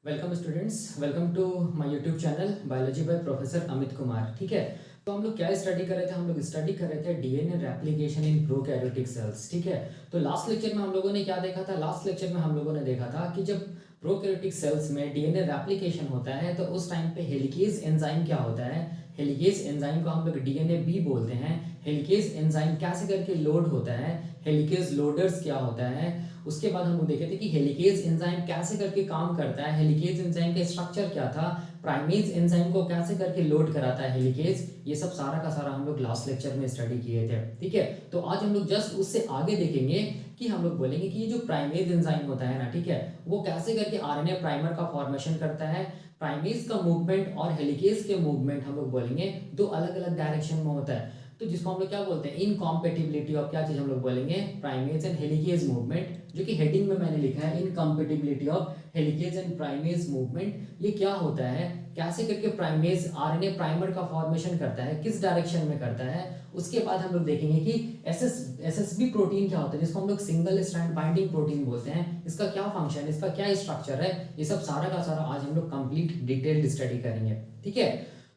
Welcome students, welcome to my YouTube channel biology by professor Amit Kumar. ठीक है, तो हम लोग क्या स्टडी कर रहे थे? हम लोग स्टडी कर रहे थे डीएनए रेप्लिकेशन इन प्रोकैरियोटिक सेल्स। ठीक है, तो लास्ट लेक्चर में हम लोगों ने क्या देखा था? लास्ट लेक्चर में हम लोगों ने देखा था कि जब प्रोकैरियोटिक सेल्स में डीएनए रेप्लिकेशन होता है तो उस टाइम पे हेलिकेज एंजाइम क्या होता है। हेलिकेज एंजाइम को हम लोग डीएनए बी बोलते हैं। हेलिकेज एंजाइम कैसे करके लोड होता है, हेलिकेज लोडर्स क्या होता है। उसके बाद हम लोग देखे थे कि हेलिकेज एंजाइम कैसे करके काम करता है, हेलिकेज एंजाइम का स्ट्रक्चर क्या था, प्राइमेज एंजाइम को कैसे करके लोड कराता है हेलिकेज। ये सब सारा का सारा हम लोग लास्ट लेक्चर में स्टडी किए थे। ठीक है, तो आज हम लोग जस्ट उससे आगे देखेंगे कि हम लोग बोलेंगे कि ये जो प्राइमेज एंजाइम होता है ना, ठीक है, वो कैसे करके आरएनए प्राइमर का फॉर्मेशन करता है। प्राइमेज का मूवमेंट और हेलिकेज के मूवमेंट हम लोग बोलेंगे दो अलग अलग डायरेक्शन में होता है, तो जिसको हम लोग क्या बोलते हैं, इनकॉम्पेटिबिलिटी ऑफ क्या चीज हम लोग बोलेंगे, प्राइमेज एंड हेलिकेज मूवमेंट, जो कि हेडिंग में मैंने लिखा है incompatibility of helicase and primase movement. ये क्या होता है, कैसे करके प्राइमेज आरएनए प्राइमर का फॉर्मेशन करता है, किस डायरेक्शन में करता है। उसके बाद हम लोग देखेंगे कि एसएसबी प्रोटीन क्या होता है, जिसको हम लोग सिंगल स्ट्रैंड बाइंडिंग प्रोटीन बोलते हैं, इसका क्या फंक्शन है, इसका क्या स्ट्रक्चर है। ये सब सारा का सारा आज हम लोग कंप्लीट डिटेल्ड स्टडी करेंगे। ठीक है,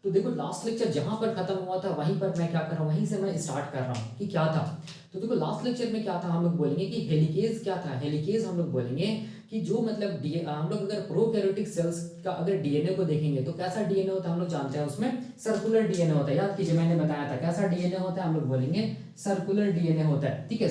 तो देखो लास्ट लेक्चर जहां पर खत्म हुआ था वहीं पर मैं क्या कर रहा हूँ, वहीं से मैं स्टार्ट कर रहा हूँ कि क्या था। तो देखो लास्ट लेक्चर में क्या था, हम लोग बोलेंगे कि हेलिकेज क्या था। हेलिकेज हम लोग बोलेंगे कि जो मतलब हम लोग अगर प्रोकैरियोटिक सेल्स का अगर डीएनए को देखेंगे तो कैसा डीएनए होता है, हम लोग जानते हैं उसमें सर्कुलर डीएनए होता है। याद कीजिए मैंने बताया था कैसा डीएनए होता है, हम लोग बोलेंगे सर्कुलर डीएनए होता है। ठीक है,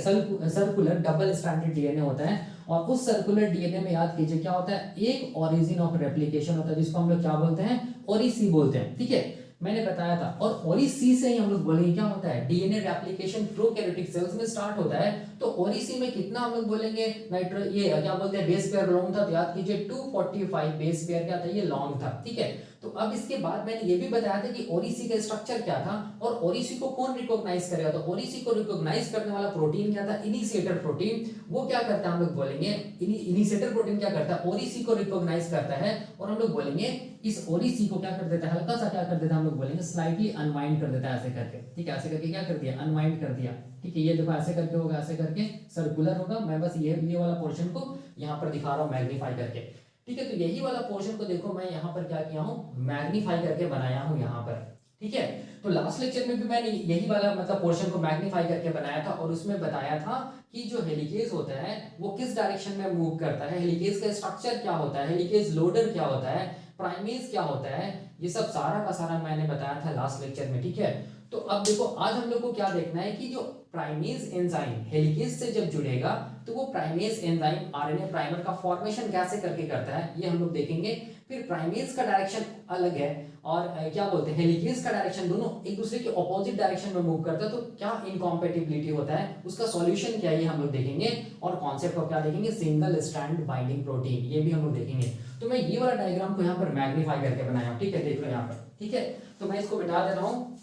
सर्कुलर डबल स्ट्रैंडेड डीएनए होता है। और उस सर्कुलर डीएनए में याद कीजिए क्या होता है, एक ओरिजिन ऑफ रेप्लिकेशन होता है, जिसको हम लोग क्या बोलते हैं, ओरिसी बोलते हैं। ठीक है, मैंने बताया था। और ओरिसी से ही हम लोग बोलेंगे क्या होता है, डीएनए रेप्लिकेशन प्रोकैरियोटिक सेल्स में स्टार्ट होता है। तो ओरिसी में कितना हम लोग बोलेंगे, ये क्या बोलते हैं, बेस पेयर लॉन्ग था। तो याद कीजिए 245 बेस पेयर क्या था, ये लॉन्ग था। ठीक है, तो अब इसके बाद मैंने ये भी बताया था कि ओरिसी का स्ट्रक्चर क्या था और ओरिसी को कौन रिकॉग्नाइज करेगा। तो ओरिसी को रिकॉग्नाइज करने वाला प्रोटीन क्या था, इनिशिएटर प्रोटीन। वो क्या करता है, हम लोग बोलेंगे इनिशिएटर प्रोटीन क्या करता है, ओरिसी को रिकॉग्नाइज करता है। और हम लोग बोलेंगे इस ओरिसी को क्या कर देता है, हल्का सा क्या कर देता है, हम लोग बोलेंगे स्लाइटली अनवाइंड कर देता है, ऐसे करके। ठीक है, ऐसे करके क्या कर दिया, अनवाइंड कर दिया। ठीक है, ये देखो ऐसे करके होगा, ऐसे करके सर्कुलर होगा। मैं बस ये वाला पोर्शन को यहाँ पर दिखा रहा हूँ मैग्नीफाई करके। ठीक है, तो यही वाला पोर्शन को देखो मैं यहाँ पर क्या किया हूँ, मैग्नीफाई करके बनाया हूँ यहाँ पर। ठीक है, तो लास्ट लेक्चर में भी मैंने यही वाला मतलब पोर्शन को मैग्नीफाई करके बनाया था और उसमें बताया था कि जो हेलिकेज होता है वो किस डायरेक्शन में मूव करता है, हेलिकेज का स्ट्रक्चर क्या होता है, हेलिकेज लोडर क्या होता है, प्राइमेज क्या होता है। ये सब सारा का सारा मैंने बताया था लास्ट लेक्चर में। ठीक है, तो अब देखो आज हम लोग को क्या देखना है कि जो प्राइमेज एंजाइम हेलिकेज से जब जुड़ेगा तो वो प्राइमेज एंजाइम आरएनए प्राइमर का फॉर्मेशन कैसे करके करता है, ये हम लोग देखेंगे। फिर प्राइमेज का डायरेक्शन अलग है और क्या बोलते हैं, हेलिकेज का डायरेक्शन, दोनों एक दूसरे के ऑपोजिट डायरेक्शन में मूव करता है। तो क्या इनकॉम्पेटिबिलिटी होता है, उसका सॉल्यूशन क्या है, ये हम लोग देखेंगे। और कॉन्सेप्ट को क्या देखेंगे, सिंगल स्ट्रैंड बाइंडिंग प्रोटीन, ये भी हम लोग देखेंगे। तो मैं ये वाला डायग्राम को यहाँ पर मैग्नीफाई करके बनाया हूँ। ठीक है, देख लो यहाँ पर। ठीक है, तो मैं इसको मिटा दे रहा हूँ।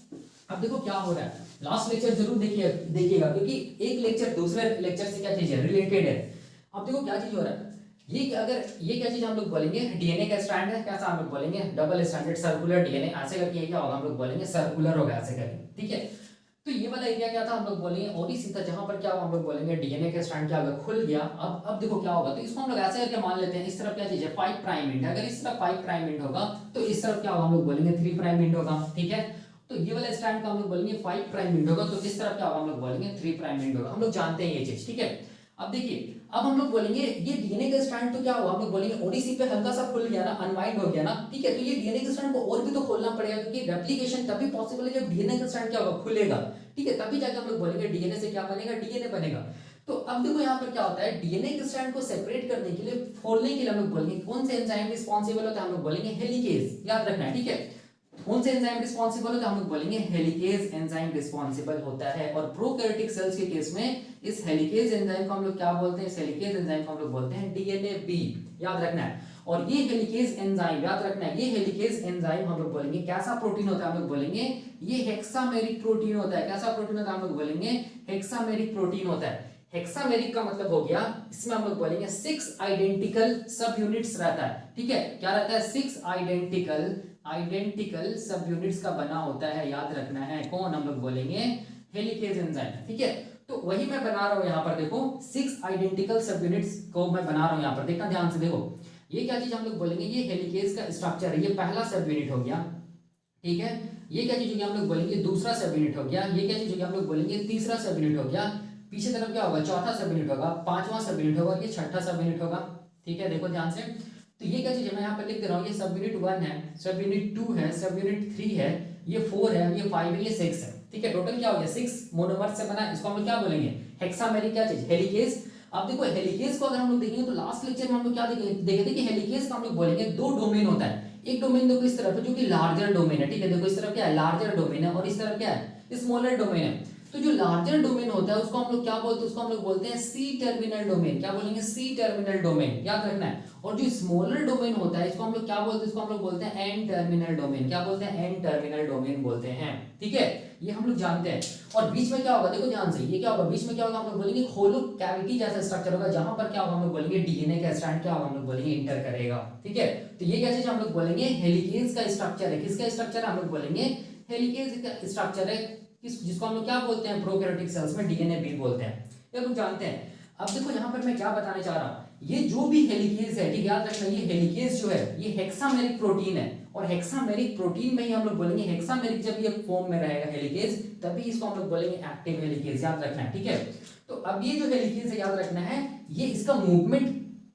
अब देखो क्या हो रहा है, लास्ट लेक्चर जरूर देखिएगा क्योंकि एक लेक्चर दूसरे लेक्चर से क्या चीज है, रिलेटेड है। अब देखो क्या चीज हो रहा है, ये क्या चीज हम लोग बोलेंगे, डीएनए का स्ट्रैंड है, कैसा हम लोग बोलेंगे, डबल स्ट्रैंडेड सर्कुलर डीएनए। ऐसे करके ये क्या होगा, हम लोग बोलेंगे सर्कुलर होगा, ऐसे करके। ठीक है, तो ये वाला एरिया क्या था, हम लोग बोलेंगे ओरिसी था, जहां पर क्या हुआ, हम लोग बोलेंगे डीएनए का स्ट्रैंड क्या होगा, खुल गया। अब देखो क्या होगा, तो इसको हम लोग ऐसे करके मान लेते हैं, इस तरफ क्या चीज है, 5 प्राइम एंड है। अगर इस तरफ 5 प्राइम एंड होगा तो इस तरफ क्या होगा, हम लोग बोलेंगे 3 प्राइम एंड होगा। ठीक है, तो ये वाला स्ट्रैंड का हम लोग बोलेंगे 5 प्राइम एंड होगा, तो इस तरफ क्या होगा, हम लोग बोलेंगे 3 प्राइम एंड होगा। हम लोग जानते हैं ये चीज। ठीक है, अब देखिए अब हम लोग बोलेंगे ये डीएनए का स्ट्रैंड तो क्या हुआ, हम लोग बोलेंगे ओडीसी पे हल्का सा खुल गया ना, अनवाइंड हो गया ना। ठीक है, तो ये डीएनए के स्ट्रैंड को और भी तो खोलना पड़ेगा क्योंकि रेप्लिकेशन तभी पॉसिबल है जब डीएनए का स्ट्रैंड क्या होगा, खुलेगा। ठीक है, तभी जाके हम लोग बोलेंगे डीएनए से क्या बनेगा, डीएनए बनेगा। तो अब देखो यहाँ पर क्या होता है, डीएनए के स्ट्रैंड को सेपरेट करने के लिए, खोलने के लिए हम लोग बोलेंगे कौन से एंजाइम रिस्पांसिबल होता है, हम लोग बोलेंगे हेलिकेज। याद रखना है। ठीक है, कौन से एंजाइम रिस्पांसिबल होता है, हम लोग बोलेंगे हेलिकेज एंजाइम रिस्पांसिबल होता है। और प्रोकैरियोटिक सेल्स के केस में इस हेलिकेज एंजाइम को हम लोग क्या बोलते हैं, इस हेलिकेज एंजाइम को हम लोग बोलते हैं डीएनए बी। याद रखना है। और ये हेलिकेज एंजाइम, याद रखना है, ये हेलिकेज एंजाइम हम लोग बोलेंगे कैसा प्रोटीन होता है, हम लोग बोलेंगे ये हेक्सामेरिक प्रोटीन होता है। कैसा प्रोटीन होता है, हम लोग बोलेंगे हेक्सामेरिक प्रोटीन होता है। हेक्सामेरिक का मतलब हो गया, इसमें हम लोग बोलेंगे 6 आइडेंटिकल सब यूनिट्स रहता है। ठीक है, क्या रहता है, 6 आइडेंटिकल सब यूनिट्स का बना होता है। याद रखना है, कौन, हम लोग बोलेंगे हेलिकेज एंजाइम। ठीक है, तो वही मैं बना रहा हूं यहाँ पर, देखो 6 आइडेंटिकल सब यूनिट्स को मैं बना रहा हूं यहाँ पर, देखना ध्यान से देखो। ये क्या चीज हम लोग बोलेंगे, ये हेलिकेज का स्ट्रक्चर है, ये पहला सब यूनिट हो गया, ठीक है। ये क्या चीज होगी हम लोग बोलेंगे दूसरा सब यूनिट हो गया, ये क्या चीज होगी हम लोग बोलेंगे तीसरा सब यूनिट हो गया, पीछे तरफ क्या होगा चौथा सब यूनिट होगा, पांचवा सब यूनिट होगा, ये छठा सब यूनिट होगा, ठीक है। देखो ध्यान से, तो ये क्या चीज है मैं यहाँ पर लिख दे रहा हूँ, ये सब यूनिट 1 है, सब यूनिट 2 है, सब यूनिट 3 है, ये 4 है, ये 5 है, ये 6 है, ठीक है। टोटल क्या हो गया 6 मोनोमर से बना, इसको हम लोग क्या बोलेंगे हेक्सामेरिक क्या चीज हेलिकेज। अब देखो हेलिकेज को अगर हम लोग देखेंगे तो लास्ट लेक्चर में हम लोग क्या देखे थे कि हेलिकेज का हम लोग बोलेंगे दो डोमेन होता है, एक डोमेन देखो इस तरफ है जो कि लार्जर डोमेन है, ठीक है। देखो इस तरफ क्या है लार्जर डोमेन है और इस तरफ क्या है स्मॉलर डोमेन है। तो जो लार्जर डोमेन होता है उसको हम लोग क्या बोलते हैं, उसको हम लोग बोलते हैं सी टर्मिनल डोमेन, क्या बोलेंगे सी टर्मिनल डोमेन, याद रखना है। और जो स्मॉलर डोमेन होता है इसको हम लोग क्या बोलते हैं, इसको हम लोग बोलते हैं एन टर्मिनल डोमेन, क्या बोलते हैं एन टर्मिनल डोमेन बोलते हैं, ठीक है। ये हम लोग जानते हैं। और बीच में क्या होगा देखो ध्यान से, ये क्या होगा बीच में क्या होगा हम लोग बोलेंगे होलो कैविटी जैसा स्ट्रक्चर होगा, जहां पर क्या होगा हम लोग बोलेंगे डीएनए का स्ट्रैंड क्या होगा हम लोग बोलेंगे इंटर करेगा, ठीक है। तो ये क्या चीज हम लोग बोलेंगे हेलिकेज का स्ट्रक्चर है, किसका स्ट्रक्चर हम लोग बोलेंगे हेलिकेज का स्ट्रक्चर है, जिसको हम लोग क्या बोलते हैं प्रोकैरियोटिक सेल्स में डीएनए भी बोलते हैं, ये लोग जानते हैं। अब देखो यहाँ पर मैं क्या बताने चाह रहा हूँ, ये जो भी हेलिकेज है, ठीक याद रखना, ये हेलिकेज जो है ये हेक्सामेरिक प्रोटीन है, और हेक्सामेरिक प्रोटीन में ही हम लोग बोलेंगे हेक्सामेरिक जब ये फॉर्म में रहेगा हेलिकेज तभी इसको हम लोग बोलेंगे एक्टिव हेलिकेज, याद रखना है, ठीक है। तो अब ये जो हेलिकेज है याद रखना है, ये इसका मूवमेंट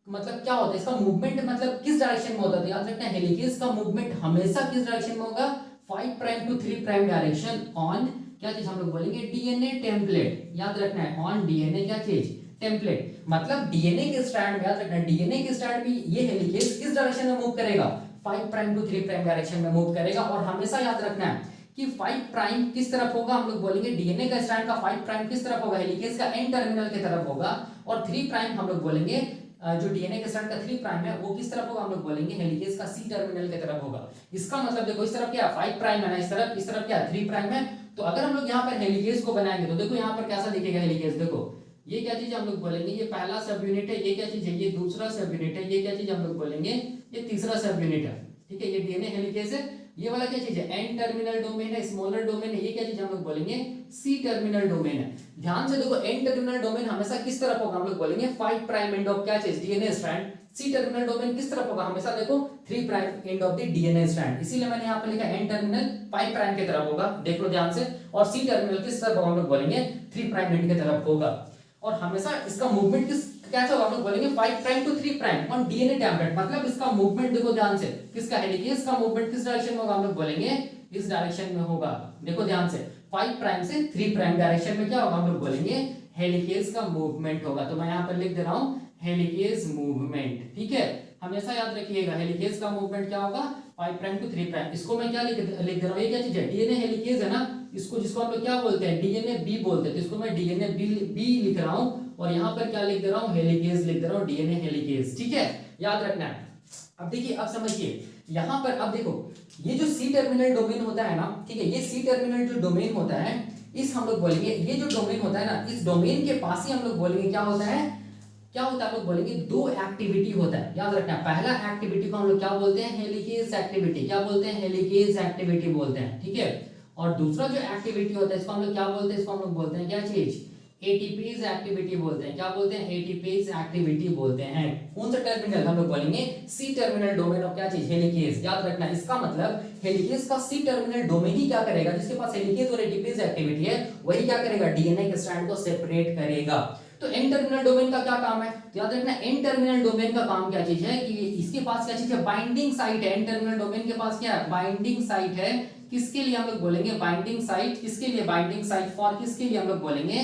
मतलब क्या होता है, इसका मूवमेंट मतलब किस डायरेक्शन में होता है, याद रखना है हेलिकेज का मूवमेंट हमेशा किस डायरेक्शन में होगा 5 prime to 3 prime direction on क्या चीज हम लोग बोलेंगे डीएनए टेम्पलेट, याद रखना है ऑन डीएनए क्या चीज टेम्पलेट, मतलब डीएनए के स्ट्रैंड में याद रखना है डीएनए के स्ट्रैंड में ये हेलिकेज किस डायरेक्शन में मूव करेगा 5 प्राइम टू 3 प्राइम डायरेक्शन में मूव करेगा। और हमेशा याद रखना है कि 5 प्राइम किस तरफ होगा हम लोग बोलेंगे डीएनए का स्ट्रैंड का 5 प्राइम किस तरफ होगा हेलिकेज का एन टर्मिनल की तरफ होगा, और 3 प्राइम हम लोग बोलेंगे जो डीएनए के स्ट्रैंड का 3 प्राइम है वो किस तरफ होगा हम लोग बोलेंगे हेलिकेज का सी टर्मिनल की तरफ होगा। इसका मतलब देखो इस तरफ क्या 5 प्राइम है ना, इस तरफ क्या 3 प्राइम है। तो अगर हम लोग यहाँ पर हेलिकेज को बनाएंगे तो देखो यहाँ पर कैसा दिखेगा हेलिकेज, देखो ये क्या चीज हम लोग बोलेंगे ये पहला सब यूनिट है, ये क्या चीज है ये दूसरा सब यूनिट है, ये क्या चीज हम लोग बोलेंगे ये तीसरा सब यूनिट है, ठीक है। ये डीएनए हेलिकेज है, ये वाला क्या चीज है एन टर्मिनल डोमेन है, स्मॉलर डोमेन है, ये क्या चीज हम लोग बोलेंगे सी टर्मिनल डोमेन है। ध्यान से देखो एन टर्मिनल डोमेन हमेशा किस तरफ होगा हम लोग बोलेंगे 5 प्राइम एंड ऑफ क्या चीज DNA strand, C terminal domain किस तरफ होगा हमेशा देखो 3 prime end of the DNA strand, इसीलिए मैंने यहाँ पे लिखा एन टर्मिनल 5 प्राइम की तरफ होगा, देख लो ध्यान से। और सी टर्मिनल किस तरफ होगा हम लोग बोलेंगे 3 प्राइम एंड की तरफ होगा। और हमेशा इसका मूवमेंट किस कैसे होगा हम लोग बोलेंगे 5 prime to 3 prime on DNA template, मतलब इसका मूवमेंट देखो ध्यान से किसका हेलिकेज का मूवमेंट किस डायरेक्शन में होगा हम लोग बोलेंगे इस डायरेक्शन में होगा, देखो ध्यान से 5 प्राइम से 3 प्राइम डायरेक्शन में क्या होगा हम लोग बोलेंगे हेलिकेज का मूवमेंट होगा। तो मैं यहाँ पर लिख दे रहा हूँ हेलिकेज मूवमेंट, ठीक है। हमेशा याद रखिएगा हेलिकेज का मूवमेंट क्या होगा 5 प्राइम टू 3 प्राइम। इसको मैं क्या लिख दे रहा हूँ ये क्या चीज है डीएनए हेलिकेज है ना, इसको जिसको हम लोग क्या बोलते हैं डीएनए बी बोलते हैं, तो इसको मैं डीएनए बी लिख रहा हूँ और यहाँ पर क्या लिख दे रहा हूँ हेलिकेज लिख दे रहा हूँ डीएनए हेलिकेज, ठीक है, याद रखना है। अब देखिए अब समझिए यहाँ पर अब देखो ये जो सी टर्मिनल डोमेन होता है ना, ठीक है, ये सी टर्मिनल जो डोमेन होता है इस हम लोग बोलेंगे ये जो डोमेन होता है ना इस डोमेन के पास ही हम लोग बोलेंगे क्या होता है हम लोग बोलेंगे दो एक्टिविटी होता है, याद रखना है। पहला एक्टिविटी को हम लोग क्या बोलते हैं हेलिकेज एक्टिविटी, क्या बोलते हैं हेलिकेज एक्टिविटी बोलते हैं, ठीक है। और दूसरा जो एक्टिविटी होता है इसको हम लोग क्या बोलते हैं, इसको हम लोग बोलते हैं क्या चीज एटीपीज एक्टिविटी बोलते हैं, क्या बोलते हैं एटीपीज एक्टिविटी बोलते हैं। कौन सा टर्मिनल हम लोग बोलेंगे सी टर्मिनल डोमेन ऑफ क्या चीज हेलिकेज, याद रखना है। इसका मतलब हेलिकेज का सी टर्मिनल डोमेन ही क्या करेगा जिसके पास हेलिकेज और एटीपीज एक्टिविटी है वही क्या करेगा डीएनए के स्ट्रैंड को सेपरेट करेगा। तो एन टर्मिनल डोमेन का क्या काम है, तो याद रखना एन टर्मिनल डोमेन का काम क्या चीज है कि इसके पास क्या चीज है बाइंडिंग साइट है। एन टर्मिनल डोमेन के पास क्या है बाइंडिंग साइट है, किसके लिए हम लोग बोलेंगे बाइंडिंग साइट, किसके लिए बाइंडिंग साइट फॉर किसके लिए हम लोग बोलेंगे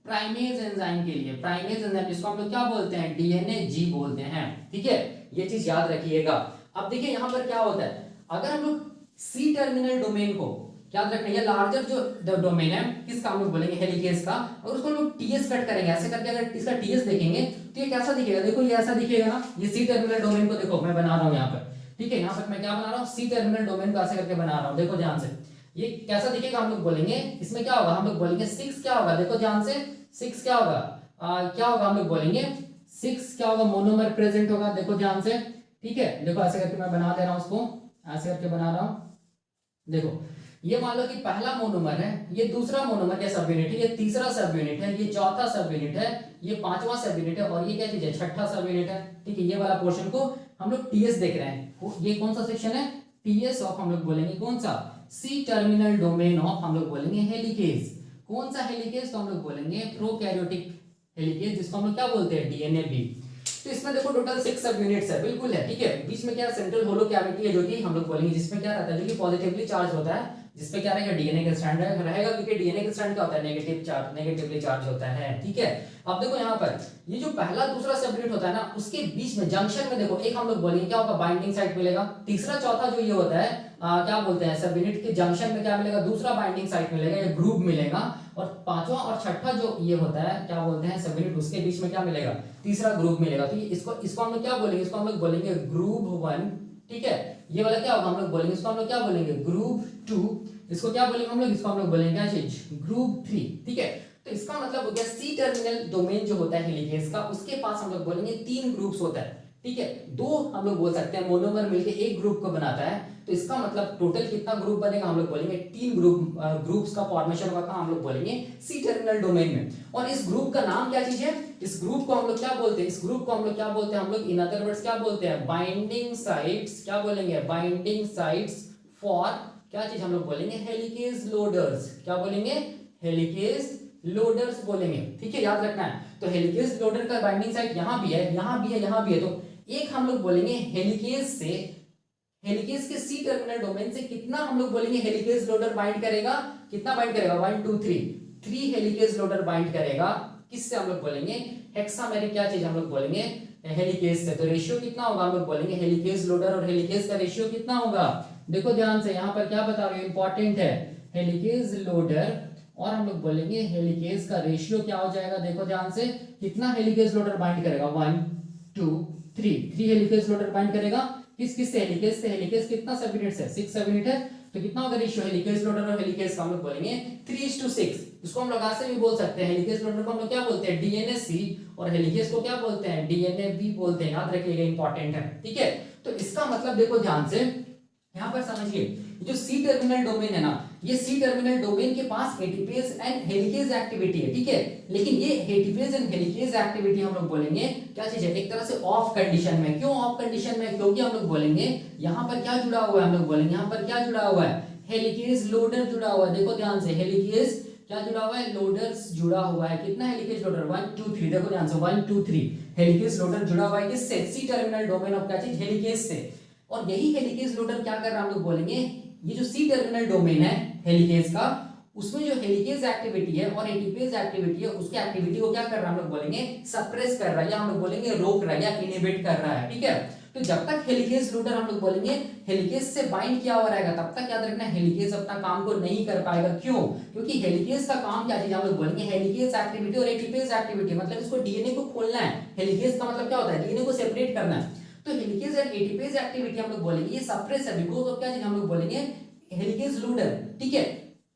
प्राइमेज एंजाइम के लिए, प्राइमेज एंजाइम जिसको हम लोग क्या बोलते हैं डीएनए जी बोलते हैं, ठीक है। ये चीज याद रखिएगा। अब देखिए यहाँ पर क्या होता है अगर हम लोग सी टर्मिनल डोमेन को याद रखना ये लार्जर जो डोमेन है किसका हम लोग बोलेंगे हेलिकेज का, और उसको लोग टीएस कट करेंगे ऐसे करके, अगर इसका टीएस देखेंगे तो ये कैसा दिखेगा, देखो ये ऐसा दिखेगा ना, ये सी टर्मिनल डोमेन को देखो मैं बना रहा हूँ यहाँ पर, ठीक है। यहाँ पर मैं क्या बना रहा हूँ सी टर्मिनल डोमेन को ऐसे करके बना रहा हूँ, देखो ध्यान से ये कैसा दिखेगा हम लोग बोलेंगे इसमें क्या होगा हम लोग बोलेंगे 6 क्या होगा, देखो ध्यान से 6 क्या होगा क्या होगा हम लोग बोलेंगे 6 क्या होगा मोनोमर प्रेजेंट होगा, देखो ध्यान से, ठीक है। देखो ऐसे करके मैं बना दे रहा हूँ उसको, ऐसे करके बना रहा हूँ, देखो ये मान लो कि पहला मोनोमर है, ये दूसरा मोनोमर क्या सब यूनिट है, ये तीसरा सब यूनिट है, ये चौथा सब यूनिट है, ये पांचवा सब यूनिट है और ये क्या चीज है छठा सब यूनिट है, ठीक है। ये वाला पोर्शन को हम लोग टीएस देख रहे हैं, ये कौन सा सेक्शन है, टीएस ऑफ हम लोग बोलेंगे कौन सा, सी टर्मिनल डोमेन ऑफ हम लोग बोलेंगे हेलिकेज। कौन सा हेलिकेज, तो हम लोग बोलेंगे प्रोकैरियोटिक हेलिकेज, जिसको हम लोग क्या बोलते हैं, डीएनए बी। तो इसमें देखो टोटल 6 सब यूनिट्स है, बिल्कुल है, ठीक है। बीच में क्या सेंट्रल होलो कैविटी है, जो कि हम लोग बोलेंगे जिसमें क्या रहता है, जो कि पॉजिटिवली चार्ज होता है, जिसपे क्या रहेगा, डीएनए का स्ट्रैंड रहेगा, क्योंकि डीएनए का स्ट्रैंड क्या होता है, नेगेटिव चार्ज, नेगेटिवली चार्ज होता है, ठीक है। अब देखो यहाँ पर ये जो पहला दूसरा सब यूनिट होता है ना, उसके बीच में जंक्शन में देखो एक हम लोग बोलेंगे क्या होगा, बाइंडिंग साइट मिलेगा। तीसरा चौथा जो ये होता है क्या बोलते हैं, सब यूनिट के जंक्शन में क्या मिलेगा, दूसरा बाइंडिंग साइट मिलेगा या ग्रुप मिलेगा। और पांचवा और छठा जो ये होता है क्या बोलते हैं, सब यूनिट, उसके बीच में क्या मिलेगा, तीसरा ग्रुप मिलेगा। तो इसको हम लोग क्या बोलेंगे, इसको हम लोग बोलेंगे ग्रुप 1, ठीक है। ये वाला क्या होगा, हम लोग बोलेंगे इसको हम लोग क्या बोलेंगे, ग्रुप 2। इसको क्या बोलेंगे हम लोग, इसको हम लोग बोलेंगे क्या चीज, ग्रुप 3, ठीक है। तो इसका मतलब हो गया सी टर्मिनल डोमेन जो होता है हेलिकेज का, उसके पास हम लोग बोलेंगे 3 ग्रुप्स होता है, ठीक है। 2 हम लोग बोल सकते हैं मोनोमर मिलके एक ग्रुप को बनाता है। तो इसका मतलब टोटल कितना ग्रुप बनेगा, हम लोग बोलेंगे 3 ग्रुप्स का फॉर्मेशन होगा, हम लोग बोलेंगे सी टर्मिनल डोमेन में। और इस ग्रुप का नाम क्या चीज है, इस ग्रुप को हम लोग क्या बोलते हैं, इस ग्रुप को हम लोग क्या बोलते हैं, हम लोग इन अदर वर्ड्स क्या बोलते हैं, बाइंडिंग साइट्स, क्या बोलेंगे, बाइंडिंग साइट्स फॉर क्या चीज, हम लोग बोलेंगे हेलिकेज लोडर्स, क्या बोलेंगे, हेलिकेज लोडर्स बोलेंगे, ठीक है, याद रखना है। तो हेलिकेज लोडर का बाइंडिंग साइट यहाँ भी है, यहाँ भी है, यहाँ भी है। तो एक हम लोग बोलेंगे हेलिकेज से, हेलिकेज के सी टर्मिनल डोमेन से कितना हम लोग बोलेंगे हेलिकेज लोडर बाइंड करेगा, कितना बाइंड करेगा, 1 2 3 हेलिकेज लोडर बाइंड करेगा। किससे हम लोग बोलेंगे, हेक्सामेरिक क्या चीज हम लोग बोलेंगे, हेलिकेज से। तो रेशियो कितना होगा, हम लोग बोलेंगे हेलिकेज लोडर और हेलिकेज का रेशियो कितना होगा, देखो ध्यान से, यहाँ पर क्या बता रहे हो, इंपॉर्टेंट है, हेलिकेज लोडर और हम लोग बोलेंगे हेलिकेज का रेशियो क्या हो जाएगा, देखो ध्यान से, कितना हेलिकेज लोडर बाइंड करेगा, 1 2 3 हेलिकेज लोडर बाइंड करेगा। किस किस से, हेलिकेज से। हेलिकेज कितना सब यूनिट है, 6 सब यूनिट है। तो कितना होगा रेशियो हेलिकेज लोडर और हेलिकेज का, हम लोग बोलेंगे 3:6। इसको हम लोग ऐसे भी बोल सकते हैं, हेलिकेज लोडर को हम लोग क्या बोलते हैं, डीएनए सी, और हेलिकेज को क्या बोलते हैं, डीएनए बी बोलते हैं, याद रखिएगा, इंपॉर्टेंट है, ठीक है। तो इसका मतलब देखो ध्यान से, यहाँ पर समझिए, जो सी टर्मिनल डोमेन है ना, ये सी टर्मिनल डोमेन के पास एटीपेज एंड हेलिकेज एक्टिविटी है, ठीक है। लेकिन ये एटीपेज एंड हेलिकेज एक्टिविटी हम लोग बोलेंगे क्या चीज है, एक तरह से ऑफ कंडीशन में। क्यों ऑफ कंडीशन में, क्योंकि हम लोग बोलेंगे यहाँ पर क्या जुड़ा हुआ है, हम लोग बोलेंगे यहाँ पर क्या जुड़ा हुआ है, हेलिकेज लोडर जुड़ा हुआ है। देखो ध्यान से, हेलिकेज क्या जुड़ा हुआ है, लोडर्स जुड़ा हुआ है। कितना हेलिकेज लोडर, 1 2 3, देखो ध्यान से, 1 2 3 हेलिकेज लोडर जुड़ा हुआ है किससे, सी टर्मिनल डोमेन ऑफ क्या चीज, हेलिकेज से। और यही हेलिकेज लोडर क्या कर रहा है, हम लोग बोलेंगे ये जो सी टर्मिनल डोमेन है हेलिकेज का, उसमें जो हेलिकेज एक्टिविटी है और एटीपेज एक्टिविटी है, उसकी एक्टिविटी को क्या कर रहा है, हम लोग बोलेंगे सप्रेस कर रहा है, या हम लोग बोलेंगे रोक रहा है, या इनहिबिट कर रहा है, ठीक है। तो जब तक हेलिकेज लोडर हम लोग बोलेंगे हेलिकेज से बाइंड किया हुआ रहेगा, तब तक याद रखना हेलिकेज अपना काम को नहीं कर पाएगा। क्यों, क्योंकि हेलिकेज का काम क्या चीज, हम लोग बोलेंगे हेलिकेज एक्टिविटी और एटीपेज एक्टिविटी, मतलब इसको डीएनए को खोलना है। हेलिकेज का मतलब क्या होता है, डीएनए को सेपरेट करना है। तो हेलिकेज एंड एटीपेज एक्टिविटी हम लोग बोलेंगे ये सप्रेस है, बिकॉज़ ऑफ क्या चीज, हम लोग बोलेंगे हेलिकेज लोडर, ठीक है।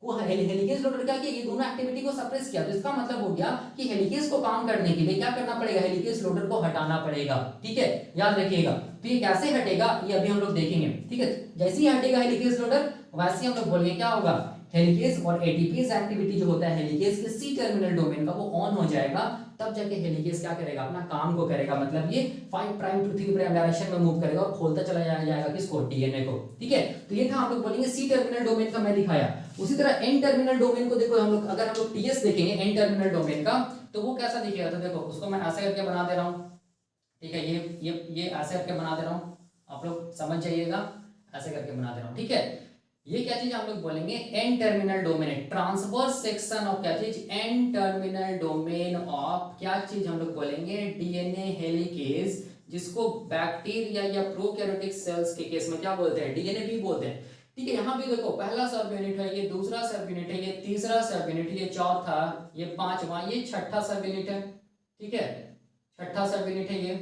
वो हेलिकेज लोडर क्या किया, ये दोनों एक्टिविटी को सप्रेस किया। तो इसका मतलब हो गया कि हेलिकेज को काम करने के लिए क्या करना पड़ेगा, हेलिकेज लोडर को हटाना पड़ेगा, ठीक है, याद रखिएगा। तो ये कैसे हटेगा, ये अभी हम लोग देखेंगे, ठीक है। जैसे ही हटेगा हेलिकेज लोडर, वैसे ही हम लोग बोलेंगे क्या होगा, हेलिकेज और एटीपेज एक्टिविटी जो होता है हेलिकेज के सी टर्मिनल डोमेन का, वो ऑन हो जाएगा। तब जाके हेलिकेज क्या करेगा, अपना काम को करेगा, मतलब ये 5 प्राइम टू 3 प्राइम डायरेक्शन में मूव करेगा और खोलता चला जाएगा किसको, डीएनए को, ठीक है। तो ये था हम लोग बोलेंगे सी टर्मिनल डोमेन का मैं दिखाया। उसी तरह एन टर्मिनल डोमेन को देखो, हम लोग अगर हम लोग टीएस देखेंगे एन टर्मिनल डोमेन का, तो वो कैसा दिखेगा। तो देखो उसको मैं ऐसे करके बना दे रहा हूँ, ठीक है, ये ऐसे करके बना दे रहा हूँ, आप लोग समझ जाइएगा, ऐसे करके बना दे रहा हूँ, ठीक है। ये क्या चीज हम लोग बोलेंगे, एन टर्मिनल डोमेन है, ट्रांसवर्स सेक्शन ऑफ क्या चीज, एन टर्मिनल डोमेन ऑफ क्या चीज हम लोग बोलेंगे, डीएनए हेलिकेज, जिसको बैक्टीरिया या प्रोकैरियोटिक सेल्स के केस में क्या बोलते हैं, डीएनए भी बोलते हैं, ठीक है। यहाँ भी देखो पहला सब यूनिट है, ये दूसरा सब यूनिट है, ये तीसरा सब यूनिट, ये चौथा, ये पांचवा, ये छठा सब यूनिट है, ठीक है, छठा सब यूनिट है। ये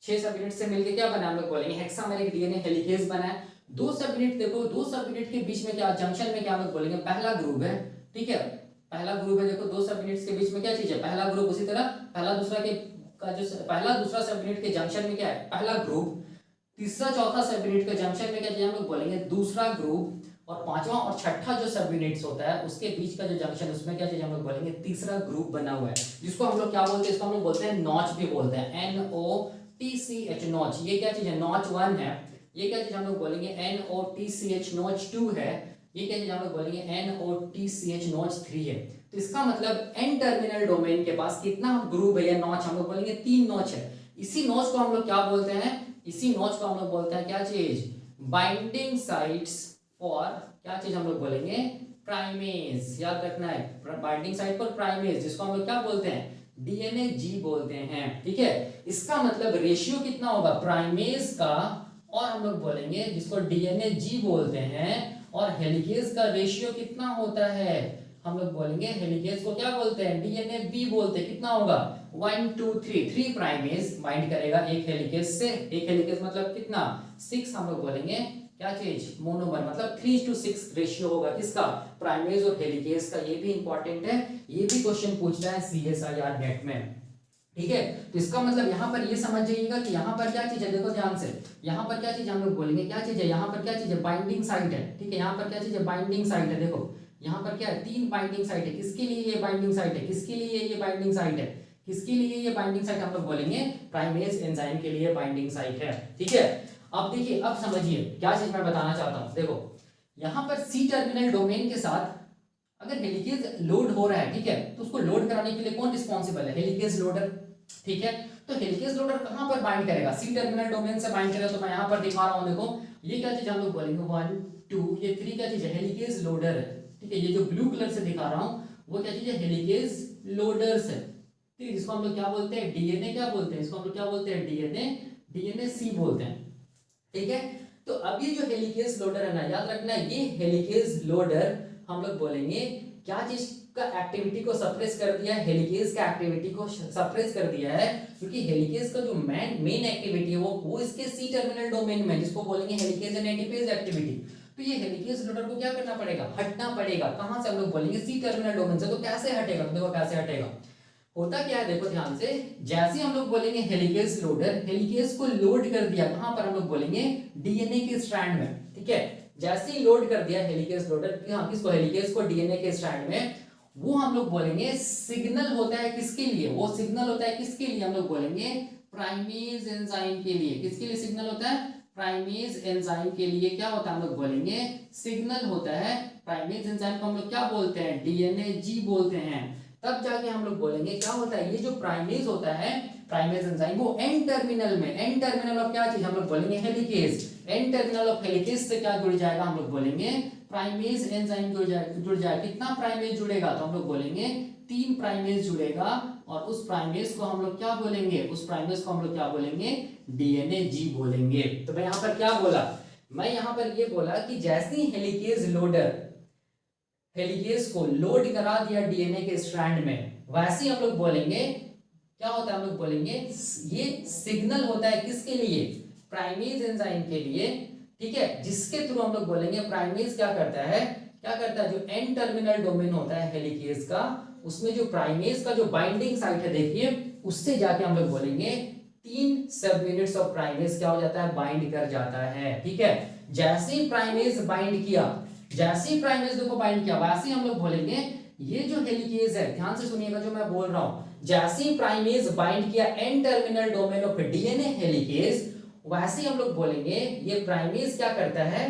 6 सब यूनिट से मिलके क्या बना, हम लोग बोलेंगे हेक्सामेरिक डीएनए हेलिकेज बना है। 2 सब यूनिट देखो, 2 सब यूनिट के बीच में क्या, जंक्शन में क्या हम लोग बोलेंगे, पहला ग्रुप है, ठीक है, पहला ग्रुप है। देखो 2 सब यूनिट्स के बीच में क्या चीज है, पहला ग्रुप। उसी तरह पहला दूसरा के का जो पहला दूसरा सब यूनिट के जंक्शन में क्या है, पहला ग्रुप। तीसरा चौथा सब यूनिट के जंक्शन में क्या चीज हम लोग बोलेंगे, दूसरा ग्रुप। और पांचवा और छठा जो सब यूनिट्स होता है उसके बीच का जो जंक्शन, उसमें क्या चीज हम लोग बोलेंगे, तीसरा ग्रुप बना हुआ है, जिसको हम लोग क्या बोलते हैं, इसको हम लोग बोलते हैं नॉच भी बोलते हैं, NO NOTCH नॉच, ये क्या चीज है, नॉच 1 है। ये क्या चीज हम लोग बोलेंगे NOTCH नॉच 2 है। ये क्या चीज हम लोग बोलेंगे NOTCH नॉच 3 है। तो इसका मतलब एन टर्मिनल डोमेन के पास कितना ग्रुप है या नॉच, हम लोग बोलेंगे 3 नॉच है। इसी नॉच को हम लोग क्या बोलते हैं, इसी नॉच को हम लोग बोलते हैं क्या चीज, बाइंडिंग साइट्स फॉर, क्या चीज हम लोग बोलेंगे, प्राइमेज। याद रखना है, बाइंडिंग साइट फॉर प्राइमेज, जिसको हम लोग क्या बोलते हैं, डीएनए जी बोलते हैं। ठीक है, इसका मतलब रेशियो कितना होगा प्राइमेज का, और हम लोग बोलेंगे जिसको डीएनए जी बोलते हैं, और हेलिकेज का रेशियो कितना होता है, हम लोग बोलेंगे हेलिकेज को क्या बोलते हैं, डीएनए बी बोलते हैं। कितना होगा 1 2 3, 3 प्राइमेज बाइंड करेगा एक हेलिकेज से। एक हेलिकेज मतलब कितना 6, हम लोग बोलेंगे क्या चीज, मोनोमर, मतलब 3:6 रेशियो होगा किसका, प्राइमेज और हेलिकेज का। ये भी इंपॉर्टेंट है, ये भी क्वेश्चन पूछ रहा है CSIR नेट में। ठीक है, तो इसका मतलब यहाँ पर ये समझ जाइएगा कि यहाँ पर क्या चीज है, देखो ध्यान से, यहाँ पर क्या चीज हम लोग बोलेंगे, क्या चीज है, यहाँ पर क्या चीज है, बाइंडिंग साइट है। ठीक है, यहाँ पर क्या चीज है, बाइंडिंग साइट है। देखो यहाँ पर क्या है, 3 बाइंडिंग साइट है। किसके लिए ये बाइंडिंग साइट है, किसके लिए ये बाइंडिंग साइट है, किसके लिए ये बाइंडिंग साइट, हम लोग बोलेंगे प्राइमेज एंजाइम के लिए बाइंडिंग साइट है। ठीक है, अब देखिए, अब समझिए क्या चीज मैं बताना चाहता हूँ। देखो यहाँ पर सी टर्मिनल डोमेन के साथ अगर हेलिकेज लोड हो रहा है, ठीक है, तो उसको लोड कराने के लिए कौन रिस्पॉन्सिबल है, हेलिकेज लोडर। ठीक है, तो हेलिकेज लोडर कहां पर बाइंड करेगा, सी टर्मिनल डोमेन से बाइंड करेगा। तो मैं यहां पर दिखा रहा हूं, देखो ये क्या चीज हम लोग बोलेंगे 1 2, ये 3 क्या चीज है, हेलिकेज लोडर है। ठीक है, ये जो ब्लू कलर से दिखा रहा हूं वो क्या चीज है, हेलिकेज लोडर्स है। ठीक है, जिसको हम लोग क्या बोलते हैं, डीएनए क्या बोलते हैं, इसको हम लोग क्या बोलते हैं, डीएनए सी बोलते हैं। ठीक है, तो अब ये जो हेलिकेज लोडर है ना, याद रखना है, ये हेलिकेज लोडर हम लोग बोलेंगे क्या चीज का एक्टिविटी को सप्रेस कर दिया है, हेलिकेज का एक्टिविटी को सप्रेस कर दिया है, क्योंकि हेलिकेज का जो मेन एक्टिविटी है वो इसके सी टर्मिनल डोमेन में, जिसको बोलेंगे हेलिकेज एंड एंटीफेज एक्टिविटी। तो ये हेलिकेज लोडर को क्या करना पड़ेगा, हटना पड़ेगा। कहां से, हम लोग बोलेंगे सी टर्मिनल डोमेन से। तो कैसे हटेगा, तो देखो कैसे हटेगा, होता क्या है, देखो ध्यान से, जैसे हम लोग बोलेंगे हेलिकेज लोडर, हेलिकेज को लोड कर दिया कहां पर, हम लोग बोलेंगे डीएनए के स्ट्रैंड में। ठीक है, जैसे ही लोड कर दिया हेलिकेज लोडर किसको, हेलिकेज को डीएनए के स्ट्रैंड में, वो हम लोग बोलेंगे सिग्नल होता है किसके लिए, वो सिग्नल होता है किसके लिए, हम लोग बोलेंगे प्राइमेज एंजाइम के लिए। किसके लिए सिग्नल होता है, प्राइमेज एंजाइम के लिए क्या होता है, हम लोग बोलेंगे सिग्नल होता है। प्राइमेज एंजाइम को हम लोग क्या बोलते हैं, डीएनए जी बोलते हैं। तब जाके हम लोग बोलेंगे क्या होता है, ये जो प्राइमेज होता है, प्राइमेज एंजाइम, वो एन टर्मिनल में, एन टर्मिनल ऑफ क्या चीज, हम लोग बोलेंगे helicase. N terminal of helicase से क्या जुड़ जाएगा, हम लोग बोलेंगे प्राइमेज एंजाइम जुड़ जाएगा। कितना प्राइमेज जुड़ेगा, तो हम लोग बोलेंगे 3 प्राइमेज जुड़ेगा, और उस प्राइमेज को हम लोग क्या बोलेंगे, उस प्राइमेज को हम लोग क्या बोलेंगे, डीएनए जी बोलेंगे। तो मैं यहाँ पर क्या बोला, मैं यहाँ पर ये बोला कि जैसे हेलिकेज लोडर हेलिकेज को लोड करा दिया डीएनए के स्ट्रैंड में, वैसे ही हम लोग बोलेंगे क्या होता है, हम लोग बोलेंगे ये सिग्नल होता है किसके लिए, प्राइमेज एंजाइम के लिए। ठीक है, जिसके थ्रू हम लोग बोलेंगे प्राइमेज क्या करता है, जो एन टर्मिनल डोमेन होता है हेलिकेज का, उसमें जो प्राइमेज का जो बाइंडिंग साइट है, देखिए उससे जाके हम लोग बोलेंगे 3 सब यूनिट्स ऑफ प्राइमेज क्या हो जाता है, बाइंड कर जाता है। ठीक है, जैसे ही प्राइमेज बाइंड किया, जैसे ही प्राइमेज को बाइंड किया, वैसे ही हम लोग बोलेंगे ये जो हेलिकेज है, ध्यान से सुनिएगा जो मैं बोल रहा हूं, जैसे ही प्राइमेज बाइंड किया N terminal domain of DNA helicase, वैसे ही हम लोग बोलेंगे ये प्राइमेज क्या करता है,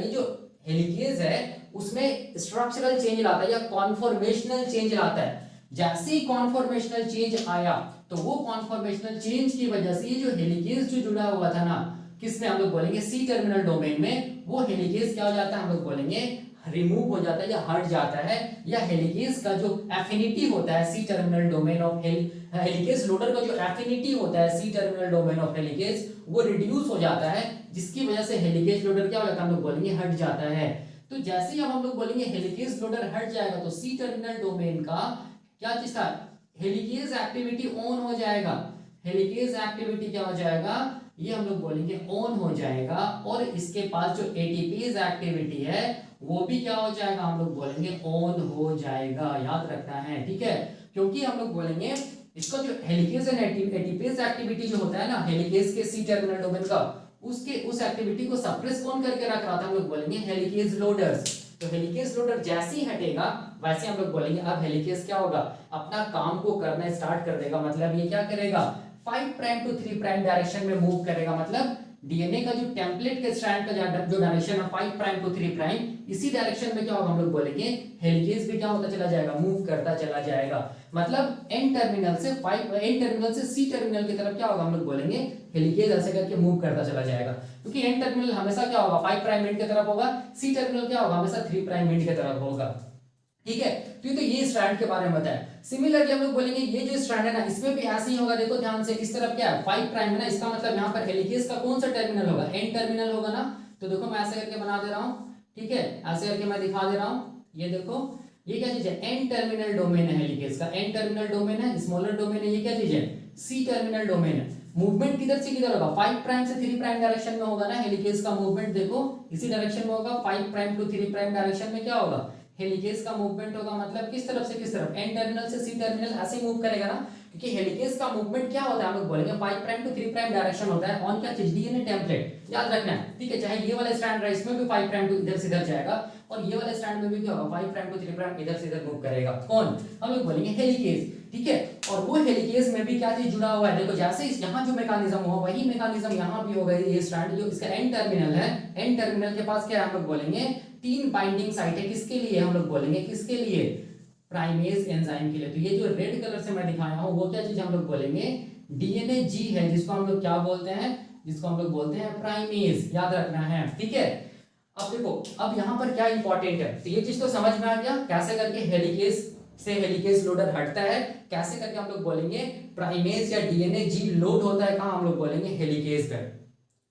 ये जो हेलिकेज है उसमें स्ट्रक्चरल चेंज लाता है या कॉन्फॉर्मेशनल चेंज लाता है। जैसे ही कॉन्फॉर्मेशनल चेंज आया, तो वो कॉन्फॉर्मेशनल चेंज की वजह से ये जो हेलिकेज जो जुड़ा हुआ था ना, किसमें, हम लोग बोलेंगे सी टर्मिनल डोमेन में, वो हेलिकेज क्या हो जाता है, हम लोग बोलेंगे रिमूव हो जाता है या हट जाता है, या हेलिकेज का जो एफिनिटी होता है C terminal domain of helicase loader का जो एफिनिटी होता है C terminal domain of helicase, वो रिड्यूस हो जाता है, जिसकी वजह से हेलिकेज लोडर क्या हो जाता है, हम लोग बोलेंगे हट जाता है। तो जैसे ही हम लोग बोलेंगे हेलिकेज लोडर हट जाएगा, तो सी टर्मिनल डोमेन का क्या चीज था, हेलिकेज एक्टिविटी ऑन हो जाएगा। हेलिकेज एक्टिविटी क्या हो जाएगा, ये हम लोग बोलेंगे ऑन हो जाएगा, और इसके पास जो एटीपीज एक्टिविटी है वो भी क्या हो जाएगा, हम लोग बोलेंगे ऑन हो जाएगा। याद रखना है, ठीक है, क्योंकि हम लोग बोलेंगे इसका जो हेलिकेज एंड एटीपीज एक्टिविटी जो होता है ना, हेलिकेज के सी टर्मिनल डोमेन का, उस एक्टिविटी को सप्रेस कौन करके रख रहा था, हम लोग बोलेंगे हेलिकेज लोडर्स। तो हेलिकेज लोडर जैसे ही हटेगा, वैसे हम लोग बोलेंगे अब हेलिकेज क्या होगा, अपना काम को करना स्टार्ट कर देगा। मतलब ये क्या करेगा, 5 प्राइम टू 3 प्राइम डायरेक्शन में मूव करेगा। मतलब डीएनए का जो टेम्पलेट के स्ट्रैंड का जो डायरेक्शन है 5 प्राइम टू 3 प्राइम, इसी डायरेक्शन में क्या होगा हम लोग बोलेंगे हेलिकेज भी क्या होता चला जाएगा, मूव करता चला जाएगा। मतलब एन टर्मिनल से सी टर्मिनल की तरफ क्या होगा हम लोग बोलेंगे हेलिकेज ऐसे करके मूव करता चला जाएगा। क्योंकि एन टर्मिनल हमेशा क्या होगा 5 प्राइम एंड की तरफ होगा, सी टर्मिनल क्या होगा हमेशा 3 प्राइम एंड की तरफ होगा। ठीक है, तो ये स्ट्रैंड के बारे में बताया। सिमिलरली हम लोग बोलेंगे ये जो स्ट्रैंड है ना इसमें भी ऐसे ही होगा। देखो ध्यान से, इस तरफ क्या है 5 प्राइम है ना, इसका मतलब यहाँ पर हेलिकेज का कौन सा टर्मिनल होगा, एन टर्मिनल होगा ना। तो देखो मैं ऐसे करके बना दे रहा हूँ, ठीक है, ऐसे करके मैं दिखा दे रहा हूँ। ये देखो ये क्या चीज है, एन टर्मिनल डोमेन है हेलिकेज का, एन टर्मिनल डोमेन है, स्मॉलर डोमेन है। ये क्या चीज है, सी टर्मिनल डोमेन है। मूवमेंट किधर से किधर होगा, 5 प्राइम से 3 प्राइम डायरेक्शन में होगा ना हेलिकेज का मूवमेंट। देखो इसी डायरेक्शन में होगा, 5 प्राइम टू 3 प्राइम डायरेक्शन में क्या होगा हेलिकेज का मूवमेंट होगा। मतलब किस तरफ से किस तरफ, एन टर्मिनल से सी टर्मिनल ऐसे मूव करेगा ना। क्योंकि हेलिकेज का मूवमेंट क्या होता है हम लोग बोलेंगे 5 प्राइम टू 3 प्राइम डायरेक्शन होता है ऑन क्या चीज, डीएनए टेम्पलेट। याद रखना है, ठीक है। चाहे ये वाला स्ट्रैंड रहा इसमें भी 5 प्राइम टू इधर से इधर जाएगा, और ये वाला स्ट्रैंड में भी क्या होगा 5 प्राइम टू 3 प्राइम इधर से इधर मूव करेगा। कौन, हम लोग बोलेंगे हेलिकेज, ठीक है। और वो हेलिकेज में भी क्या चीज जुड़ा हुआ है, देखो जैसे यहाँ जो मैकेनिज्म हुआ वही मैकेनिज्म यहाँ भी होगा। ये स्ट्रैंड जो इसका एन टर्मिनल है, एन टर्मिनल के पास क्या है हम लोग बोलेंगे 3 बाइंडिंग साइट है। किसके लिए हम लोग बोलेंगे, किसके लिए, प्राइमेज एंजाइम के लिए। तो ये जो रेड कलर से मैं दिखाया हूं वो क्या चीज हम लोग बोलेंगे डीएनए जी है, जिसको हम लोग क्या बोलते हैं, जिसको हम लोग बोलते हैं प्राइमेज। याद रखना है, ठीक है। अब देखो अब यहाँ पर क्या इंपॉर्टेंट है, तो ये चीज तो समझ में आ गया कैसे करके हेलिकेज से हेलिकेज लोडर हटता है, कैसे करके हम लोग बोलेंगे प्राइमेज या डीएनए जी लोड होता है कहाँ, हम लोग बोलेंगे हेलिकेज पर।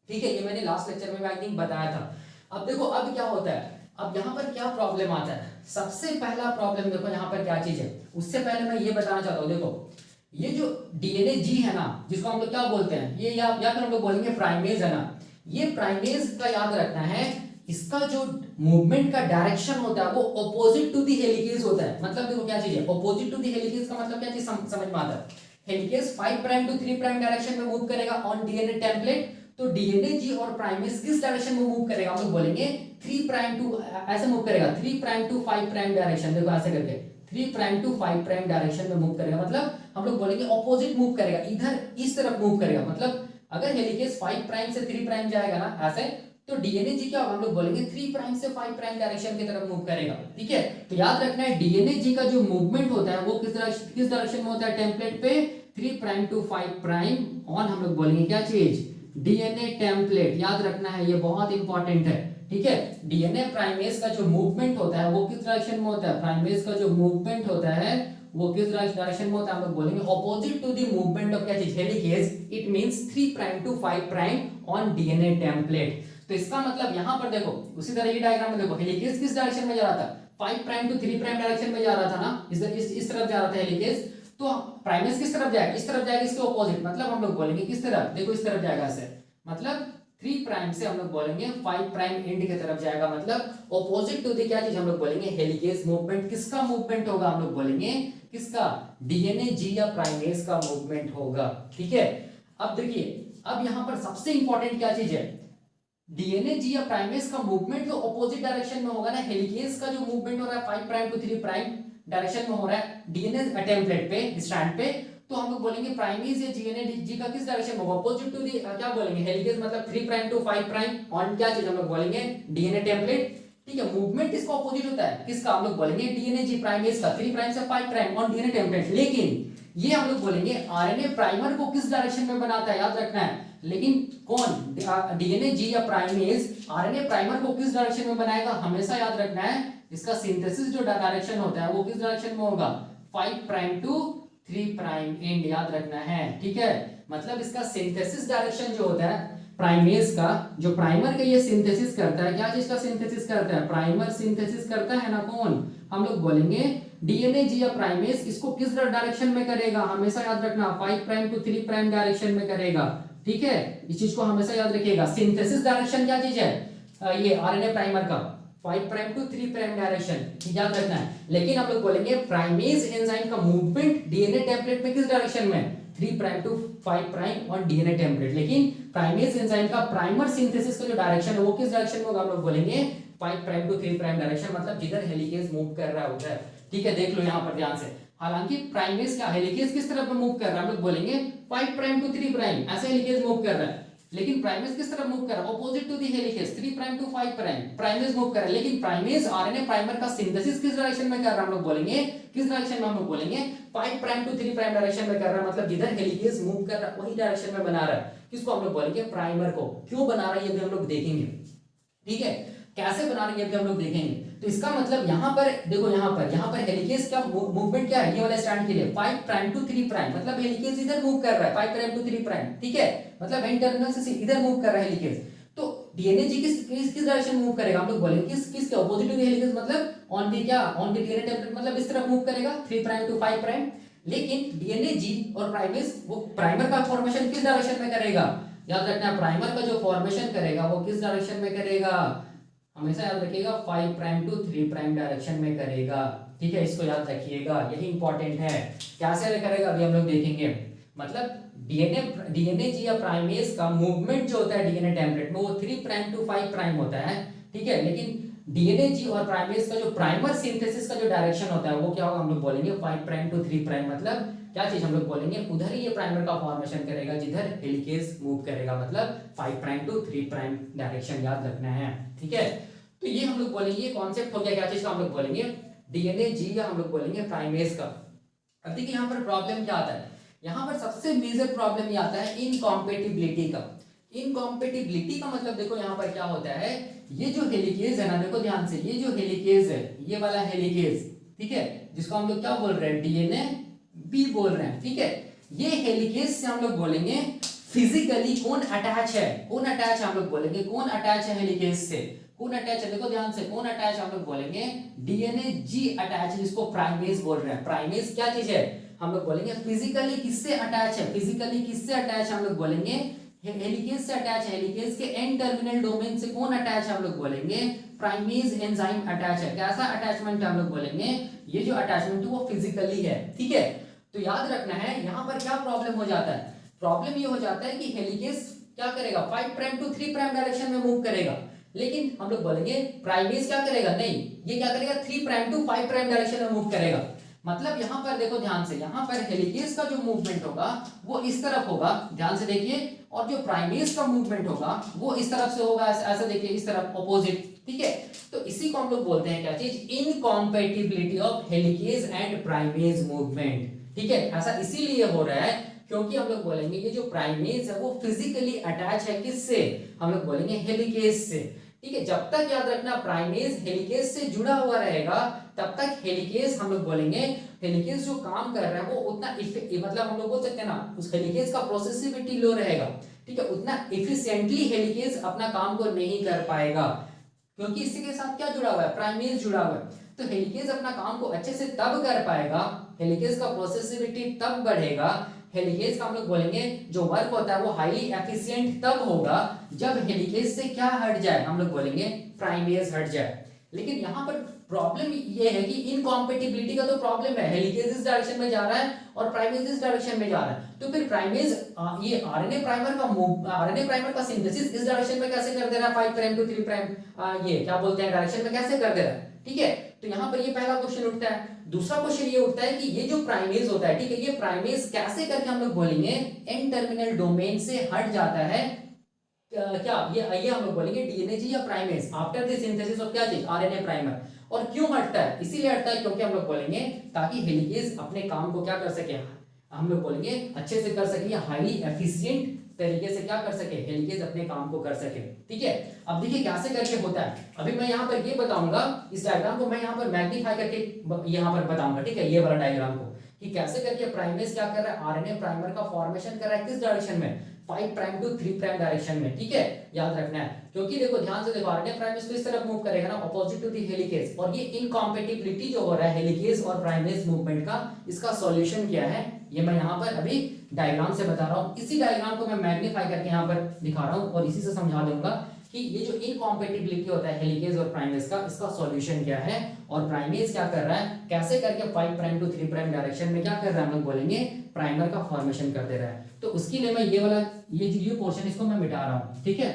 ठीक है, ये मैंने लास्ट लेक्चर में आई थिंक बताया था। अब देखो अब क्या होता है, अब यहाँ पर क्या प्रॉब्लम आता है। सबसे पहला प्रॉब्लम देखो यहाँ पर क्या चीज है, उससे पहले मैं ये बताना चाहता हूँ। देखो ये जो डीएनए जी है ना, जिसको हम लोग क्या बोलते हैं, ये या फिर हम लोग बोलेंगे प्राइमेज है ना, ये प्राइमेज का याद रखना है, इसका जो मूवमेंट का डायरेक्शन होता है वो ऑपोजिट टू दी हेलिकेज होता है। मतलब देखो क्या चीज है, ऑपोजिट टू दी हेलिकेज का मतलब क्या चीज समझ में आता है। Helicase 5 prime to 3 prime direction में मूव करेगा ऑन डीएनए टेम्पलेट, तो डीएनए जी और प्राइमेज किस डायरेक्शन में मूव करेगा, हम लोग बोलेंगे 3 प्राइम टू ऐसे मूव करेगा, 3 प्राइम टू 5 प्राइम डायरेक्शन। देखो ऐसे करके 3 प्राइम टू 5 प्राइम डायरेक्शन में मूव करेगा। मतलब हम लोग बोलेंगे ऑपोजिट मूव करेगा, इधर इस तरफ मूव करेगा। मतलब अगर हेलिकेज 5 प्राइम से 3 प्राइम जाएगा ना ऐसे, तो डीएनए जी क्या होगा, हम लोग बोलेंगे 3 प्राइम से 5 प्राइम डायरेक्शन की तरफ मूव करेगा। ठीक है, तो याद रखना है डीएनए जी का जो मूवमेंट होता है वो किस डायरेक्शन में होता है, टेम्पलेट पे 3 प्राइम टू 5 प्राइम ऑन हम लोग बोलेंगे क्या चीज, डीएनए टेम्पलेट। याद रखना है, ये बहुत इंपॉर्टेंट है। ठीक है, डीएनए प्राइमेज का जो मूवमेंट होता है वो किस डायरेक्शन में होता है, प्राइमेज का जो मूवमेंट होता है वो किस डायरेक्शन में होता है, हम लोग बोलेंगे opposite to the movement of क्या चीज, helicase. It means 3 prime to 5 prime on DNA template. तो इसका मतलब यहां पर देखो उसी तरह ये डायग्राम में देखो हेलिकेज किस डायरेक्शन में जा रहा था, 5 प्राइम टू 3 प्राइम डायरेक्शन में जा रहा था ना, इस तरफ जा रहा था हेलिकेज। तो प्राइमेज किस तरफ जाएगा, इस तरफ जाएगा, इसके ऑपोजिट। मतलब हम लोग बोलेंगे किस तरफ, देखो इस तरफ जाएगा ऐसे, मतलब 3 प्राइम से हम लोग बोलेंगे 5 प्राइम एंड की तरफ जाएगा। मतलब ऑपोजिट टू द क्या चीज हम लोग बोलेंगे हेलिकेज मूवमेंट। किसका मूवमेंट होगा, हम लोग बोलेंगे किसका, डीएनए जी या प्राइमेज का मूवमेंट होगा। ठीक है, अब देखिए अब यहां पर सबसे इंपॉर्टेंट क्या चीज है, डीएनए जी या प्राइमेज का मूवमेंट तो ऑपोजिट डायरेक्शन में होगा ना। हेलिकेज का जो मूवमेंट हो रहा है 5 प्राइम टू 3 प्राइम डायरेक्शन में हो रहा है डीएनए टेम्पलेट पे, स्ट्रैंड पे, तो हम लोग बोलेंगे प्राइमेज या डीएनए जी का किस डायरेक्शन में होगा, ऑपोजिट टू दी क्या बोलेंगे हेलिकेज। मतलब 3 प्राइम टू 5 प्राइम ऑन क्या चीज हम लोग बोलेंगे डीएनए टेम्पलेट। ठीक है, मूवमेंट इसका ऑपोजिट होता है, किसका, हम लोग बोलेंगे डीएनए जी प्राइमेज का 3 प्राइम से 5 प्राइम ऑन डीएनए टेम्पलेट। लेकिन ये हम लोग बोलेंगे आरएनए प्राइमर को किस डायरेक्शन में बनाता है, याद रखना है। लेकिन कौन, डीएनए जी या प्राइमेज आरएनए प्राइमर को किस डायरेक्शन में बनाएगा, हमेशा याद रखना है इसका सिंथेसिस जो डायरेक्शन होता है वो किस डायरेक्शन में होगा, 5 प्राइम टू 3 प्राइम एंड। याद रखना है, ठीक है। मतलब इसका सिंथेसिस डायरेक्शन जो होता है प्राइमेज का, जो प्राइमर का ये सिंथेसिस करता है, क्या चीज का सिंथेसिस करता है, प्राइमर सिंथेसिस करता है ना, कौन, हम लोग बोलेंगे डीएनए जी या प्राइमेज। इसको किस डायरेक्शन में करेगा, हमेशा याद रखना 5 प्राइम टू 3 प्राइम डायरेक्शन में करेगा। ठीक है, इस चीज को हमेशा याद रखिएगा। सिंथेसिस डायरेक्शन क्या चीज है, ये आरएनए प्राइमर का 5 प्राइम टू 3 प्राइम डायरेक्शन, याद रखना है। लेकिन हम लोग बोलेंगे प्राइमेज एंजाइम का मूवमेंट डीएनए टेम्पलेट में किस डायरेक्शन में, 3 prime to 5 prime on DNA template. लेकिन प्राइमेज एंजाइम का प्राइमर सिंथेसिस का जो डायरेक्शन है वो किस डायरेक्शन में होगा, हम लोग बोलेंगे 5 प्राइम टू 3 प्राइम डायरेक्शन। मतलब जिधर हेलिकेज मूव कर रहा है उधर। ठीक है, देख लो यहाँ पर ध्यान से, हालांकि प्राइमेज क्या हेलिकेज किस तरफ मूव कर रहा है, हम लोग बोलेंगे 5 प्राइम टू 3 प्राइम, ऐसे हेलिकेज मूव कर रहा है। लेकिन प्राइमेज किस तरफ मूव कर रहा है, opposite to the helicase 3 prime to 5 prime, primase move कर रहा है। लेकिन प्राइमेज आरएनए प्राइमर का सिंथेसिस किस डायरेक्शन में कर रहा है, हम लोग बोलेंगे किस डायरेक्शन में, हम लोग बोलेंगे 5 प्राइम टू 3 प्राइम डायरेक्शन में कर रहा है। मतलब जिधर हेलिकेज मूव कर रहा है वही डायरेक्शन में बना रहा है। किसको हम लोग बोलेंगे, प्राइमर को। क्यों बना रहा है ये भी हम लोग देखेंगे, ठीक है, कैसे बना रहे हैं ये भी हम लोग देखेंगे। तो इसका मतलब यहाँ पर देखो, यहाँ पर हेलिकेज क्या मूवमेंट क्या है, ये वाला स्टैंड के लिए 5 प्राइम टू 3 प्राइम, मतलब हेलिकेज इधर मूव कर रहा है 5 प्राइम टू 3 प्राइम, ठीक है, मतलब एन टर्मिनल से इधर मूव कर रहा है हेलिकेज। तो डीएनए जी किस डायरेक्शन मूव करेगा, हम लोग बोलेंगे किसके ऑपोजिट टू हेलिकेज, मतलब ऑन दी क्या, ऑन दी डीएनए टेम्पलेट, मतलब इस तरफ मूव करेगा 3 प्राइम टू 5 प्राइम। लेकिन डीएनए जी और प्राइमेज वो प्राइमर का फॉर्मेशन किस डायरेक्शन में करेगा, याद रखना, प्राइमर का जो फॉर्मेशन करेगा वो किस डायरेक्शन में करेगा, हमेशा याद रखिएगा 5 प्राइम टू 3 प्राइम डायरेक्शन में करेगा, ठीक है, इसको याद रखिएगा, यही इंपॉर्टेंट है। कैसे करेगा अभी हम लोग देखेंगे। मतलब डीएनए जी या प्राइमेज का मूवमेंट जो होता है डीएनए टेम्पलेट में वो 3 प्राइम टू 5 प्राइम होता है, ठीक है। लेकिन डीएनए जी और प्राइमेज का जो प्राइमर सिंथेसिस का जो डायरेक्शन होता है वो क्या होगा, हम लोग बोलेंगे 5 प्राइम टू 3 प्राइम। मतलब क्या चीज, हम लोग बोलेंगे उधर ही ये प्राइमर का फॉर्मेशन करेगा जिधर हेलिकेज मूव करेगा, मतलब 5 प्राइम टू 3 प्राइम डायरेक्शन याद रखना है, ठीक है। तो ये हम लोग बोलेंगे, ये कॉन्सेप्ट हो गया क्या चीज का, हम लोग बोलेंगे डीएनए जी या हम लोग बोलेंगे प्राइमेज का। अब देखिए यहाँ पर प्रॉब्लम क्या आता है, यहाँ पर सबसे मेजर प्रॉब्लम ये आता है इनकॉम्पेटिबिलिटी का। इनकॉम्पेटिबिलिटी का मतलब देखो यहाँ पर क्या होता है, ये जो हेलिकेज है ना, देखो ध्यान से, ये जो हेलिकेज है, ये वाला हेलिकेज, ठीक है, जिसको हम लोग क्या बोल रहे हैं, डीएनए बी बोल रहे हैं, ठीक है। ये हेलिकेज से हम लोग बोलेंगे फिजिकली कौन अटैच है, कौन अटैच है, हम लोग बोलेंगे कौन अटैच है हेलिकेज से, कौन अटैच है, देखो ध्यान से, कौन अटैच है, हम लोग बोलेंगे डीएनए जी अटैच, जिसको प्राइमेज बोल रहे हैं। प्राइमेज क्या चीज है, हम लोग बोलेंगे फिजिकली किससे अटैच है, फिजिकली किससे अटैच है, हम लोग बोलेंगे हेलिकेज से अटैच है। हेलिकेज के एन टर्मिनल डोमेन से कौन अटैच है, हम लोग बोलेंगे प्राइमेज एंजाइम अटैच है। कैसा अटैचमेंट है, हम लोग बोलेंगे ये जो अटैचमेंट है वो फिजिकली है, ठीक है। तो याद रखना है यहाँ पर क्या प्रॉब्लम हो जाता है, प्रॉब्लम ये हो जाता है कि हेलिकेज क्या करेगा, 5 प्राइम टू 3 प्राइम डायरेक्शन में मूव करेगा। लेकिन हम लोग बोलेंगे प्राइमेज क्या करेगा, नहीं, ये क्या करेगा 3 प्राइम टू 5 प्राइम डायरेक्शन में मूव करेगा। मतलब यहाँ पर देखो ध्यान से, यहाँ पर हेलिकेज का जो मूवमेंट होगा वो इस तरफ होगा, ध्यान से देखिए, और जो प्राइमेज का मूवमेंट होगा वो इस तरफ से होगा, ऐसा देखिए, इस तरफ ऑपोजिट, ठीक है। तो इसी को हम लोग बोलते हैं क्या चीज, incompatibility of helicase and primase movement, ठीक है। ऐसा इसीलिए हो रहा है क्योंकि हम लोग बोलेंगे ये जो प्राइमेज है वो फिजिकली अटैच है किससे, हम लोग बोलेंगे हेलिकेज से, ठीक है। जब तक याद रखना प्राइमेज हेलिकेज से जुड़ा हुआ रहेगा तब तक हेलिकेज, हम लोग बोलेंगे हेलिकेज जो काम कर रहा है वो उतना मतलब हम लोग बोल सकते हैं ना, उस हेलिकेज का प्रोसेसिविटी लो रहेगा, ठीक है, उतना एफिशिएंटली हेलिकेज अपना काम को नहीं कर पाएगा, क्योंकि इसी के साथ क्या जुड़ा हुआ है, प्राइमेज जुड़ा हुआ है। तो हेलिकेज अपना काम को अच्छे से तब कर पाएगा, हेलिकेज का प्रोसेसिविटी तब बढ़ेगा, हेलिकेज का हम लोग बोलेंगे जो वर्क होता है वो हाईली एफिशिएंट तब होगा जब हेलिकेज से क्या हट जाए, हम लोग बोलेंगे प्राइमेज हट जाए। लेकिन यहाँ पर प्रॉब्लम ये है कि इनकॉम्पेटिबिलिटी का तो प्रॉब्लम है, हेलिकेज इस डायरेक्शन में जा रहा है और प्राइमेज इस डायरेक्शन में जा रहा है, तो फिर प्राइमेज ये आरएनए प्राइमर का सिंथेसिस इस डायरेक्शन में कैसे कर दे रहा है, 5 प्राइम टू 3 प्राइम ये क्या बोलते हैं डायरेक्शन में कैसे कर दे रहा है, ठीक है। तो यहाँ पर ये पहला क्वेश्चन उठता है। दूसरा क्वेश्चन ये उठता है कि ये जो प्राइमेज होता है, ठीक है, ये प्राइमेज कैसे करके हम लोग बोलेंगे एन टर्मिनल डोमेन से हट जाता है, क्या ये हम लोग बोलेंगे डीएनए जी या primase after the synthesis of क्या चीज, आरएनए प्राइमर। और क्यों हटता है, इसीलिए हटता है क्योंकि हम लोग बोलेंगे ताकि हेलिकेज अपने काम को क्या कर सके, हम लोग बोलेंगे अच्छे से कर सके, हाईली एफिशिएंट तरीके से क्या कर सके, हेलिकेज अपने काम को कर सके, ठीक है। अब देखिए कैसे करके होता है, अभी मैं यहाँ पर ये बताऊंगा, इस डायग्राम को मैं यहाँ पर मैग्नीफाई करके यहाँ पर बताऊंगा, ठीक है, ये वाला डायग्राम को, कि कैसे करके प्राइमेज क्या कर रहा है, आरएनए प्राइमर का फॉर्मेशन कर रहा है किस डायरेक्शन में, 5 प्राइम टू 3 प्राइम डायरेक्शन में, ठीक है, याद रखना है। क्योंकि देखो ध्यान से देखो, आरएनए प्राइमेज तो इस तरफ मूव करेगा ना, ऑपोजिट टू द हेलिकेज, और ये इनकॉम्पेटिबिलिटी जो हो रहा है हेलिकेज और प्राइमेज मूवमेंट का, इसका सॉल्यूशन क्या है ये मैं यहाँ पर अभी डायग्राम से बता रहा हूँ। इसी डायग्राम को मैं मैग्नीफाई करके यहाँ पर दिखा रहा हूँ और इसी से समझा दूंगा कि ये जो इनकॉम्पेटिबिलिटी होता है हेलिकेज और प्राइमेज का, इसका सॉल्यूशन क्या है, और प्राइमेज क्या कर रहा है, कैसे करके 5 प्राइम टू 3 प्राइम डायरेक्शन में क्या कर रहा है, हम लोग बोलेंगे प्राइमर का फॉर्मेशन कर दे रहा है। तो उसके लिए मैं ये वाला ये पोर्शन इसको मैं मिटा रहा हूँ, ठीक है।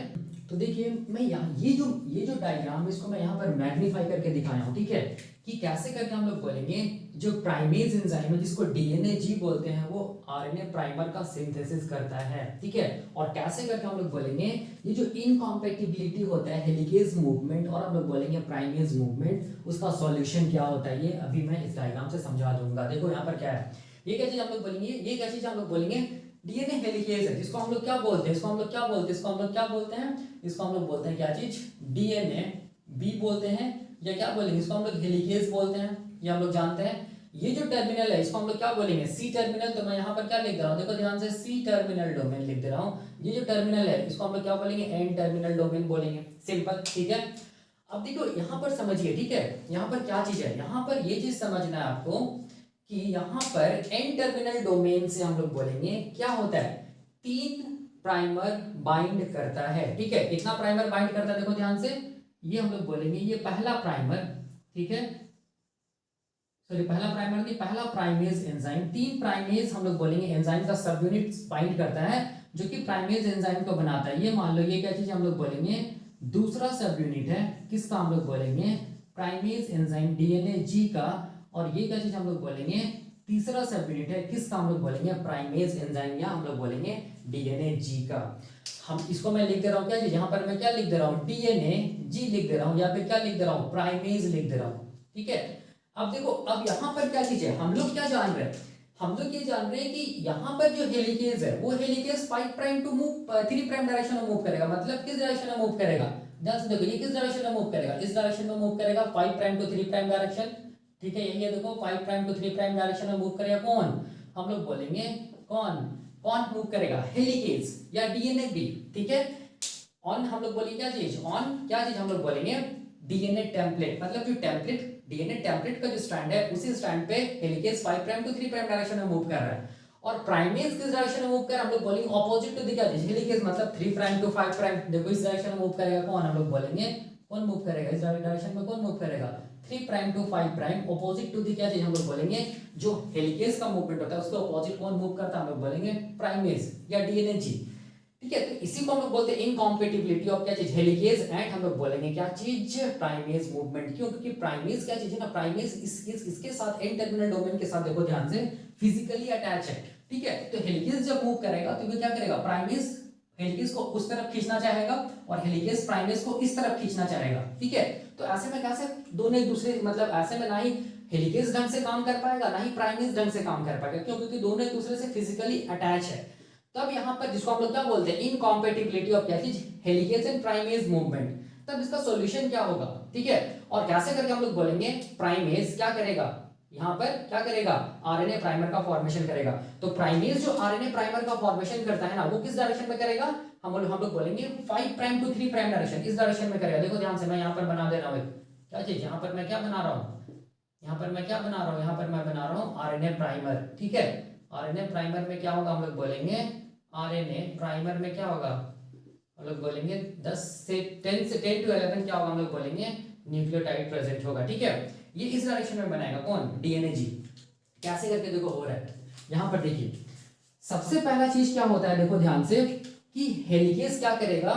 तो देखिए मैं यहाँ ये जो डायग्राम है इसको मैं यहाँ पर मैग्नीफाई करके दिखाया हूँ, ठीक है, कि कैसे करके हम लोग बोलेंगे जो प्राइमेज एंजाइम है जिसको डीएनए जी बोलते हैं वो आरएनए प्राइमर का सिंथेसिस करता है, ठीक है। और कैसे करके हम लोग बोलेंगे, ये जो इनकॉम्पेटिबिलिटी होता है हेलिकेज मूवमेंट और हम लोग बोलेंगे प्राइमेज मूवमेंट, उसका सॉल्यूशन क्या होता है ये अभी मैं इस डायग्राम से समझा दूंगा। देखो यहाँ पर क्या है, ये क्या चीज हम लोग बोलेंगे, ये क्या चीज हम लोग बोलेंगे, डीएनए हेलिकेज है, जिसको हम लोग क्या बोलते हैं, इसको हम लोग क्या बोलते हैं, इसको हम लोग क्या बोलते हैं, इसको हम लोग बोलते हैं क्या चीज, डीएनए बी बोलते हैं, या क्या बोलेंगे, इसको हम लोग हेलिकेज बोलते हैं, ये हम लोग जानते हैं। ये जो टर्मिनल है इसको हम लोग क्या बोलेंगे, सी टर्मिनल। तो मैं यहाँ पर क्या लिख दे रहा हूँ, देखो ध्यान से, सी टर्मिनल डोमेन लिख दे रहा हूँ। ये जो टर्मिनल है इसको हम लोग क्या बोलेंगे, एन टर्मिनल डोमेन बोलेंगे, सिंपल, ठीक है। अब देखो यहाँ पर समझिए, ठीक है, यहाँ पर क्या चीज है, यहाँ पर ये चीज समझना है आपको कि यहाँ पर एन टर्मिनल डोमेन से हम लोग बोलेंगे क्या होता है, 3 प्राइमर बाइंड करता है, ठीक है। कितना प्राइमर बाइंड करता है, देखो ध्यान से, ये हम लोग बोलेंगे ये पहला प्राइमर, ठीक है, सॉरी पहला प्राइमर नहीं, पहला प्राइमेज एंजाइम, 3 प्राइमेज हम लोग बोलेंगे एंजाइम का सब यूनिट बाइंड करता है जो कि प्राइमेज एंजाइम को बनाता है। ये मान लो ये क्या चीज हम लोग बोलेंगे, दूसरा सब यूनिट है, किसका हम लोग बोलेंगे, प्राइमेज एंजाइम डीएनए जी का। और ये क्या चीज हम लोग बोलेंगे, तीसरा सब यूनिट है, किसका हम लोग बोलेंगे, प्राइमेज एंजाइम, या हम लोग बोलेंगे डीएनए जी का। हम इसको मैं लिख दे रहा हूँ क्या चीज, यहाँ पर मैं क्या लिख दे रहा हूँ, डीएनए जी लिख दे रहा हूँ, या फिर क्या लिख दे रहा हूँ, प्राइमेज लिख दे रहा हूँ, ठीक है। अब देखो, अब यहाँ पर क्या चीज है, हम लोग क्या जान रहे हैं, हम लोग ये जान रहे हैं कि यहाँ पर जो हेलिकेज है वो helicase 5 prime to move 3 prime direction में मूव करेगा। मतलब किस डायरेक्शन में मूव करेगा, ध्यान से देखो, ये किस डायरेक्शन में मूव करेगा, इस डायरेक्शन में मूव करेगा, 5 प्राइम टू 3 प्राइम डायरेक्शन, ठीक है। यही है देखो, 5 प्राइम टू 3 प्राइम डायरेक्शन में मूव करेगा कौन, हम लोग बोलेंगे कौन, कौन मूव करेगा, हेलिकेज या डीएनए बी, ठीक है। ऑन हम लोग बोलेंगे क्या चीज, ऑन क्या चीज हम लोग बोलेंगे, डीएनए टेम्पलेट, मतलब जो टेम्पलेट डीएनए टेम्पलेट का जो स्ट्रैंड है उसी स्ट्रैंड पे helicase 5 prime to 3 prime direction में मूव कर रहा है। और प्राइमेज किस डायरेक्शन में मूव कर रहा है, हम लोग बोलेंगे ऑपोजिट टू द क्या चीज, हेलिकेज, मतलब 3 प्राइम टू 5 प्राइम, देखो इस डायरेक्शन में मूव करेगा कौन, हम लोग बोलेंगे कौन मूव करेगा, इस डायरेक्शन में कौन मूव करेगा, 3 prime to 5 prime, opposite to the क्या चीज हम लोग बोलेंगे, जो हेलिकेज का मूवमेंट होता है उसके ऑपोजिट कौन मूव करता है, हम लोग बोलेंगे प्राइमेज या डीएनए जी, ठीक है। तो इसी को हम लोग बोलते हैं इनकॉम्पेटिबिलिटी ऑफ क्या चीज, हेलिकेज एंड हम लोग बोलेंगे क्या चीज, प्राइमेज मूवमेंट। क्यों, क्योंकि प्राइमेज क्या चीज है ना, प्राइमेज इसके साथ एन टर्मिनल डोमेन के साथ देखो ध्यान से फिजिकली अटैच है, ठीक है। तो हेलिकेज जब मूव करेगा तो ये क्या करेगा, प्राइमेज हेलिकेज को उस तरफ खींचना चाहेगा और हेलिकेज प्राइमेज को इस तरफ खींचना चाहेगा, ठीक है। तो ऐसे में कैसे दोनों एक दूसरे, मतलब ऐसे में ना ही हेलिकेज ढंग से काम कर पाएगा ना ही प्राइमेज ढंग से काम कर पाएगा, क्यों, क्योंकि दोनों एक दूसरे से फिजिकली अटैच है। तब यहाँ पर जिसको हम लोग क्या बोलते हैं, इनकॉम्पेटिबिलिटी ऑफ क्या चीज, हेलिकेज एंड प्राइमेज मूवमेंट, तब इसका सॉल्यूशन क्या होगा, ठीक है। और कैसे करके हम लोग बोलेंगे, प्राइमेज क्या करेगा, यहाँ पर क्या करेगा, आरएनए प्राइमर का फॉर्मेशन करेगा। तो प्राइमेज जो आरएनए प्राइमर का फॉर्मेशन करता है ना, वो किस डायरेक्शन में करेगा, हम लोग बोलेंगे 5 प्राइम टू 3 प्राइम डायरेक्शन, इस डायरेक्शन में करेगा। देखो ध्यान से, मैं यहाँ पर बना दे रहा हूँ क्या चीज, यहाँ पर मैं क्या बना रहा हूँ, यहाँ पर मैं क्या बना रहा हूँ, यहाँ पर मैं बना रहा हूँ आरएनए प्राइमर, ठीक है। आरएनए प्राइमर में क्या होगा, हम लोग बोलेंगे आरएनए प्राइमर में क्या होगा, हम लोग बोलेंगे 10 से 10 टू 11 क्या होगा, हम लोग बोलेंगे न्यूक्लियोटाइड प्रेजेंट होगा, ठीक है। ये इस डायरेक्शन में बनाएगा कौन, डीएनए जी। कैसे करके देखो हो रहा है, यहाँ पर देखिए, सबसे पहला चीज क्या होता है, देखो ध्यान से, कि हेलिकेज क्या करेगा,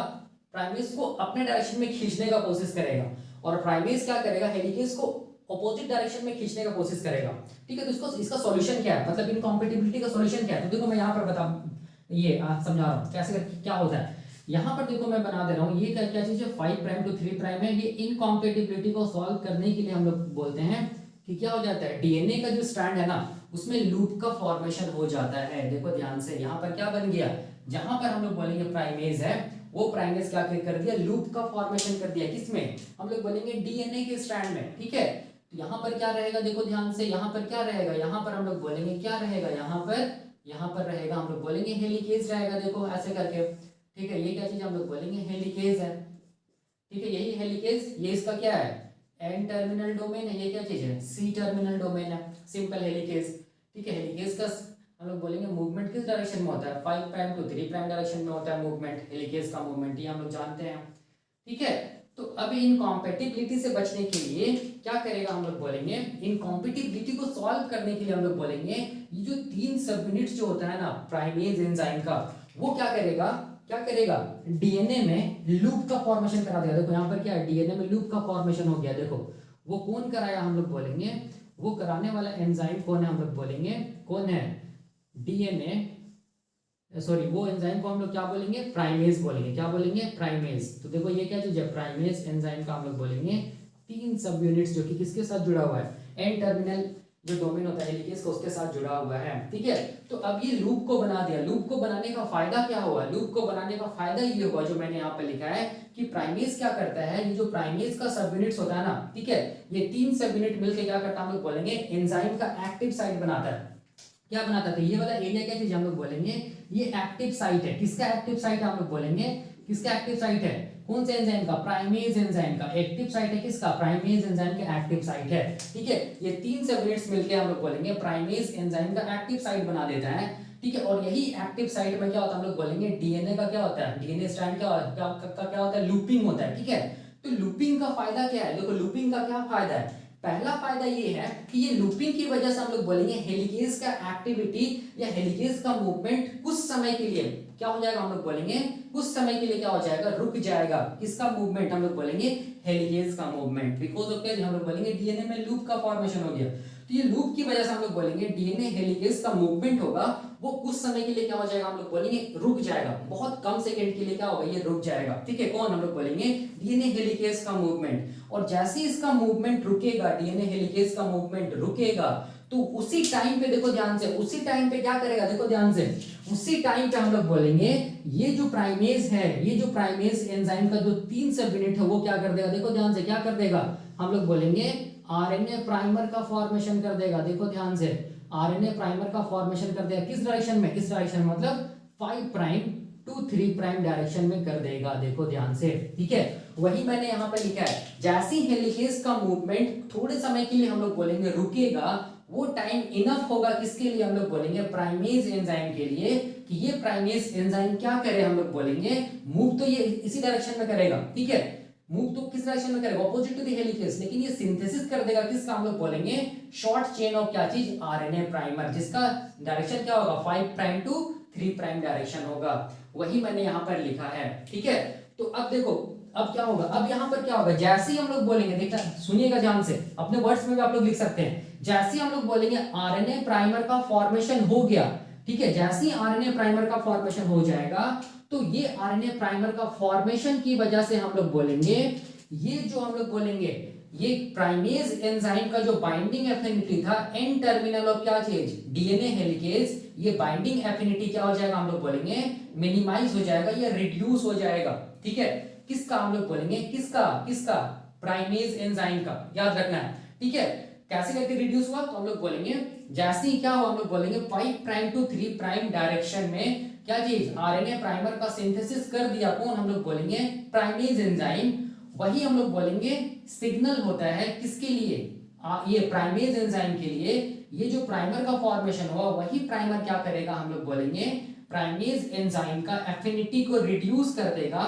प्राइमेज को अपने डायरेक्शन में खींचने का कोशिश करेगा, और प्राइमेज क्या करेगा, हेलिकेज को ऑपोजिट डायरेक्शन में खींचने का कोशिश करेगा, ठीक है। तो इसको इसका सॉल्यूशन क्या है, मतलब इनकॉम्पेटिबिलिटी का सॉल्यूशन क्या है, तो देखो मैं यहाँ पर बता ये समझा रहा हूँ कैसे करके क्या होता है। यहाँ पर देखो मैं बना दे रहा हूँ, ये क्या चीज है, 5 प्राइम टू 3 प्राइम है। ये इनकॉम्पेटिबिलिटी को सॉल्व करने के लिए हम लोग बोलते हैं कि क्या हो जाता है, डीएनए का जो स्ट्रैंड है ना उसमें लूप का फॉर्मेशन हो जाता है। देखो ध्यान से, यहाँ पर क्या बन गया, जहां पर हम लोग बोलेंगे प्राइमेज है, वो प्राइमेज क्या कर दिया, लूप का फॉर्मेशन कर दिया, किसमें, हम लोग बोलेंगे डीएनए के स्ट्रैंड में, ठीक है। तो यहाँ पर क्या रहेगा, देखो ध्यान से, यहाँ पर क्या रहेगा, यहाँ पर हम लोग बोलेंगे क्या रहेगा, यहाँ पर रहेगा, हम लोग बोलेंगे हेलिकेज रहेगा, देखो ऐसे करके, ठीक है। ये क्या चीज हम लोग बोलेंगे, हेलिकेज है, ठीक है। यही हेलिकेज, ये इसका क्या है, एन टर्मिनल डोमेन है, ये क्या चीज है, सी टर्मिनल डोमेन है, सिंपल हेलिकेज, ठीक है। हेलिकेज का हम लोग बोलेंगे मूवमेंट किस डायरेक्शन में होता है, 5 प्राइम टू 3 प्राइम डायरेक्शन में होता है मूवमेंट, हेलिकेज का मूवमेंट, ये हम लोग जानते हैं, ठीक है। तो अब इनकॉम्पेटिबिलिटी से बचने के लिए क्या करेगा, हम लोग बोलेंगे इनकॉम्पेटिबिलिटी को सॉल्व करने के लिए हम लोग बोलेंगे ये जो 3 सब यूनिट्स जो होता है ना प्राइमेज एंजाइम का, वो क्या करेगा डीएनए में लूप का फॉर्मेशन करा देगा। देखो यहाँ पर क्या है, डीएनए में लूप का फॉर्मेशन हो गया, देखो वो कौन कराया, हम लोग बोलेंगे वो कराने वाला एंजाइम कौन है हम लोग बोलेंगे, कौन है, डीएनए, सॉरी वो एंजाइम को हम लोग क्या बोलेंगे, प्राइमेज बोलेंगे। क्या बोलेंगे, प्राइमेज। तो देखो ये क्या चीज है, प्राइमेज एंजाइम का हम लोग बोलेंगे 3 सब यूनिट्स जो कि किसके साथ जुड़ा हुआ है, एन टर्मिनल जो डोमेन होता है हेलिकेज का उसके साथ जुड़ा हुआ है। ठीक है, तो अब ये लूप को बना दिया। लूप को बनाने का फायदा क्या हुआ, लूप को बनाने का फायदा ये हुआ जो मैंने यहाँ पे लिखा है कि प्राइमेज क्या करता है, ये जो प्राइमेज का सब यूनिट्स होता है ना, ठीक है, ये 3 सब यूनिट मिलकर क्या करता है हम लोग बोलेंगे एंजाइम का एक्टिव साइट बनाता है। क्या बनाता था, ये वाला एरिया क्या चीज हम लोग बोलेंगे, ये एक्टिव साइट है। किसका एक्टिव साइट है हम लोग बोलेंगे, किसका एक्टिव साइट है, कौन से एंजाइम का, प्राइमेज एंजाइम का एक्टिव साइट है। किसका, प्राइमेज एंजाइम का एक्टिव साइट है। ठीक है, ये 3 सब यूनिट्स मिलके हम लोग बोलेंगे प्राइमेज एंजाइम का एक्टिव साइट बना देता है। ठीक है, और यही एक्टिव साइट में क्या होता है हम लोग बोलेंगे डीएनए का क्या होता है, डीएनए स्ट्रैंड क्या होता है, लूपिंग होता है। ठीक है, तो लूपिंग का फायदा क्या है, देखो लूपिंग का क्या फायदा है, पहला फायदा ये है कि ये लूपिंग की वजह से हम लोग बोलेंगे हेलिकेज का एक्टिविटी या हेलिकेज का मूवमेंट कुछ समय के लिए क्या हो जाएगा, हम लोग बोलेंगे कुछ समय के लिए क्या हो जाएगा, रुक जाएगा। किसका मूवमेंट, हम लोग बोलेंगे हेलिकेज का मूवमेंट। बिकॉज ऑफ क्या, हम लोग बोलेंगे डीएनए में लूप का फॉर्मेशन हो गया, तो ये लूप की वजह से हम लोग बोलेंगे डीएनए हेलिकेज का मूवमेंट होगा, वो कुछ समय के लिए क्या हो जाएगा, हम लोग बोलेंगे रुक जाएगा, बहुत कम सेकंड के लिए क्या होगा, ये रुक जाएगा। ठीक है, कौन, हम लोग बोलेंगे डीएनए हेलिकेज का मूवमेंट। और जैसे इसका मूवमेंट रुकेगा, डीएनए हेलिकेज का मूवमेंट रुकेगा, तो उसी टाइम पे देखो ध्यान से, उसी टाइम पे क्या करेगा, देखो ध्यान से, उसी टाइम पे हम लोग बोलेंगे ये जो प्राइमेज है, ये जो प्राइमेज एंजाइम का जो 3 सब यूनिट है वो क्या कर देगा, देखो ध्यान से, क्या कर देगा, हम लोग बोलेंगे आरएनए प्राइमर का फॉर्मेशन कर देगा। देखो ध्यान से, आरएनए प्राइमर का फॉर्मेशन कर देगा, किस डायरेक्शन में, किस डायरेक्शन में, मतलब 5 प्राइम टू 3 प्राइम डायरेक्शन में कर देगा। देखो ध्यान से, ठीक है, वही मैंने यहाँ पे लिखा है, जैसी हेलिकेज का मूवमेंट थोड़े समय के लिए हम लोग बोलेंगे रुकेगा, वो टाइम इनफ होगा किसके लिए, हम लोग बोलेंगे प्राइमेज एंजाइम के लिए, कि ये प्राइमेज एंजाइम क्या करे, हम लोग बोलेंगे मूव तो ये इसी डायरेक्शन में करेगा। ठीक है, मूव तो किस डायरेक्शन में करेगा, ऑपोजिट टू द हेलिकेज, लेकिन ये सिंथेसिस कर देगा किसका, हम लोग बोलेंगे शॉर्ट चेन ऑफ क्या चीज, आरएनए प्राइमर, जिसका डायरेक्शन क्या होगा, 5 प्राइम टू 3 प्राइम डायरेक्शन होगा। वही मैंने यहाँ पर लिखा है। ठीक है, तो अब देखो अब क्या होगा, अब यहाँ पर क्या होगा, जैसे ही हम लोग बोलेंगे, देखना सुनिएगा ध्यान से, अपने वर्ड्स में भी आप लोग लिख सकते हैं, जैसे ही हम लोग बोलेंगे आरएनए प्राइमर का फॉर्मेशन हो गया। ठीक है, जैसे ही आरएनए प्राइमर का फॉर्मेशन हो जाएगा, तो ये आरएनए प्राइमर का फॉर्मेशन की वजह से हम लोग बोलेंगे, ये जो हम लोग बोलेंगे ये प्राइमेज एंजाइम का जो बाइंडिंग एफिनिटी था एन टर्मिनल ऑफ क्या चीज, डीएनए हेलिकेज, ये बाइंडिंग एफिनिटी क्या हो जाएगा, हम लोग बोलेंगे मिनिमाइज हो जाएगा या रिड्यूस हो जाएगा। ठीक है, किसका, हम लोग बोलेंगे किसका, किसका, प्राइमेज एंजाइम का, याद रखना है। ठीक है, कैसे करके रिड्यूस हुआ, तो हम लोग बोलेंगे जैसे ही क्या हुआ, हम लोग बोलेंगे 5 प्राइम टू 3 प्राइम डायरेक्शन में क्या चीज, आरएनए प्राइमर का सिंथेसिस कर दिया, कौन, हम लोग बोलेंगे प्राइमेज एंजाइम। वही हम लोग बोलेंगे सिग्नल होता है किसके लिए, ये प्राइमेज एंजाइम के लिए, ये जो प्राइमर का फॉर्मेशन हुआ वही प्राइमर क्या करेगा, हम लोग बोलेंगे प्राइमेज एंजाइम का एफिनिटी को रिड्यूस कर देगा।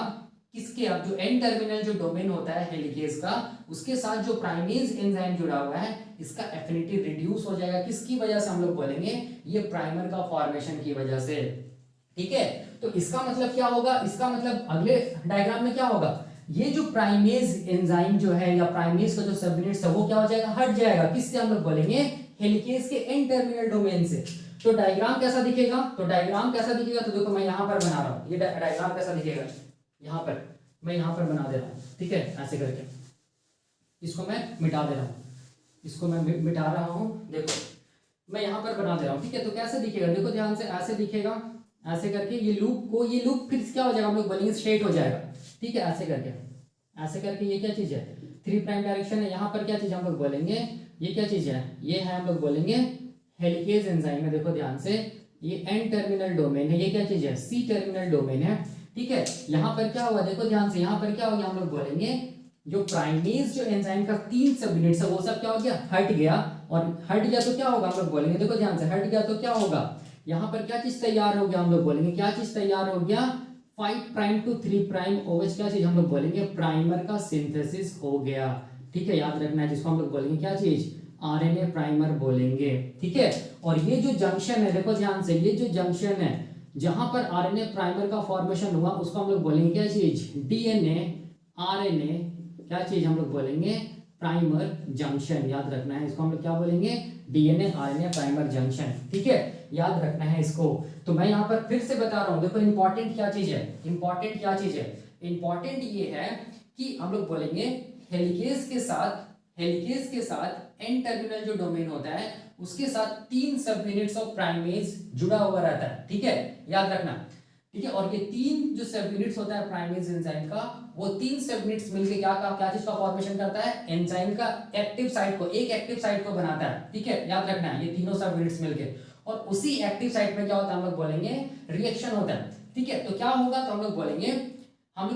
किसके, अब जो एन टर्मिनल जो डोमेन होता है हेलिकेज का, उसके साथ जो प्राइमेज एंजाइम जुड़ा हुआ है, इसका एफिनिटी रिड्यूस हो जाएगा, किसकी वजह से, हम लोग बोलेंगे ये प्राइमर का फॉर्मेशन की वजह से। ठीक है, तो इसका मतलब क्या होगा, इसका मतलब अगले डायग्राम में क्या होगा, ये जो प्राइमेज एंजाइम जो है या प्राइमेज का जो सब यूनिट्स है वो क्या हो जाएगा, हट जाएगा, किससे, हम लोग बोलेंगे हेलिकेज के एन टर्मिनल डोमेन से। तो डायग्राम कैसा दिखेगा, तो डायग्राम कैसा दिखेगा, तो देखो मैं यहाँ पर बना रहा हूँ, ये डायग्राम कैसा दिखेगा, यहाँ पर मैं यहाँ पर बना दे रहा हूँ। ठीक है, ऐसे करके इसको मैं मिटा दे रहा हूँ, इसको मैं मिटा रहा हूँ, देखो मैं यहाँ पर बना दे रहा हूँ। ठीक है, तो कैसे दिखेगा, देखो ध्यान से, ऐसे दिखेगा, ऐसे करके ये लूप फिर क्या हो जाएगा, हम लोग बोलेंगे स्ट्रेट हो जाएगा। ठीक है, ऐसे करके ये क्या चीज है, 3 प्राइम डायरेक्शन है, यहाँ पर क्या चीज हम लोग बोलेंगे, ये क्या चीज है, ये है हम लोग बोलेंगे हेलिकेज एंजाइम है। देखो ध्यान से, ये एन टर्मिनल डोमेन है, ये क्या चीज है, सी टर्मिनल डोमेन है। ठीक है, यहाँ पर क्या हुआ, देखो ध्यान से, यहाँ पर क्या हो गया, हम लोग बोलेंगे जो प्राइमेज जो एंजाइम का 3 सब यूनिट्स है वो सब क्या हो गया, हट गया। और हट गया तो क्या होगा, हम लोग बोलेंगे, देखो ध्यान से, हट गया तो क्या होगा, यहाँ पर क्या चीज तैयार हो गया, हम लोग बोलेंगे क्या चीज तैयार हो गया, 5 प्राइम टू 3 प्राइम ओवेज क्या चीज, हम लोग बोलेंगे प्राइमर का सिंथेसिस हो गया। ठीक है, याद रखना है, जिसको हम लोग बोलेंगे क्या चीज, आरएनए प्राइमर बोलेंगे। ठीक है, और ये जो जंक्शन है, देखो ध्यान से, ये जो जंक्शन है जहां पर आरएनए प्राइमर का फॉर्मेशन हुआ उसको हम लोग बोलेंगे क्या चीज, डीएनए आरएनए क्या चीज, हम लोग बोलेंगे प्राइमर जंक्शन, याद रखना है इसको, हम लोग क्या बोलेंगे, डीएनए आरएनए प्राइमर जंक्शन, ठीक है, याद रखना है इसको। तो मैं यहाँ पर फिर से बता रहा हूँ, देखो इंपॉर्टेंट क्या चीज है, इंपॉर्टेंट क्या चीज है, इंपॉर्टेंट ये है कि हम लोग बोलेंगे हेलिकेज के साथ, हेलिकेज के साथ एन टर्मिनल जो डोमेन होता है उसके साथ 3 सब यूनिट्स ऑफ प्राइमेज जुड़ा हुआ रहता है, ठीक है, याद रखना, ठीक है। और ये 3 जो सब यूनिट्स होता है प्राइमेज एंजाइम का, वो 3 सब यूनिट्स मिलके क्या चीज का फॉर्मेशन करता है, एंजाइम का एक्टिव साइट को, एक एक्टिव साइट को बनाता है, ठीक है, याद रखना है, ये तीनों सब यूनिट्स मिलके, और उसी एक्टिव साइट में क्या होता है, हम लोग बोलेंगे रिएक्शन होता है, ठीक है। तो क्या होगा, तो हम लोग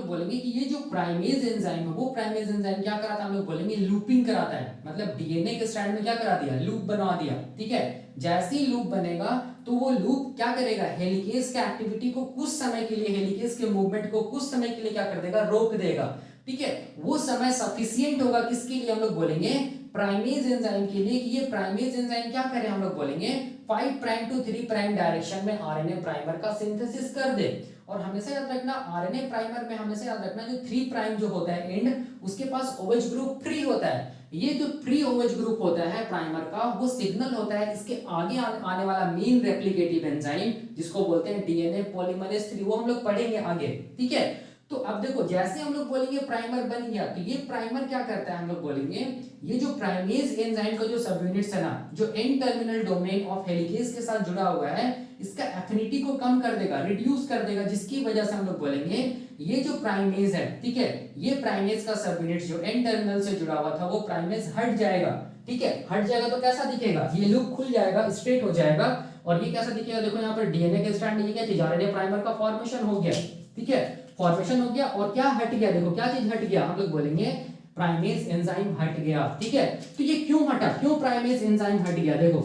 बोलेंगे कि ये जो प्राइमेज एंजाइम है, वो प्राइमेज एंजाइम क्या कराता है, हम लोग बोलेंगे लूपिंग कराता है, मतलब डीएनए के स्ट्रैंड में क्या करा दिया, लूप बनवा दिया, ठीक है। जैसे ही लूप बनेगा तो वो लूप क्या करेगा, हेलिकेज के एक्टिविटी को कुछ समय के लिए, हेलिकेज के मूवमेंट को कुछ समय के लिए क्या कर देगा, रोक देगा, ठीक है। वो समय सफिशिएंट होगा किसके लिए, हम लोग बोलेंगे प्राइमेज एंजाइम के लिए, कि ये प्राइमेज एंजाइम क्या करे, हम लोग बोलेंगे 5 प्राइम टू 3 प्राइम डायरेक्शन में आरएनए प्राइमर का सिंथेसिस कर दे। और हमेशा याद रखना, आरएनए प्राइमर में हमेशा याद रखना जो 3 प्राइम जो होता है एंड, उसके पास ओएच ग्रुप फ्री होता है। ये जो फ्री ओएच ग्रुप होता है प्राइमर का, वो सिग्नल होता है इसके आगे आने वाला मेन रेप्लिकेटिव एंजाइम, जिसको बोलते हैं डीएनए पॉलीमरेज 3, वो हम लोग पढ़ेंगे आगे, ठीक है। तो अब देखो, जैसे हम लोग बोलेंगे प्राइमर बन गया, तो ये प्राइमर क्या करता है, हम लोग बोलेंगे ये जो प्राइमेज एंजाइम का जो सब यूनिट्स है ना, जो N terminal domain of helicase के साथ जुड़ा हुआ है, इसका एफिनिटी को कम कर देगा, रिड्यूस कर देगा, जिसकी वजह से हम लोग बोलेंगे ये जो प्राइमेज है, ठीक है, ये प्राइमेज का सब यूनिट जो एन टर्मिनल से जुड़ा हुआ था, वो प्राइमेज हट जाएगा, ठीक है, हट जाएगा तो कैसा दिखेगा, ये लूप खुल जाएगा, स्ट्रेट हो जाएगा, और ये कैसा दिखेगा, देखो यहाँ पर डीएनए के स्ट्रैंड, ये क्या चीज, आरएनए प्राइमर का फॉर्मेशन हो गया, ठीक है, फॉर्मेशन हो गया, और क्या हट गया, देखो क्या चीज हट गया, हम लोग बोलेंगे प्राइमेज एंजाइम हट गया, ठीक है। तो ये क्यों हटा, क्यों प्राइमेज एंजाइम हट गया, देखो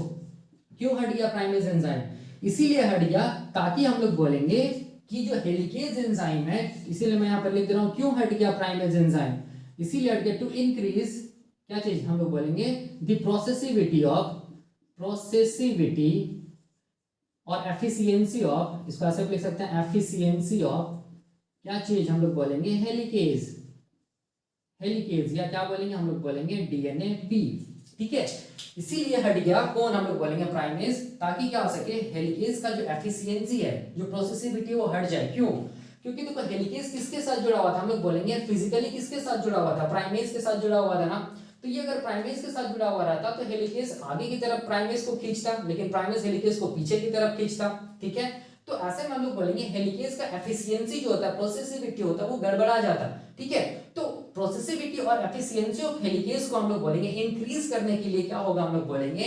क्यों हट गया प्राइमेज एंजाइम, इसीलिए हट गया ताकि हम लोग बोलेंगे कि जो हेलिकेज एंजाइम है, इसीलिए मैं यहाँ पर लिख दे रहा हूँ क्यों हट गया प्राइमेज एंजाइम, इसीलिए हट गया टू इंक्रीज क्या चीज, हम लोग बोलेंगे द प्रोसेसिविटी और एफिशिएंसी ऑफ, इसको ऐसे लिख सकते हैं एफिशिएंसी ऑफ क्या चीज, हम लोग बोलेंगे हेलिकेज, या क्या बोलेंगे, हम लोग बोलेंगे डीएनए बी, ठीक है। इसीलिए हट गया कौन, हम लोग बोलेंगे प्राइमेज, ताकि क्या हो सके, हेलिकेज का जो एफिशिएंसी है, जो प्रोसेसिबिलिटी, वो हट जाए। क्यों, क्योंकि देखो हेलिकेज किसके साथ जुड़ा हुआ था, हम लोग बोलेंगे फिजिकली किसके साथ जुड़ा हुआ था, प्राइमेज के साथ जुड़ा हुआ था ना। तो ये अगर प्राइमेज के साथ जुड़ा हुआ रहता तो हेलिकेज आगे की तरफ प्राइमेज को खींचता, लेकिन प्राइमेज हेलिकेज को पीछे की तरफ खींचता, ठीक है। तो ऐसे में हम लोग बोलेंगे हेलिकेज का एफिशिएंसी जो होता है, प्रोसेसिबिलिटी होता है, वो गड़बड़ा जाता, ठीक है। तो प्रोसेसिबिलिटी और एफिशिएंसी ऑफ हेलिकेज को हम लोग बोलेंगे इंक्रीज करने के लिए क्या होगा, हम लोग बोलेंगे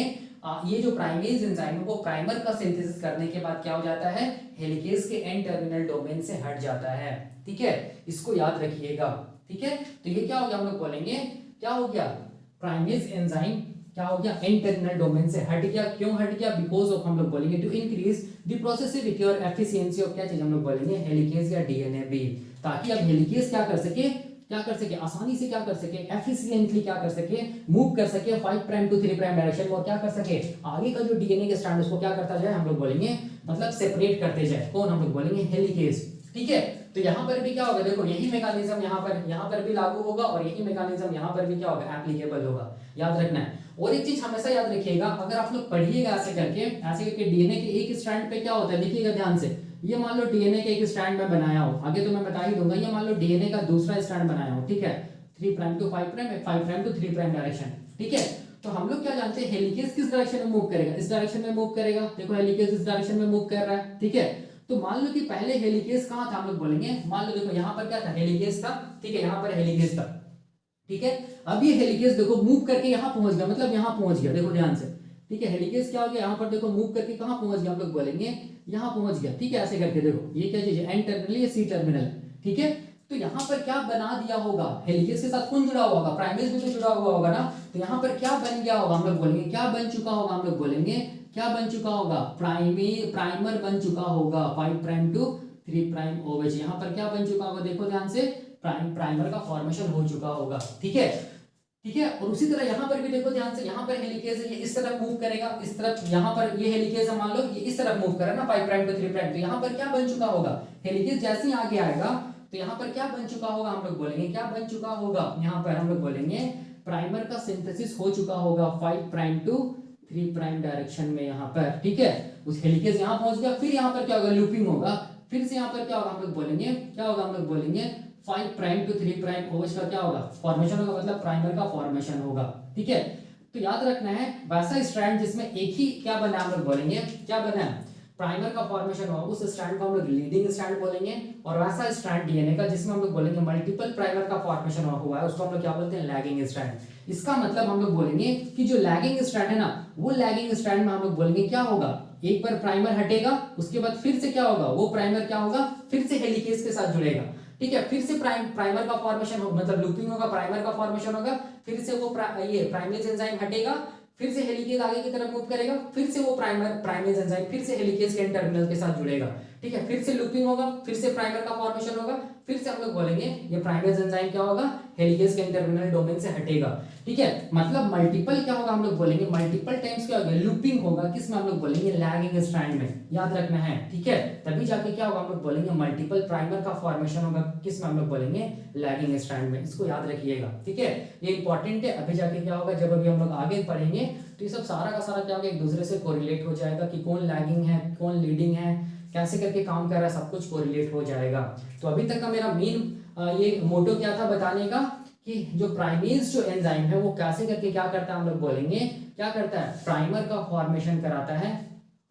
ये जो प्राइमेज एंजाइम है वो प्राइमर का सिंथेसिस करने के बाद क्या हो जाता है, हेलिकेज के एन टर्मिनल डोमेन से हट जाता है, ठीक है, इसको याद रखिएगा, ठीक है। तो ये क्या हो गया, हम लोग बोलेंगे क्या हो गया, प्राइमेज एंजाइम क्या हो गया, एन टर्मिनल डोमेन से हट गया। क्यों हट गया, बिकॉज ऑफ, हम लोग बोलेंगे टू इंक्रीज द प्रोसेसिबिलिटी और एफिशिएंसी ऑफ क्या चीज, हम लोग बोलेंगे हेलिकेज या डीएनए बी, ताकि अब हेलिकेज क्या कर सके, आसानी से क्या कर सके, एफिशिएंटली क्या कर सके, मूव कर सके 5 प्राइम टू 3 प्राइम डायरेक्शन में, और क्या कर सके, आगे का जो डीएनए के स्ट्रैंड उसको क्या करता जाए, हम लोग बोलेंगे मतलब सेपरेट करते जाए, कौन, हम लोग बोलेंगे हेलिकेज, ठीक है। तो यहाँ पर भी क्या होगा, देखो यही मैकेनिज्म यहाँ पर भी लागू होगा, और यही मैकेनिज्म यहाँ पर भी क्या होगा, एप्लीकेबल होगा, याद रखना है। और एक चीज हमेशा याद रखिएगा, अगर आप लोग पढ़िएगा ऐसे करके डीएनए के एक स्ट्रैंड पे क्या होता है, देखिएगा ध्यान से, ये मान लो डीएनए के एक स्ट्रैंड में बनाया हो, आगे तो मैं बता ही दूंगा, ये मान लो डीएनए का दूसरा स्ट्रैंड बनाया हो, ठीक है, 3 prime to 5 prime, 5 prime to 3 prime direction, ठीक है। तो हम लोग क्या जानते हैं, हेलिकेज किस डायरेक्शन में मूव करेगा, इस डायरेक्शन में मूव करेगा, देखो हेलिकेज इस डायरेक्शन में मूव कर रहा है, ठीक है। तो मान लो कि पहले हेलिकेज कहाँ था, हम लोग बोलेंगे, मान लो देखो यहाँ पर क्या था, हेलिकेज था, ठीक है, यहाँ पर हेलिकेज था, ठीक है। अब ये हेलिकेज देखो मूव करके यहाँ पहुंच गया, मतलब यहाँ पहुंच गया, देखो ध्यान से, ठीक है। हेलिकेज क्या हो गया, यहाँ पर देखो मूव करके कहाँ पहुंच गया, हम लोग बोलेंगे यहाँ पहुंच गया, ठीक है। ऐसे करके देखो ये क्या चीज है, एन टर्मिनल या सी टर्मिनल, ठीक है। तो यहाँ पर क्या बना दिया होगा, हेलिकेज के साथ कौन जुड़ा हुआ होगा, प्राइमेज भी तो जुड़ा हुआ होगा ना। तो यहाँ पर क्या बन गया होगा, हम लोग बोलेंगे क्या बन चुका होगा, हम लोग बोलेंगे क्या बन चुका होगा, प्राइमर बन चुका होगा 5 प्राइम टू 3 प्राइम ओवेज, यहाँ पर क्या बन चुका होगा, देखो ध्यान से, प्राइमर का फॉर्मेशन हो चुका होगा, ठीक है, ठीक है। और उसी तरह यहाँ पर भी देखो ध्यान से, यहाँ पर हेलिकेज है, ये इस तरफ मूव करेगा, इस तरफ, यहाँ पर ये हेलिकेज है, मान लो ये इस तरफ मूव करे ना 5 प्राइम टू 3 प्राइम, तो यहाँ पर क्या बन चुका होगा, हेलिकेज जैसे ही आगे आएगा तो यहाँ पर क्या बन चुका होगा, हम लोग बोलेंगे क्या बन चुका होगा, यहाँ पर हम लोग बोलेंगे प्राइमर का सिंथेसिस हो चुका होगा 5 प्राइम टू 3 प्राइम डायरेक्शन में यहाँ पर, ठीक है। उस हेलिकेज यहाँ पहुंच गया, फिर यहाँ पर क्या होगा, लूपिंग होगा, फिर से यहाँ पर क्या होगा हम लोग बोलेंगे, क्या होगा हम लोग बोलेंगे 5 प्राइम टू 3 प्राइम ओवेज का क्या होगा, फॉर्मेशन होगा, मतलब प्राइमर का फॉर्मेशन होगा, ठीक है। तो याद रखना है वैसा स्ट्रैंड जिसमें एक ही क्या बना हम लोग बोलेंगे, क्या बना प्राइमर का फॉर्मेशन हुआ, उस स्ट्रैंड को हम लोग लीडिंग स्ट्रैंड बोलेंगे। और वैसा स्ट्रैंड डीएनए का जिसमें हम लोग बोलेंगे मल्टीपल प्राइमर का फॉर्मेशन हुआ है, उसको हम लोग क्या बोलते हैं, लैगिंग स्ट्रैंड। इसका मतलब हम लोग बोलेंगे कि जो लैगिंग स्ट्रैंड है ना, वो लैगिंग स्ट्रैंड में हम लोग बोलेंगे क्या होगा, एक बार प्राइमर हटेगा, उसके बाद फिर से क्या होगा, वो प्राइमर क्या होगा, फिर से हेलिकेज के साथ जुड़ेगा, ठीक है। फिर से प्राइमर का फॉर्मेशन होगा, मतलब लूपिंग होगा, प्राइमर का फॉर्मेशन होगा, फिर से वो ये प्राइमेज एंजाइम हटेगा, फिर से हेलिकेज आगे की तरफ मूव करेगा, फिर से वो प्राइमेज एंजाइम फिर से हेलिकेज के एंड टर्मिनल के साथ जुड़ेगा, ठीक है। फिर से लूपिंग होगा, फिर से प्राइमर का फॉर्मेशन होगा, फिर से हम लोग बोलेंगे ये प्राइमेज एंजाइम क्या होगा, हेलिकेज के एंड टर्मिनल डोमेन से हटेगा, ठीक है। मतलब मल्टीपल क्या होगा, हम लोग बोलेंगे मल्टीपल टाइम्स क्या होगा, लूपिंग होगा, किसमें हम लोग बोलेंगे, लैगिंग स्ट्रैंड में, याद रखना है, ठीक है। तभी जाके क्या होगा, हम लोग बोलेंगे मल्टीपल प्राइमर का फॉर्मेशन होगा, किसमें हम लोग बोलेंगे, लैगिंग स्ट्रैंड में। इसको याद रखिएगा, ठीक है, ये इंपॉर्टेंट है। अभी जाके क्या होगा, जब अभी हम लोग आगे पढ़ेंगे तो ये सब सारा का सारा क्या होगा, एक दूसरे से कोरिलेट हो जाएगा कि कौन लैगिंग है, कौन लीडिंग है, कैसे करके काम कर रहा है, सब कुछ कोरिलेट हो जाएगा। तो अभी तक का मेरा मेन ये मोटो क्या था बताने का, कि जो प्राइमेज जो एंजाइम है वो कैसे करके क्या करता है, हम लोग बोलेंगे क्या करता है, प्राइमर का फॉर्मेशन कराता है।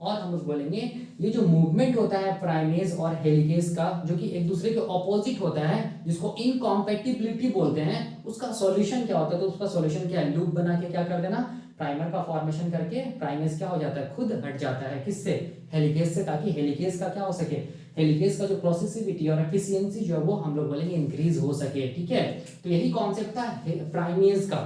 और हम लोग बोलेंगे ये जो मूवमेंट होता है प्राइमेज और हेलिकेज का, जो कि एक दूसरे के ऑपोजिट होता है, जिसको इनकॉम्पैटिबिलिटी बोलते हैं, उसका सॉल्यूशन क्या होता है, तो उसका सॉल्यूशन क्या है, लूप बना के क्या कर देना, प्राइमर का फॉर्मेशन करके प्राइमेज क्या हो जाता है, खुद हट जाता है, किससे, हेलिकेज से, ताकि हेलिकेज का क्या हो सके, हेलिकेज का जो प्रोसेसिविटी और एफिशिएंसी जो है वो हम लोग बोलेंगे इंक्रीज हो सके, ठीक है। तो यही कॉन्सेप्ट था प्राइमेज का,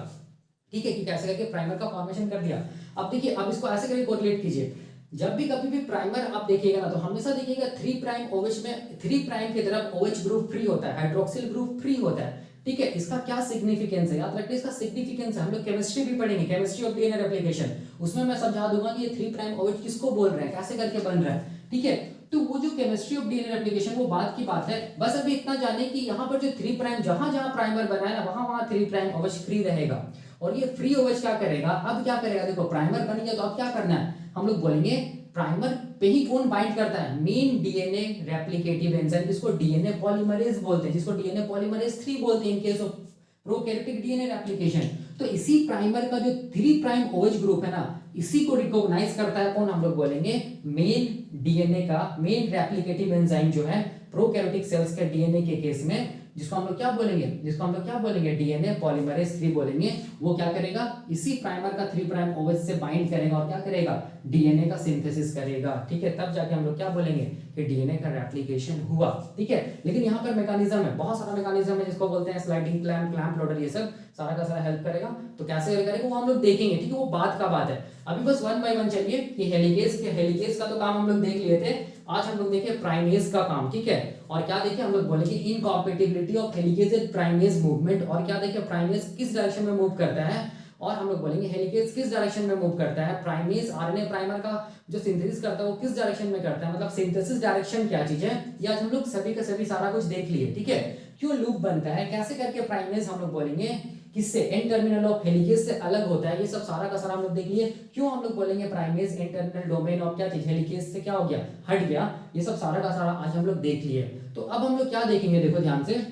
ठीक है, कि कैसे करके प्राइमर का फॉर्मेशन कर दिया। अब देखिए, अब इसको ऐसे करके कोरिलेट कीजिए, जब भी कभी भी प्राइमर आप देखिएगा ना, तो हमेशा देखिएगा 3 प्राइम OH में 3 प्राइम की तरफ OH ग्रुप फ्री होता है, हाइड्रोक्सिल ग्रुप फ्री होता है, ठीक है। इसका क्या सिग्निफिकेंस है, याद रखिए इसका सिग्निफिकेंस है, हम लोग केमिस्ट्री भी पढ़ेंगे, केमिस्ट्री ऑफ डीएनए रेप्लिकेशन, उसमें मैं समझा दूंगा कि ये 3 प्राइम OH किसको बोल रहे हैं, कैसे करके बन रहा है, ठीक है। तो वो जो केमिस्ट्री ऑफ डीएनए रेप्लिकेशन वो बात की बात है, बस अभी इतना जाने कि यहाँ पर जो 3 प्राइम जहां जहां प्राइमर बना है ना, वहां वहां 3 प्राइम OH फ्री रहेगा। और ये फ्री OH क्या करेगा, अब क्या करेगा, देखो प्राइमर बन गया, तो अब क्या करना है, हम लोग बोलेंगे प्राइमर पे ही कौन बाइंड करता है, मेन डीएनए रेप्लिकेटिव एंजाइम, जिसको डीएनए पॉलीमरेज बोलते हैं, जिसको डीएनए पॉलीमरेज 3 बोलते हैं in case of prokaryotic DNA replication. तो इसी प्राइमर का जो 3 प्राइम OH ग्रुप है ना, इसी को रिकॉग्नाइज करता है कौन, हम लोग बोलेंगे मेन डीएनए का, मेन रेप्लिकेटिव एंजाइम जो है प्रोकैरियोटिक सेल्स के डीएनए के केस में, जिसको हम लोग क्या बोलेंगे, जिसको हम लोग क्या बोलेंगे, डीएनए पॉलीमरेज 3 बोलेंगे। वो क्या करेगा, इसी प्राइमर का 3 प्राइम OH से बाइंड करेगा और क्या करेगा, डीएनए का सिंथेसिस करेगा, ठीक है। तब जाके हम लोग क्या बोलेंगे कि डीएनए का रेप्लिकेशन हुआ, ठीक है। लेकिन यहाँ पर मैकेनिज्म है, बहुत सारा मैकेनिज्म है, जिसको बोलते हैं स्लाइडिंग क्लैंप, क्लैंप लोडर, ये सब सारा का सारा हेल्प करेगा। तो कैसे करेगा वो हम लोग देखेंगे, ठीक है, वो बात का बात है। अभी बस 1 बाय 1 चलिए, कि हेलिकेज का तो काम हम लोग देख लिए थे, आज हम लोग देखें प्राइमेज का काम, ठीक है। और क्या देखें, हम लोग बोलेंगे इनकॉम्पैटिबिलिटी of helicase and primase movement, और क्या देखें, प्राइमेज किस डायरेक्शन में मूव करता है, और हम लोग बोलेंगे हेलिकेज किस डायरेक्शन में मूव करता है, प्राइमेज आरएनए प्राइमर का जो सिंथेसिस करता है वो किस डायरेक्शन में करता है, मतलब सिंथेसिस डायरेक्शन क्या चीज है, ये आज हम लोग सभी का सभी सारा कुछ देख लिए, ठीक है। क्यों लूप बनता है, कैसे करके प्राइमेज हम लोग बोलेंगे किससे, एन टर्मिनल ऑफ हेलिकेज से अलग होता है, ये सब सारा का सारा हम लोग देख लिए। क्यों हम लोग बोलेंगे primase N terminal domain of क्या चीज, हेलिकेज से क्या हो गया, हट गया, ये सब सारा का सारा आज हम लोग देख लिए। तो अब हम लोग क्या देखेंगे, देखो ध्यान से,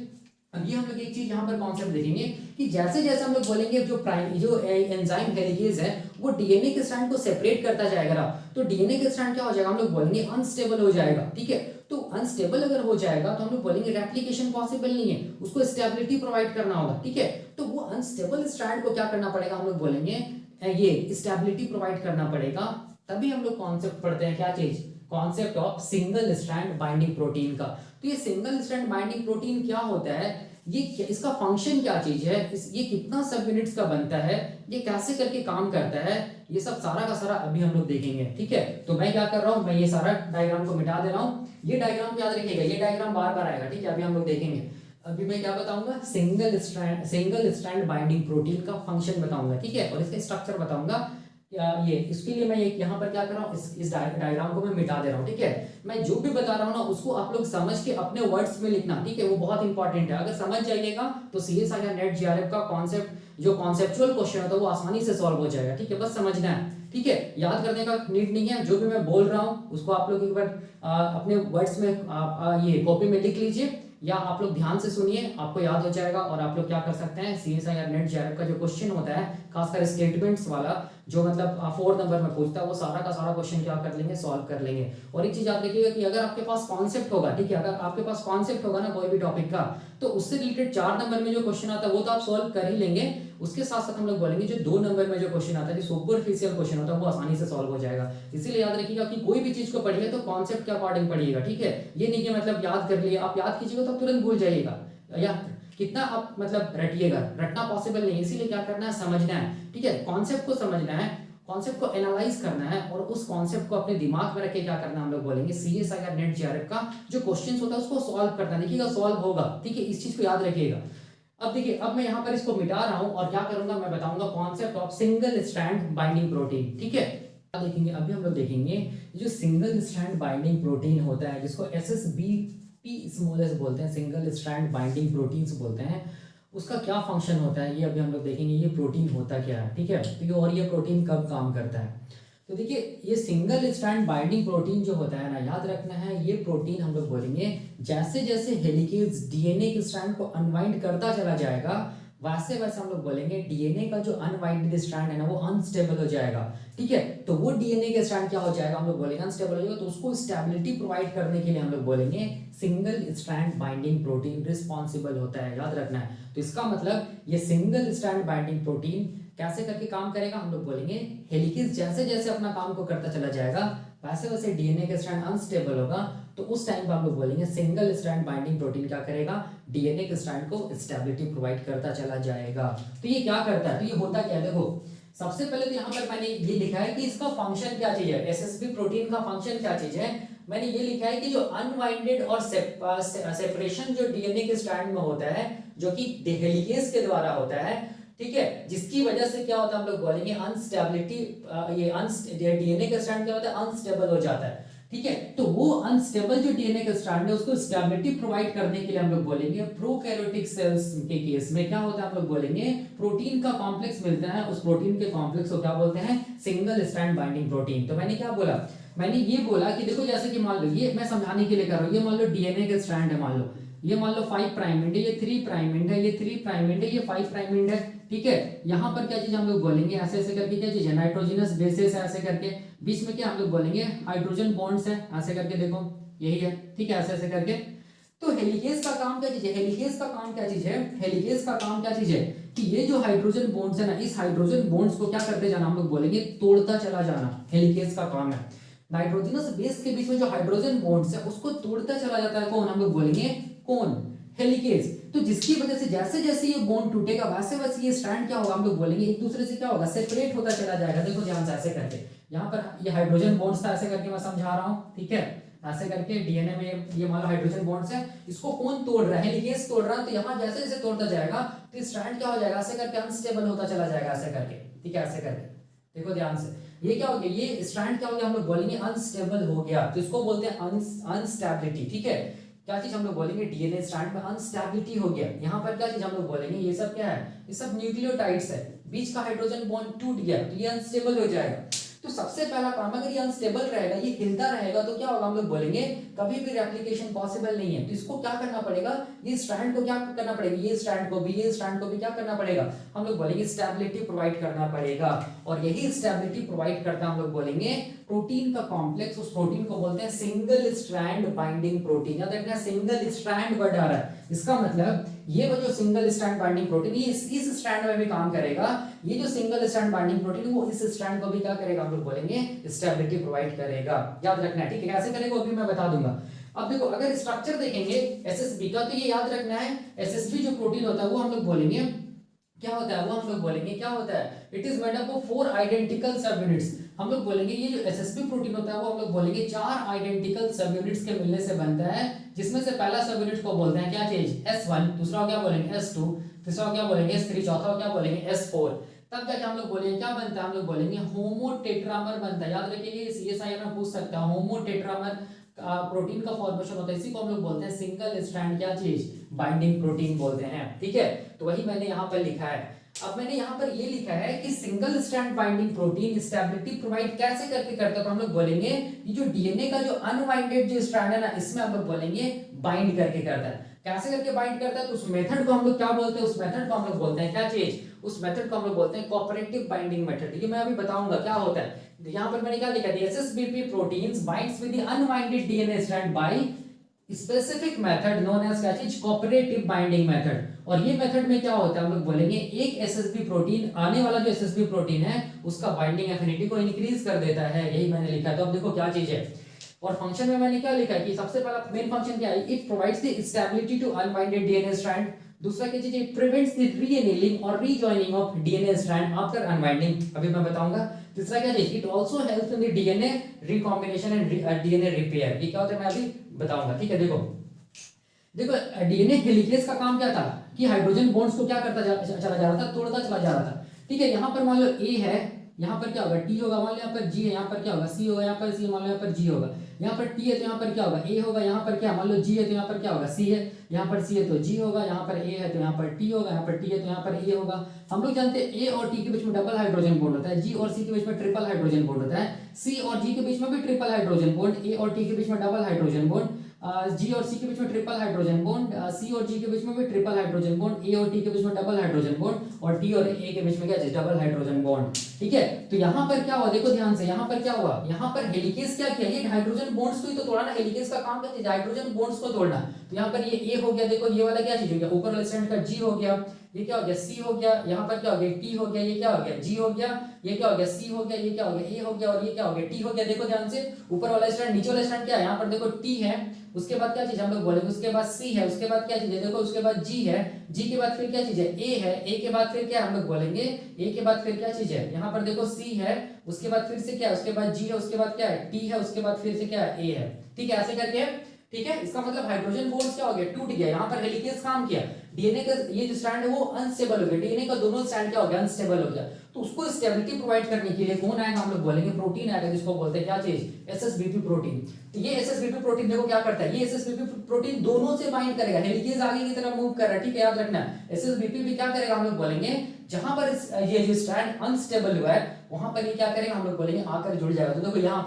अब ये हम लोग एक चीज यहाँ पर कॉन्सेप्ट देखेंगे कि जैसे जैसे हम लोग बोलेंगे जो एंजाइम हेलिकेज है वो डीएनए के स्ट्रैंड को सेपरेट करता जाएगा ना, तो डीएनए के स्ट्रैंड क्या हो जाएगा, हम लोग बोलेंगे अनस्टेबल हो जाएगा, ठीक है। तो अनस्टेबल अगर हो जाएगा तो हम लोग बोलेंगे रेप्लिकेशन पॉसिबल नहीं है, उसको स्टेबिलिटी प्रोवाइड करना होगा, ठीक है। तो वो अनस्टेबल स्ट्रैंड को क्या करना पड़ेगा, हम लोग बोलेंगे ये स्टेबिलिटी प्रोवाइड करना पड़ेगा। तभी हम लोग कॉन्सेप्ट पढ़ते हैं, क्या चीज, concept of single strand binding protein का। तो ये सिंगल स्ट्रैंड बाइंडिंग प्रोटीन क्या होता है, ये इसका फंक्शन क्या चीज है, ये कितना सब यूनिट्स का बनता है, ये कैसे करके काम करता है, ये सब सारा का सारा अभी हम लोग देखेंगे, ठीक है। तो मैं क्या कर रहा हूँ, मैं ये सारा डायग्राम को मिटा दे रहा हूँ, ये डायग्राम याद रखिएगा, ये डायग्राम बार बार आएगा, ठीक है। अभी हम लोग देखेंगे, अभी मैं क्या बताऊंगा, सिंगल स्ट्रैंड बाइंडिंग प्रोटीन का फंक्शन बताऊंगा, ठीक है, और इसका स्ट्रक्चर बताऊंगा ये इसके लिए मैं यहाँ पर क्या कर रहा हूँ, इस डायग्राम को मैं मिटा दे रहा हूँ, ठीक है। मैं जो भी बता रहा हूँ ना उसको आप लोग समझ के अपने वर्ड्स में लिखना, ठीक है, वो बहुत इंपॉर्टेंट है। अगर समझ जाइएगा तो सीएसआई या नेट जीआरएफ का कॉन्सेप्ट, जो कॉन्सेप्चुअल क्वेश्चन होता है वो आसानी से सॉल्व हो जाएगा, ठीक है। बस समझना है, ठीक है, याद करने का नीड नहीं है। जो भी मैं बोल रहा हूँ उसको आप लोग एक बार अपने वर्ड्स में ये कॉपी में लिख लीजिए, या आप लोग ध्यान से सुनिए, आपको याद हो जाएगा। और आप लोग क्या कर सकते हैं, सीएसआई या नेट जीआरएफ का जो क्वेश्चन होता है, खासकर स्टेटमेंट्स वाला, जो मतलब 4 नंबर में पूछता है, वो सारा का सारा क्वेश्चन क्या कर लेंगे, सॉल्व कर लेंगे। और एक चीज आप देखिएगा कि अगर आपके पास कॉन्सेप्ट होगा, ठीक है, अगर आपके पास कॉन्सेप्ट होगा ना कोई भी टॉपिक का, तो उससे रिलेटेड 4 नंबर में जो क्वेश्चन आता है वो तो आप सॉल्व कर ही लेंगे। उसके साथ साथ हम लोग बोलेंगे जो 2 नंबर में जो क्वेश्चन आता है, जो सुपरफिशियल क्वेश्चन होता है, वो आसानी से सॉल्व हो जाएगा। इसीलिए याद रखिएगा कि कोई भी चीज को पढ़िए तो कॉन्सेप्ट के अकॉर्डिंग पढ़िएगा, ठीक है। ये नहीं कि मतलब याद कर लिए, आप याद कीजिएगा तो तुरंत भूल जाइएगा, या कितना आप मतलब रटिएगा, रटना पॉसिबल नहीं। इसीलिए क्या करना है, समझना है, ठीक है, कॉन्सेप्ट को समझना है, कॉन्सेप्ट को एनालाइज करना है, और उस कॉन्सेप्ट को अपने दिमाग में रख के क्या करना है, हम लोग बोलेंगे सीएसआई या नेट जीआरएफ का जो क्वेश्चंस होता है उसको सॉल्व करना। देखिएगा सॉल्व होगा, ठीक है, इस चीज को याद रखिएगा। अब देखिए, अब मैं यहाँ पर इसको मिटा रहा हूँ और क्या करूंगा, मैं बताऊंगा concept of single strand binding protein, ठीक है। देखेंगे अभी हम लोग देखेंगे जो सिंगल स्ट्रैंड बाइंडिंग प्रोटीन होता है, जिसको एसएसबीपी स्मॉलेस्ट बोलते हैं, सिंगल स्ट्रैंड बाइंडिंग प्रोटीन्स बोलते हैं, उसका क्या फंक्शन होता है, ये अभी हम लोग देखेंगे। ये प्रोटीन होता क्या है, ठीक है, तो और ये प्रोटीन कब काम करता है। तो देखिए, ये सिंगल स्ट्रैंड बाइंडिंग प्रोटीन जो होता है ना, याद रखना है, ये प्रोटीन हम लोग बोलेंगे जैसे जैसे हेलिकेज डीएनए के स्ट्रैंड को अनवाइंड करता चला जाएगा, वैसे वैसे हम लोग बोलेंगे डीएनए का जो अनवाइंडेड स्ट्रैंड है ना, वो अनस्टेबल हो जाएगा, ठीक है। तो वो डीएनए का स्ट्रैंड क्या हो जाएगा, हम लोग बोलेंगे अनस्टेबल हो जाएगा। तो उसको स्टेबिलिटी प्रोवाइड करने के लिए हम लोग बोलेंगे single strand binding protein responsible होता है, याद रखना है। तो इसका मतलब ये सिंगल स्ट्रैंड बाइंडिंग प्रोटीन कैसे करके काम करेगा, हम लोग बोलेंगे हेलिकेज जैसे जैसे अपना काम को करता चला जाएगा, वैसे वैसे डीएनए का स्ट्रैंड अनस्टेबल होगा, तो उस टाइम पर हम लोग बोलेंगे सिंगल स्ट्रैंड बाइंडिंग प्रोटीन क्या करेगा, डीएनए के स्ट्रैंड को स्टेबिलिटी प्रोवाइड करता चला जाएगा। तो ये क्या करता है, तो ये होता क्या है, देखो सबसे पहले तो यहाँ पर मैंने ये लिखा है कि इसका फंक्शन क्या चीज है, एसएसबी प्रोटीन का फंक्शन क्या चीज है। मैंने ये लिखा है कि जो अनवाइंडेड और सेपरेशन जो डीएनए के स्ट्रैंड में होता है, जो कि हेलिकेज के द्वारा होता है, ठीक है, जिसकी वजह से क्या होता है, हम लोग बोलेंगे अनस्टेबिलिटी, ये डीएनए का स्ट्रैंड क्या होता है, अनस्टेबल हो जाता है, ठीक है। तो वो अनस्टेबल जो डीएनए का स्ट्रैंड है उसको स्टेबिलिटी प्रोवाइड करने के लिए हम लोग बोलेंगे प्रोकैरियोटिक सेल्स के केस में क्या होता है, हम लोग बोलेंगे प्रोटीन का कॉम्प्लेक्स मिलता है, उस प्रोटीन के कॉम्प्लेक्स को क्या बोलते हैं, सिंगल स्ट्रैंड बाइंडिंग प्रोटीन। तो मैंने क्या बोला, मैंने ये बोला कि देखो जैसे कि मान लो, ये मैं समझाने के लिए कर रहा हूँ, ये मान लो डीएनए का स्ट्रैंड है, मान लो ये मान लो 5 प्राइम एंड है, ये 3 प्राइम एंड है, ये 3 प्राइम एंड है, ये 5 प्राइम एंड है, ठीक है। यहाँ पर क्या चीज हम लोग बोलेंगे, ऐसे ऐसे करके क्या चीज है, नाइट्रोजनस बेसेस है, ऐसे करके बीच में क्या हम लोग बोलेंगे हाइड्रोजन बॉन्ड्स है, ऐसे करके देखो यही है, ठीक है, ऐसे ऐसे करके। तो हेलिकेज का काम क्या चीज है, हेलिकेज का काम क्या चीज है, हेलिकेज का काम क्या चीज है कि ये जो हाइड्रोजन बॉन्ड्स है ना, इस हाइड्रोजन बॉन्ड्स को क्या करते जाना, हम लोग बोलेंगे तोड़ता चला जाना, हेलिकेज का काम है। नाइट्रोजनस बेस के बीच में जो हाइड्रोजन बॉन्ड्स है उसको तोड़ता चला जाता है, कौन, हम लोग बोलेंगे कौन, हेलिकेज। तो जिसकी वजह से जैसे जैसे ये बॉन्ड टूटेगा वैसे वैसे ये स्ट्रैंड क्या होगा, हम लोग बोलेंगे एक दूसरे से क्या होगा, सेपरेट होता चला जाएगा। देखो ध्यान से ऐसे करके, यहाँ पर ये हाइड्रोजन बॉन्ड्स था, ऐसे करके मैं समझा रहा हूँ, ठीक है, ऐसे करके डीएनए में ये मान लो हाइड्रोजन बॉन्ड्स है, इसको कौन तोड़ रहा है, हेलिकेज तोड़ रहा है। तो यहाँ जैसे जैसे तोड़ता जाएगा तो स्ट्रैंड क्या हो जाएगा, ऐसे करके अनस्टेबल होता चला जाएगा, ऐसे करके, ठीक है, ऐसे करके देखो ध्यान से, ये क्या हो गया, ये स्ट्रैंड क्या हो गया, हम लोग बोलेंगे अनस्टेबल हो गया, तो इसको बोलते हैं अनस्टेबिलिटी, ठीक है। क्या चीज हम लोग बोलेंगे, डीएनए स्ट्रैंड में अनस्टेबिलिटी हो गया। यहाँ पर क्या चीज हम लोग बोलेंगे, ये सब क्या है, ये सब न्यूक्लियोटाइड्स है, बीच का हाइड्रोजन बॉन्ड टूट गया तो ये अनस्टेबल हो जाएगा। तो सबसे पहला काम, अगर ये अनस्टेबल रहेगा, ये हिलता रहेगा, तो क्या होगा, हम लोग बोलेंगे कभी भी रेप्लिकेशन पॉसिबल नहीं है। तो इसको क्या करना पड़ेगा, ये स्ट्रैंड को क्या करना पड़ेगा, ये स्ट्रैंड को भी, ये स्ट्रैंड को भी क्या करना पड़ेगा, हम लोग बोलेंगे स्टेबिलिटी प्रोवाइड करना पड़ेगा। और यही स्टेबिलिटी प्रोवाइड करता हम लोग बोलेंगे प्रोटीन का कॉम्प्लेक्स, उस प्रोटीन को बोलते हैं सिंगल स्ट्रैंड बाइंडिंग प्रोटीन। याद रखना, सिंगल स्ट्रैंड वर्ड आ रहा है, इसका मतलब ये वो जो सिंगल स्ट्रैंड बाइंडिंग प्रोटीन, ये इस स्ट्रैंड में भी काम करेगा। ये जो सिंगल स्ट्रैंड बाइंडिंग प्रोटीन वो इस स्ट्रैंड को भी क्या करेगा, हम लोग बोलेंगे स्टेबिलिटी प्रोवाइड करेगा। याद रखना है, ठीक है, कैसे करेगा अभी मैं बता दूंगा। अब देखो, अगर स्ट्रक्चर देखेंगे एसएसबी का, तो ये याद रखना है, एसएसबी जो प्रोटीन होता है वो हम लोग बोलेंगे क्या होता है, वो हम लोग बोलेंगे क्या होता है, it is made up of 4 identical सब यूनिट्स। हम लोग बोलेंगे ये जो एसएसबी प्रोटीन होता है वो हम लोग बोलेंगे 4 आइडेंटिकल सब यूनिट्स के मिलने से बनता है, जिसमें से पहला सब यूनिट को बोलते हैं क्या चीज, S1, दूसरा क्या बोलेंगे S2, तीसरा क्या बोलेंगे S3, चौथा क्या बोलेंगे S4। तब जाके हम लोग बोलेंगे क्या बनता है, हम लोग बोलेंगे होमोटेट्रामर बनता है। याद रखिए सीएसआई में पूछ सकता है, होमोटेट्रामर प्रोटीन का फॉर्मेशन होता है, इसी को हम लोग बोलते हैं सिंगल स्ट्रैंड क्या चीज, बाइंडिंग प्रोटीन बोलते हैं। ठीक है, तो वही मैंने यहाँ पर लिखा है। अब मैंने यहाँ पर ये लिखा है कि single strand binding protein stability provide कैसे करके करता है, तो हम लोग बोलेंगे ये जो डीएनए का जो अनबाइंडेड जो स्ट्रैंड है ना, इसमें हम लोग बोलेंगे बाइंड करके करता है। कैसे करके बाइंड करता है, तो उस मेथड को हम लोग क्या बोलते हैं, उस मेथड को हम लोग बोलते हैं क्या चीज, उस मेथड को हम लोग बोलते हैं कोऑपरेटिव बाइंडिंग मेथड। ये मैं अभी बताऊंगा क्या होता है। यहाँ पर मैंने क्या लिखा है, SSBP proteins binds with the unbinded DNA strand by specific method known as क्या चीज, कोऑपरेटिव बाइंडिंग मेथड। और ये मेथड में क्या होता है, हम लोग बोलेंगे एक एसएसबी प्रोटीन, आने वाला जो एसएसबी प्रोटीन है उसका बाइंडिंग एफिनिटी को इंक्रीज कर देता है, यही मैंने लिखा है। तो अब देखो क्या चीज है, और फंक्शन में मैंने क्या लिखा है कि सबसे पहला मेन फंक्शन क्या है, it provides the stability to unbinded DNA strand. दूसरा क्या चीज है, इट प्रिवेंट्स द रीएनीलिंग और rejoining of DNA strand after unbinding, अभी मैं बताऊंगा। तीसरा क्या चीज, it also helps in the DNA recombination and DNA repair. ये क्या होता है मैं अभी बताऊंगा। ठीक है, देखो डीएनए हेलिकेज का काम क्या था कि हाइड्रोजन बॉन्ड्स को क्या करता चला जा रहा था, तोड़ता चला जा रहा था। ठीक है, यहाँ पर मान लो ए है, यहाँ पर क्या होगा टी होगा, मान लो यहाँ पर जी है, यहाँ पर क्या होगा सी होगा, यहाँ पर सी, मान लो यहाँ पर जी होगा, यहाँ पर टी है तो यहाँ पर क्या होगा ए होगा, यहाँ पर क्या मान लो जी है तो यहाँ पर क्या होगा सी है, यहाँ पर सी है तो जी होगा, यहाँ पर ए है तो यहाँ पर टी होगा, यहाँ पर टी है तो यहाँ पर ए होगा। हम लोग जानते हैं ए और टी के बीच में डबल हाइड्रोजन बॉन्ड होता है, जी और सी के बीच में ट्रिपल हाइड्रोजन बॉन्ड होता है, सी और जी के बीच में भी ट्रिपल हाइड्रोजन बॉन्ड, ए और टी के बीच में डबल हाइड्रोजन बॉन्ड, जी और सी के बीच में ट्रिपल हाइड्रोजन बॉन्ड, सी और जी के बीच में भी ट्रिपल हाइड्रोजन बॉन्ड, ए और टी के बीच में डबल हाइड्रोजन बॉन्ड, और टी और ए के बीच में क्या है, डबल हाइड्रोजन बॉन्ड। ठीक है, तो यहाँ पर क्या हुआ, देखो ध्यान से, यहाँ पर क्या हुआ, यहाँ पर हेलिकेज क्या किया, ये हाइड्रोजन बॉन्ड्स को ही तो तोड़ा ना, हेलिकेज का काम क्या है, हाइड्रोजन बॉन्ड्स को तोड़ना। तो यहाँ पर ये ए हो गया, देखो ये वाला क्या चीज हो गया, ऊपर वाले स्टैंड का जी हो गया, ये क्या हो गया सी हो गया, यहाँ पर क्या हो गया टी हो गया, ये क्या हो गया जी हो गया, ये क्या हो गया सी हो गया, ये क्या हो गया ए हो गया, और ये क्या हो गया टी हो गया। देखो ध्यान से, ऊपर वाला स्टैंड नीचे वाला स्टैंड क्या है, यहाँ पर देखो टी है, उसके बाद क्या चीज हम लोग बोलेंगे, उसके बाद सी है, उसके बाद क्या चीज है, देखो उसके बाद जी है, जी के बाद फिर क्या चीज है ए है, ए के बाद फिर क्या हम लोग बोलेंगे, ए के बाद फिर क्या चीज है, यहाँ पर देखो सी है, उसके बाद फिर से क्या है, उसके बाद जी है, उसके बाद क्या है टी है, उसके बाद फिर से क्या है ए है। ठीक है, ऐसे करके। ठीक है, इसका मतलब हाइड्रोजन बॉन्ड क्या हो गया, टूट गया, यहाँ पर हेलिकेज काम किया, डीएनए का ये जो स्ट्रैंड है वो अनस्टेबल हो गया, डीएनए का दोनों स्ट्रैंड क्या हो गया, अनस्टेबल हो गया। तो उसको स्टेबिलिटी प्रोवाइड करने के लिए कौन आएगा, हम लोग बोलेंगे प्रोटीन आएगा, जिसको बोलते हैं क्या चीज, एसएसबीपी प्रोटीन। तो ये एसएसबीपी प्रोटीन देखो क्या करता है, ये एसएसबीपी प्रोटीन दोनों से बाइंड करेगा, हेलिकेज आगे की तरफ मूव कर रहा है। ठीक है, याद रखना, एसएसबीपी भी क्या करेगा, हम लोग बोलेंगे जहां पर ये जो स्ट्रैंड अनस्टेबल हुआ है वहां पर ये क्या करेगा, हम लोग बोलेंगे आकर जुड़ जाएगा। तो देखो यहाँ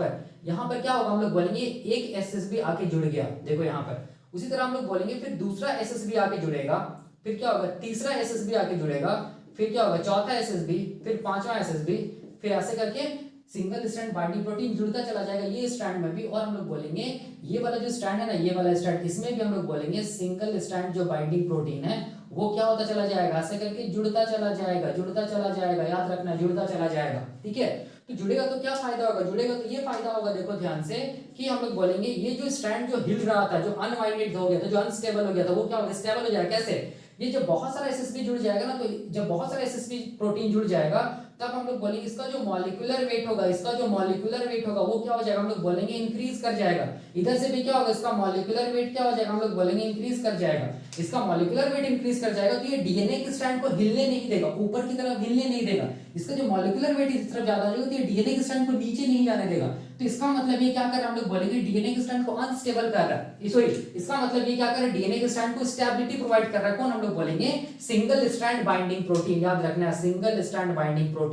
पर क्या होगा, हम लोग बोलेंगे एक एसएसबी आके जुड़ गया, देखो यहाँ पर। उसी तरह हम लोग बोलेंगे फिर दूसरा एसएसबी आके जुड़ेगा, फिर क्या होगा तीसरा एसएसबी आके जुड़ेगा, फिर क्या होगा चौथा एसएसबी, फिर पांचवा एसएसबी, फिर ऐसे करके सिंगल स्ट्रैंड बाइंडिंग प्रोटीन जुड़ता चला जाएगा ये स्ट्रैंड में भी। और हम लोग बोलेंगे ये वाला जो स्ट्रैंड है ना, ये वाला स्ट्रैंड, इसमें भी हम लोग बोलेंगे सिंगल स्ट्रैंड जो बाइंडिंग प्रोटीन है वो क्या होता चला जाएगा, ऐसे करके जुड़ता चला जाएगा, जुड़ता चला जाएगा, याद रखना जुड़ता चला जाएगा। ठीक है, तो जुड़ेगा तो क्या फायदा होगा, जुड़ेगा तो ये फायदा होगा, देखो ध्यान से, कि हम लोग बोलेंगे ये जो स्ट्रैंड जो हिल रहा था, जो अनवाइंडेड हो गया था, जो अनस्टेबल हो गया था, वो क्या होगा, स्टेबल हो जाएगा। कैसे, ये जब बहुत सारा एसएसबी जुड़ जाएगा ना, तो जब बहुत सारा एसएसबी प्रोटीन जुड़ जाएगा तब हम लोग बोलेंगे इसका जो मॉलिक्यूलर वेट होगा, इसका जो मॉलिक्यूलर वेट होगा वो क्या हो जाएगा, हम लोग बोलेंगे इंक्रीज कर जाएगा। इधर से भी क्या होगा, इसका मॉलिक्यूलर वेट क्या हो जाएगा, हम लोग बोलेंगे इंक्रीज कर जाएगा। इसका मॉलिक्यूलर वेट इंक्रीज कर जाएगा तो ये डीएनए के स्ट्रैंड को हिलने नहीं देगा, ऊपर की तरफ हिलने नहीं देगा। इसका जो मॉलिक्यूलर वेट इस तरफ ज्यादा हो जाएगा तो ये डीएनए के स्ट्रैंड को नीचे नहीं जाने देगा। तो इसका मतलब ये क्या कर रहा है, हम लोग बोलेंगे डीएनए के स्ट्रैंड को अनस्टेबल कर रहा है, सॉरी इसका मतलब ये क्या कर रहा है, डीएनए के स्ट्रैंड को स्टेबिलिटी प्रोवाइड कर रहा है। कौन, हम लोग बोलेंगे सिंगल स्ट्रैंड बाइंडिंग प्रोटीन, याद रखना है सिंगल स्ट्रैंड बाइंडिंग प्रोटीन।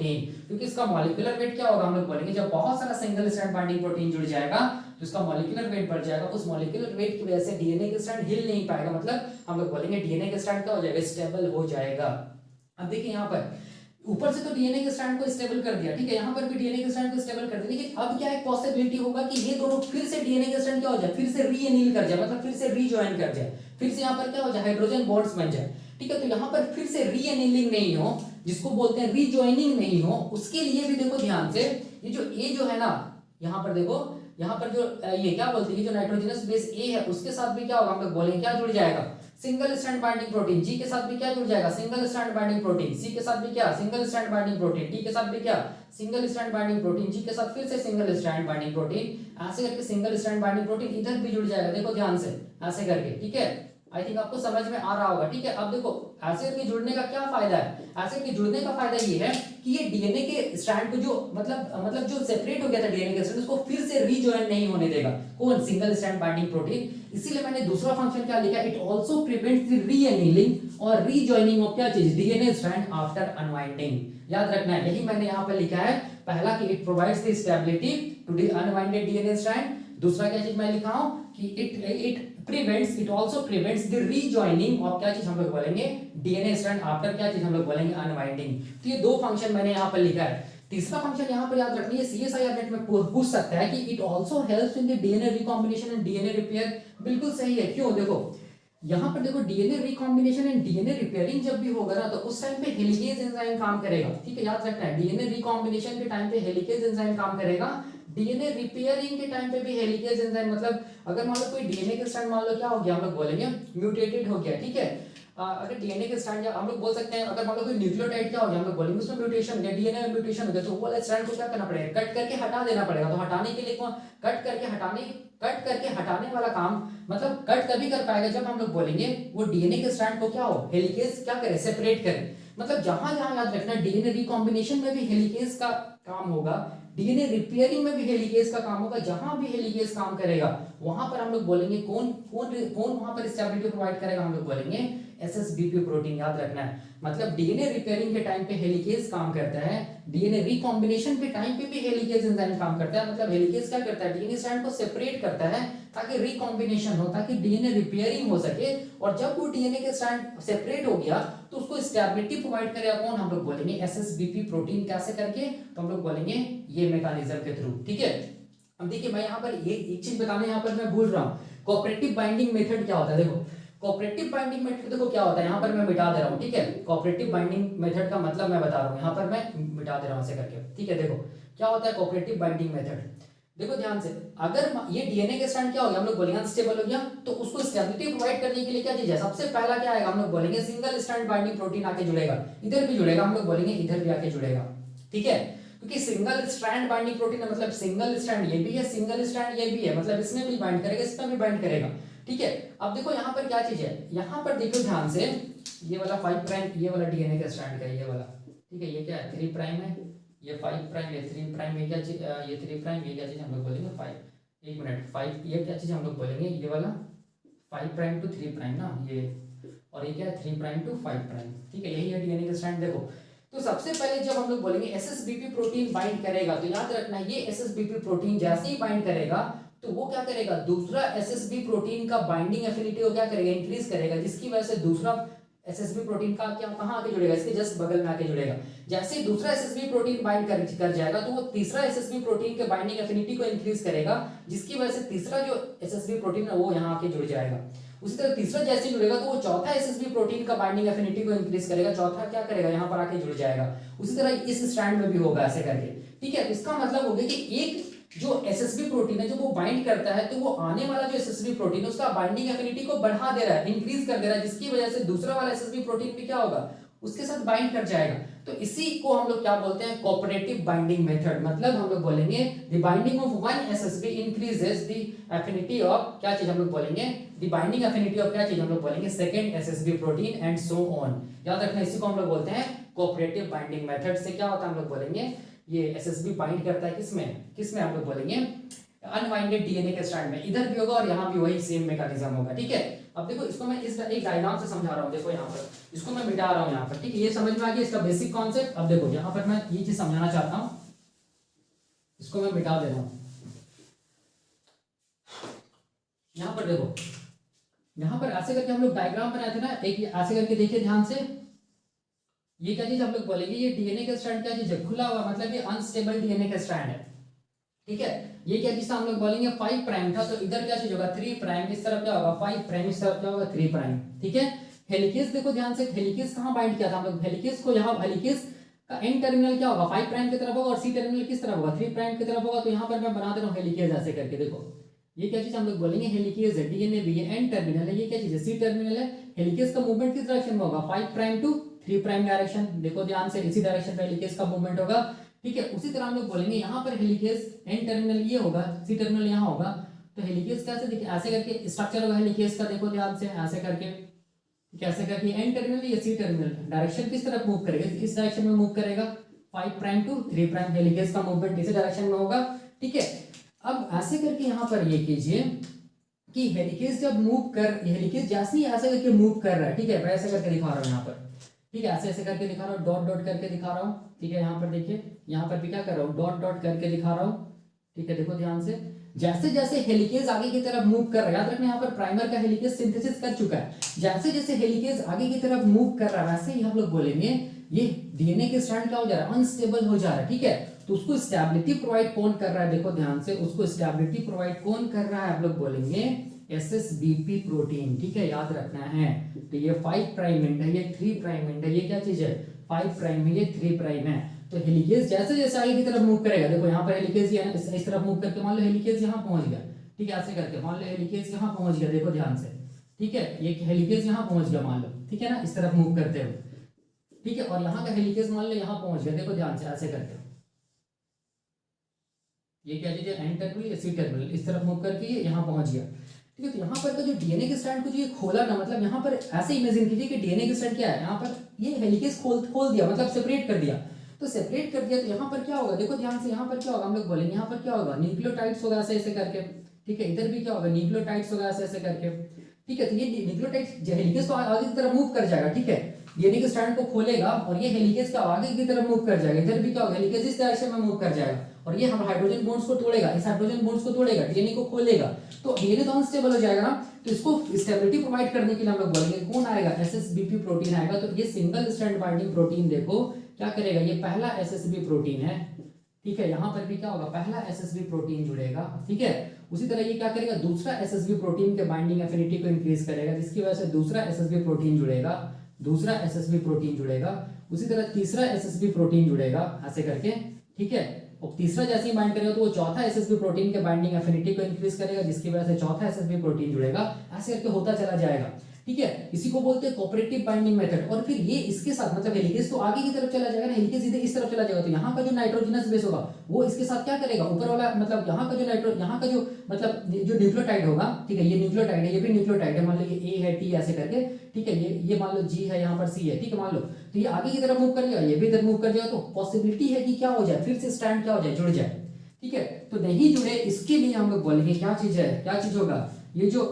क्योंकि इसका मॉलिक्यूलर वेट क्या होगा, हम लोग बोलेंगे जब बहुत सारा सिंगल स्ट्रैंड बाइंडिंग प्रोटीन जुड़ जाएगा तो इसका मॉलिक्यूलर वेट बढ़ जाएगा, उस मॉलिक्यूलर वेट की वजह से डीएनए के स्ट्रैंड हिल नहीं पाएगा, मतलब हम लोग बोलेंगे डीएनए के स्ट्रैंड क्या हो जाएगा, स्टेबल हो जाएगा। अब देखिए यहाँ पर ऊपर से तो डीएनए के स्ट्रैंड को स्टेबल कर दिया, ठीक है, यहाँ पर भी डीएनए के स्ट्रैंड को स्टेबल कर दिया, लेकिन अब क्या एक पॉसिबिलिटी होगा कि ये दोनों फिर से डीएनए के स्ट्रैंड क्या हो जाए, फिर से रीएनील कर जाए, मतलब फिर से रीजॉइन कर जाए, फिर से यहाँ पर क्या हो जाए, हाइड्रोजन बॉन्ड्स बन जाए। ठीक है, तो यहाँ पर फिर से रीएनीलिंग नहीं हो, जिसको बोलते हैं रीजॉइनिंग नहीं हो, उसके लिए भी देखो ध्यान से, ये जो ए जो है ना, यहाँ पर देखो, यहाँ पर जो ये क्या बोलते हैं, ये जो नाइट्रोजनस बेस ए है उसके साथ भी क्या होगा, हम लोग बोलेंगे क्या जुड़ जाएगा, सिंगल स्ट्रैंड बाइंडिंग प्रोटीन। जी के साथ भी क्या जुड़ जाएगा, सिंगल स्ट्रैंड बाइंडिंग प्रोटीन। सी के साथ भी क्या, single strand binding protein. T के साथ भी क्या, सिंगल स्ट्रैंड बाइंडिंग प्रोटीन। जी के साथ फिर से सिंगल स्ट्रैंड बाइंडिंग प्रोटीन। ऐसे करके सिंगल स्ट्रैंड बाइंडिंग प्रोटीन इधर भी जुड़ जाएगा, देखो ध्यान से, ऐसे करके। ठीक है, आई थिंक आपको समझ में आ रहा होगा, ठीक है। अब देखो एसिड के जुड़ने का क्या फायदा है, एसिड के जुड़ने का फायदा ये है कि ये डीएनए के स्ट्रैंड को जो मतलब जो सेपरेट हो गया था डीएनए के स्ट्रैंड, उसको फिर से रीजॉइन नहीं होने देगा, कौन, सिंगल स्ट्रैंड बाइंडिंग प्रोटीन। इसीलिए मैंने दूसरा फंक्शन क्या लिखा, it also prevents the reannealing और रीजॉइनिंग ऑफ क्या चीज, डीएनए स्ट्रैंड आफ्टर अनवाइंडिंग। याद रखना है, यही मैंने यहाँ पे लिखा है, पहला कि it provides the stability to the unwinded DNA strand, दूसरा क्या चीज मैं लिखा हूं कि it also prevents the rejoining of क्या चीज हम लोग बोलेंगे, डीएनए स्ट्रैंड आफ्टर क्या चीज हम लोग बोलेंगे, अनवाइंडिंग। तो ये दो फंक्शन मैंने यहाँ पर लिखा है। तीसरा फंक्शन यहाँ पर याद रखनी है, सीएसआईआर नेट में पूछ सकता है कि it also helps in the DNA recombination and DNA repair. बिल्कुल सही है, क्यों, देखो यहाँ पर देखो DNA recombination and DNA repairing जब भी होगा ना, तो उस टाइम पे हेलिकेज एंजाइम काम करेगा, ठीक है, याद रखना है। डीएनए रिकॉम्बिनेशन के टाइम पे हेलिकेज एंजाइम काम करेगा, डीएनए रिपेयरिंग के टाइम पे भी हेलिकेज एंजाइम, मतलब अगर मान लो कोई डीएनए के स्ट्रैंड मान लो क्या हो गया, हम लोग बोलेंगे म्यूटेटेड हो गया, ठीक है। अगर डीएनए के स्ट्रैंड हम लोग बोल सकते हैं, अगर मान लो कोई न्यूक्लियोटाइड क्या हो गया, हम लोग बोलेंगे उसमें म्यूटेशन हो गया, डीएनए में म्यूटेशन हो गया, तो वो वाला स्ट्रैंड को क्या करना पड़ेगा, कट करके हटा देना पड़ेगा। तो हटाने के लिए कौन, कट करके हटाने वाला काम, मतलब कट तभी कर पाएगा जब हम लोग बोलेंगे वो डीएनए के स्ट्रैंड को क्या हो, हेलिकेज क्या करे, सेपरेट करे। मतलब जहां जहां याद रखना, डीएनए रिकॉम्बिनेशन में भी हेलिकेज का काम होगा, डीएनए रिपेयरिंग में भी हेलिकेज का काम होगा, जहां भी हेलिकेज काम करेगा वहां पर हम लोग बोलेंगे कौन कौन कौन वहां पर स्टेबिलिटी प्रोवाइड करेगा, हम लोग बोलेंगे एसएसबीपी प्रोटीन। याद रखना है, मतलब डीएनए रिपेयरिंग के टाइम पे हेलिकेज काम करता है, डीएनए रिकॉम्बिनेशन के टाइम पे भी हेलिकेज एंजाइम काम करता है। मतलब हेलिकेज क्या करता है, डीएनए स्ट्रैंड को सेपरेट करता है ताकि रिकॉम्बिनेशन हो, ताकि डीएनए रिपेयरिंग हो सके। और जब वो डीएनए के स्ट्रैंड सेपरेट हो गया तो उसको स्टेबिलिटी प्रोवाइड करेगा कौन, हम लोग बोलेंगे एसएसबीपी प्रोटीन। कैसे करके, तो हम लोग बोलेंगे ये मैकेनिज्म के थ्रू, ठीक है। अब देखिए मैं यहाँ पर एक चीज बताने यहाँ पर मैं भूल रहा हूँ, कोऑपरेटिव बाइंडिंग मेथड क्या होता है। देखो कोऑपरेटिव बाइंडिंग मेथड देखो क्या होता है, यहाँ पर मैं मिटा दे रहा हूँ, ठीक है। कोऑपरेटिव बाइंडिंग मेथड का मतलब मैं बता रहा हूँ, यहाँ पर मैं मिटा दे रहा हूँ ऐसे करके, ठीक है। देखो क्या होता है कोऑपरेटिव बाइंडिंग मेथड, देखो ध्यान से, अगर ये डीएनए के स्ट्रैंड क्या हो गया, हम लोग बोलेंगे अनस्टेबल हो गया, तो उसको स्टेबिलिटी प्रोवाइड करने के लिए क्या चीज है, सबसे पहला क्या आएगा, हम लोग बोलेंगे सिंगल स्ट्रैंड बाइंडिंग प्रोटीन आके जुड़ेगा, इधर भी जुड़ेगा, हम लोग बोलेंगे इधर भी आके जुड़ेगा, ठीक है। क्योंकि सिंगल स्ट्रैंड बाइंडिंग प्रोटीन है, मतलब सिंगल स्ट्रैंड ये भी है, सिंगल स्ट्रैंड ये भी है, मतलब इसमें भी बाइंड करेगा, इसमें भी बाइंड करेगा, ठीक है। अब देखो यहाँ पर क्या चीज है, यहाँ पर देखो ध्यान से, ये वाला 5 प्राइम, ये वाला डीएनए का स्ट्रैंड का ये वाला, ठीक है, ये क्या है 3 प्राइम है, ये 5 प्राइम, ये 3 प्राइम, ये क्या चीज, ये 3 प्राइम, ये क्या चीज हम लोग बोलेंगे 5, एक मिनट 5, ये क्या चीज हम लोग बोलेंगे, ये वाला 5 प्राइम टू 3 प्राइम ना ये, और ये क्या है 3 प्राइम टू 5 प्राइम, ठीक है, यही है डीएनए का स्ट्रैंड। देखो तो सबसे पहले जब हम लोग बोलेंगे एसएसबीपी प्रोटीन बाइंड करेगा, तो याद रखना ये एसएसबीपी प्रोटीन जैसे ही बाइंड करेगा तो वो क्या करेगा, दूसरा एसएसबी प्रोटीन का बाइंडिंग एफिनिटी को क्या करेगा, इंक्रीज करेगा, जिसकी वजह से दूसरा एसएसबी प्रोटीन का क्या कहां आके जुड़ेगा, इसके जस्ट बगल में आके जुड़ेगा। जैसे ही दूसरा एसएसबी प्रोटीन बाइंड कर जाएगा तो वो तीसरा एसएसबी प्रोटीन के बाइंडिंग एफिनिटी को इंक्रीज करेगा, जिसकी वजह से तीसरा जो एसएसबी प्रोटीन है वो यहाँ आके जुड़ जाएगा। उसी तरह तीसरा जैसे जुड़ेगा तो वो चौथा एसएसबी प्रोटीन का बाइंडिंग एफिनिटी को इंक्रीज करेगा, चौथा क्या करेगा, यहाँ पर आके जुड़ जाएगा। उसी तरह इस स्ट्रैंड में भी होगा ऐसे करके, ठीक है। इसका मतलब हो गया कि एक जो एसएसबी प्रोटीन है जो वो बाइंड करता है, तो वो आने वाला जो एसएसबी प्रोटीन है उसका बाइंडिंग एफिनिटी को बढ़ा दे रहा है, इंक्रीज कर दे रहा है, जिसकी वजह से दूसरा वाला एसएसबी प्रोटीन भी क्या होगा, उसके साथ बाइंड कर जाएगा। तो इसी को हम लोग क्या बोलते हैं, कोऑपरेटिव बाइंडिंग मेथड। मतलब हम लोग बोलेंगे the binding of one SSB increases the affinity of क्या चीज हम लोग बोलेंगे, द बाइंडिंग एफिनिटी ऑफ क्या चीज हम लोग बोलेंगे, second SSB protein and so on. याद रखना इसी को हम लोग बोलते हैं कोऑपरेटिव बाइंडिंग मेथड। से क्या होता है, हम लोग बोलेंगे ये एसएसबी बाइंड करता है किसमें हम लोग बोलेंगे अनवाइंडेड डीएनए के स्ट्रैंड में, इधर भी होगा और यहाँ भी वही सेम मैकेनिज्म होगा, ठीक है। अब देखो इसको मैं इस एक डायग्राम से समझा रहा हूँ, देखो यहाँ पर इसको मैं मिटा रहा हूँ यहाँ पर, ठीक है, ये समझ में आ गया इसका बेसिक कॉन्सेप्ट। अब देखो यहाँ पर मैं ये चीज समझाना चाहता हूँ, इसको मैं मिटा दे रहा हूँ। यहाँ पर देखो, यहाँ पर ऐसे करके हम लोग डायग्राम बनाए थे ना, एक ऐसे करके देखिए ध्यान से, ये क्या चीज हम लोग बोलेंगे, ये डीएनए का स्ट्रैंड क्या चीज है, खुला हुआ, मतलब ये अनस्टेबल डीएनए का स्ट्रैंड है, ठीक है। ये क्या चीज था, हम लोग बोलेंगे 5 प्राइम था, तो इधर क्या चीज होगा 3 प्राइम, इस तरफ क्या होगा 5 प्राइम, इस तरफ क्या होगा 3 प्राइम, ठीक है। हेलिकेज देखो ध्यान से, हेलिकेज कहां बाइंड किया था हम लोग, हेलिकेज को यहाँ, हेलिकेज का एंड टर्मिनल क्या होगा 5 प्राइम की तरफ होगा और सी टर्मिनल किस तरफ होगा 3 प्राइम की तरफ होगा। तो यहाँ पर मैं बना दे रहा हूँ हेलिकेज ऐसे करके, देखो ये क्या चीज हम लोग बोलेंगे हेलिकेज है, डीएनए भी है, एंड टर्मिनल है, ये क्या चीज है सी टर्मिनल है। हेलिकेज का मूवमेंट किस डायरेक्शन में होगा 5 प्राइम टू 3 प्राइम डायरेक्शन, देखो ध्यान से इसी डायरेक्शन में हेलिकेज का मूवमेंट होगा, ठीक है। उसी तरह हम लोग बोलेंगे यहाँ पर हेलिकेज एंड टर्मिनल ये होगा, सी टर्मिनल यहाँ होगा, तो हेलिकेज कैसे दिखे, ऐसे करके स्ट्रक्चर होगा हेलिकेज का, देखो ध्यान से, ऐसे करके, कैसे करके एन टर्मिनल या सी टर्मिनल, डायरेक्शन किस तरफ मूव करेगा, इस डायरेक्शन में मूव करेगा, 5 प्राइम टू 3 प्राइम, हेलिकेज का मूवमेंट इसी डायरेक्शन में होगा, ठीक है। अब ऐसे करके यहाँ पर ये कीजिए कि हेलिकेज जब मूव कर, हेलिकेज जैसे ही ऐसे करके मूव कर रहा है, ठीक है, मैं ऐसे करके दिखा रहा हूँ यहाँ पर, ठीक है, ऐसे ऐसे करके दिखा रहा हूँ, डॉट डॉट करके दिखा रहा हूँ, ठीक है, यहाँ पर देखिए, यहाँ पर भी क्या कर रहा हूँ, डॉट डॉट करके दिखा रहा हूँ, ठीक है, देखो ध्यान से, जैसे जैसे हेलिकेज आगे की तरफ मूव कर रहा है, याद रखना यहाँ पर प्राइमर का हेलिकेज सिंथेसिस कर चुका है, जैसे जैसे हेलिकेज आगे की तरफ मूव कर रहा है वैसे ही हम लोग बोलेंगे ये डीएनए के स्ट्रैंड क्या हो जा रहा है, अनस्टेबल हो जा रहा है, ठीक है। तो उसको स्टेबिलिटी प्रोवाइड कौन कर रहा है, देखो ध्यान से, उसको स्टेबिलिटी प्रोवाइड कौन कर रहा है, आप लोग बोलेंगे एसएसबीपी प्रोटीन, ठीक है, याद रखना है। तो ये 5 प्राइम एंड है, ये 3 प्राइम एंड है, ये क्या चीज है, 5 प्राइम है, ये 3 प्राइम है। तो हेलिकेज जैसे जैसे आगे की तरफ मूव करेगा, देखो यहाँ पर हेलिकेज ये इस तरफ मूव करके, मान लो हेलिकेज यहाँ पहुंच गया, ठीक है, ऐसे करके मान लो हेलिकेज यहाँ पहुंच गया, देखो ध्यान से, ठीक है, ये हेलिकेज यहाँ पहुंच गया मान लो, ठीक है ना, इस तरफ मूव करते हुए, ठीक है, और यहाँ का हेलिकेज मान लो यहाँ पहुंच गया, देखो ध्यान से, ऐसे करके, ये क्या चीज है, एन टर्मिनल या सी टर्मिनल, इस तरफ मूव करके ये यहाँ पहुंच गया, ठीक है। तो यहाँ पर का जो डीएनए के स्ट्रैंड को जो ये खोला ना, मतलब यहाँ पर ऐसे इमेजिन कीजिए कि डीएनए के स्ट्रैंड क्या है, यहाँ पर ये हेलिकेज खोल दिया, मतलब सेपरेट कर दिया, तो सेपरेट कर दिया, तो यहाँ पर क्या होगा, देखो ध्यान से, यहाँ पर क्या होगा, हम लोग बोलेंगे यहाँ पर क्या होगा, न्यूक्लियोटाइड्स होगा ऐसे ऐसे करके, ठीक है, इधर भी क्या होगा, न्यूक्लियोटाइड्स होगा ऐसे ऐसे करके, ठीक है। तो ये न्यूक्लियोटाइड्स हेलिकेज को आगे की तरफ मूव कर जाएगा, ठीक है, डीएनए के स्ट्रैंड को खोलेगा और ये हेलिकेज का आगे की तरफ मूव कर जाएगा, इधर भी क्या होगा, हेलिकेज इस डायरेक्शन में मूव कर जाएगा और ये हम हाइड्रोजन बॉन्ड्स को तोड़ेगा, इस हाइड्रोजन बॉन्ड्स को तोड़ेगा, डीएनए को खोलेगा, तो डीएनए तो अनस्टेबल हो जाएगा ना, तो इसको स्टेबिलिटी प्रोवाइड करने के लिए हम लोग बोलेंगे कौन आएगा, एसएसबीपी प्रोटीन आएगा। तो ये सिंगल स्ट्रैंड बाइंडिंग प्रोटीन देखो क्या करेगा, ये पहला एसएसबी प्रोटीन है, ठीक है, यहाँ पर भी क्या होगा, पहला एसएसबी प्रोटीन जुड़ेगा, ठीक है। उसी तरह ये क्या करेगा, दूसरा एसएसबी प्रोटीन के बाइंडिंग एफिनिटी को इंक्रीज करेगा, जिसकी वजह से दूसरा एसएसबी प्रोटीन जुड़ेगा, दूसरा एसएसबी प्रोटीन जुड़ेगा, उसी तरह तीसरा एसएसबी प्रोटीन जुड़ेगा, ऐसे करके, ठीक है। और तीसरा जैसे ही बाइंड करेगा तो वो चौथा एसएसबी प्रोटीन के बाइंडिंग एफिनिटी को इंक्रीज करेगा, जिसकी वजह से चौथा एसएसबी प्रोटीन जुड़ेगा, ऐसे करके होता चला जाएगा, ठीक है। इसी को बोलते हैं कोऑपरेटिव बाइंडिंग मेथड। और फिर ये इसके साथ मतलब हेलिकेज तो आगे की तरफ चला जाएगा ना, हेलिकेज सीधे इस तरफ चला जाएगा, तो यहाँ का जो नाइट्रोजनस बेस होगा वो इसके साथ क्या करेगा, ऊपर वाला मतलब यहाँ का जो मतलब जो न्यूक्लियोटाइड होगा, ठीक है, ये न्यूक्लियोटाइड है, ये भी न्यूक्लियोटाइड है, मान लो ये ए है, टी ऐसे करके, ठीक है, ये मान लो जी है, यहाँ पर सी है, ठीक है, मान लो, तो ये आगे की तरफ मूव कर जाएगा, ये भी इधर मूव कर जाएगा, तो पॉसिबिलिटी है कि क्या हो जाए, फिर से स्ट्रैंड क्या हो जाए, जुड़ जाए, ठीक है। तो नहीं जुड़े इसके लिए हम लोग बोलेंगे क्या चीज है, क्या चीज होगा, ये जो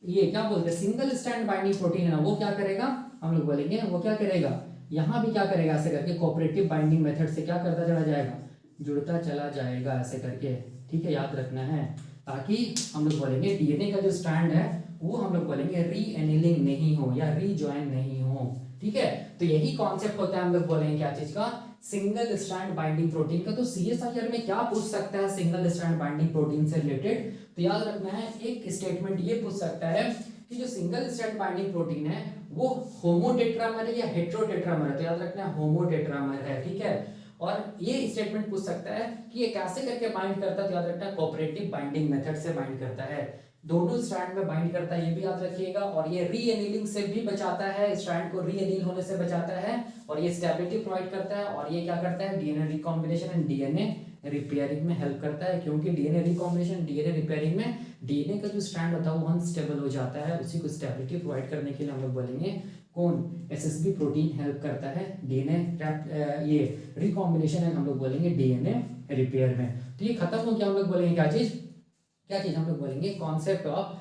ये क्या बोलते हैं सिंगल स्ट्रैंड बाइंडिंग प्रोटीन है ना, वो क्या करेगा, हम लोग बोलेंगे वो क्या करेगा, यहाँ भी क्या करेगा, ऐसे करके कोऑपरेटिव बाइंडिंग मेथड से क्या करता चला जाएगा, जुड़ता चला जाएगा, ऐसे करके, ठीक है, याद रखना है, ताकि हम लोग बोलेंगे डीएनए का जो स्ट्रैंड है वो हम लोग बोलेंगे रीएनिलिंग नहीं हो या रीजॉइन नहीं हो, ठीक है। तो यही कॉन्सेप्ट होता है, हम लोग बोलेंगे क्या चीज का, सिंगल स्ट्रैंड बाइंडिंग प्रोटीन का। तो सीएसआईआर में क्या पूछ सकता है सिंगल स्ट्रैंड बाइंडिंग प्रोटीन से रिलेटेड, तो याद रखना है एक स्टेटमेंट ये पूछ सकता है कि जो सिंगल स्ट्रैंड बाइंडिंग प्रोटीन है वो होमोटेट्रामर है या हेटेरोटेट्रामर है, तो याद रखना है होमोटेट्रामर है, ठीक है। और ये स्टेटमेंट पूछ सकता है कि ये कैसे करके बाइंड करता है, तो याद रखना है कोऑपरेटिव बाइंडिंग मेथड से बाइंड करता है, दोनों स्ट्रैंड में बाइंड करता है, ये भी याद रखिएगा। और ये रीएनिलिंग से भी बचाता है, स्ट्रैंड को रीएनिल होने से बचाता है, और ये स्टेबिलिटी प्रोवाइड करता है, और ये क्या करता है DNA recombination and DNA repairing में हेल्प करता है, क्योंकि डीएनए रिकॉम्बिनेशन डीएनए रिपेयरिंग में डीएनए का जो स्ट्रैंड होता है वो अनस्टेबल हो जाता है, उसी को स्टेबिलिटी प्रोवाइड करने के लिए हम लोग बोलेंगे कौन, एसएसबी प्रोटीन हेल्प करता है डीएनए ये रिकॉम्बिनेशन है, हम लोग बोलेंगे डीएनए रिपेयर में। तो ये खत्म हो गया, हम लोग बोलेंगे क्या चीज हम लोग बोलेंगे concept of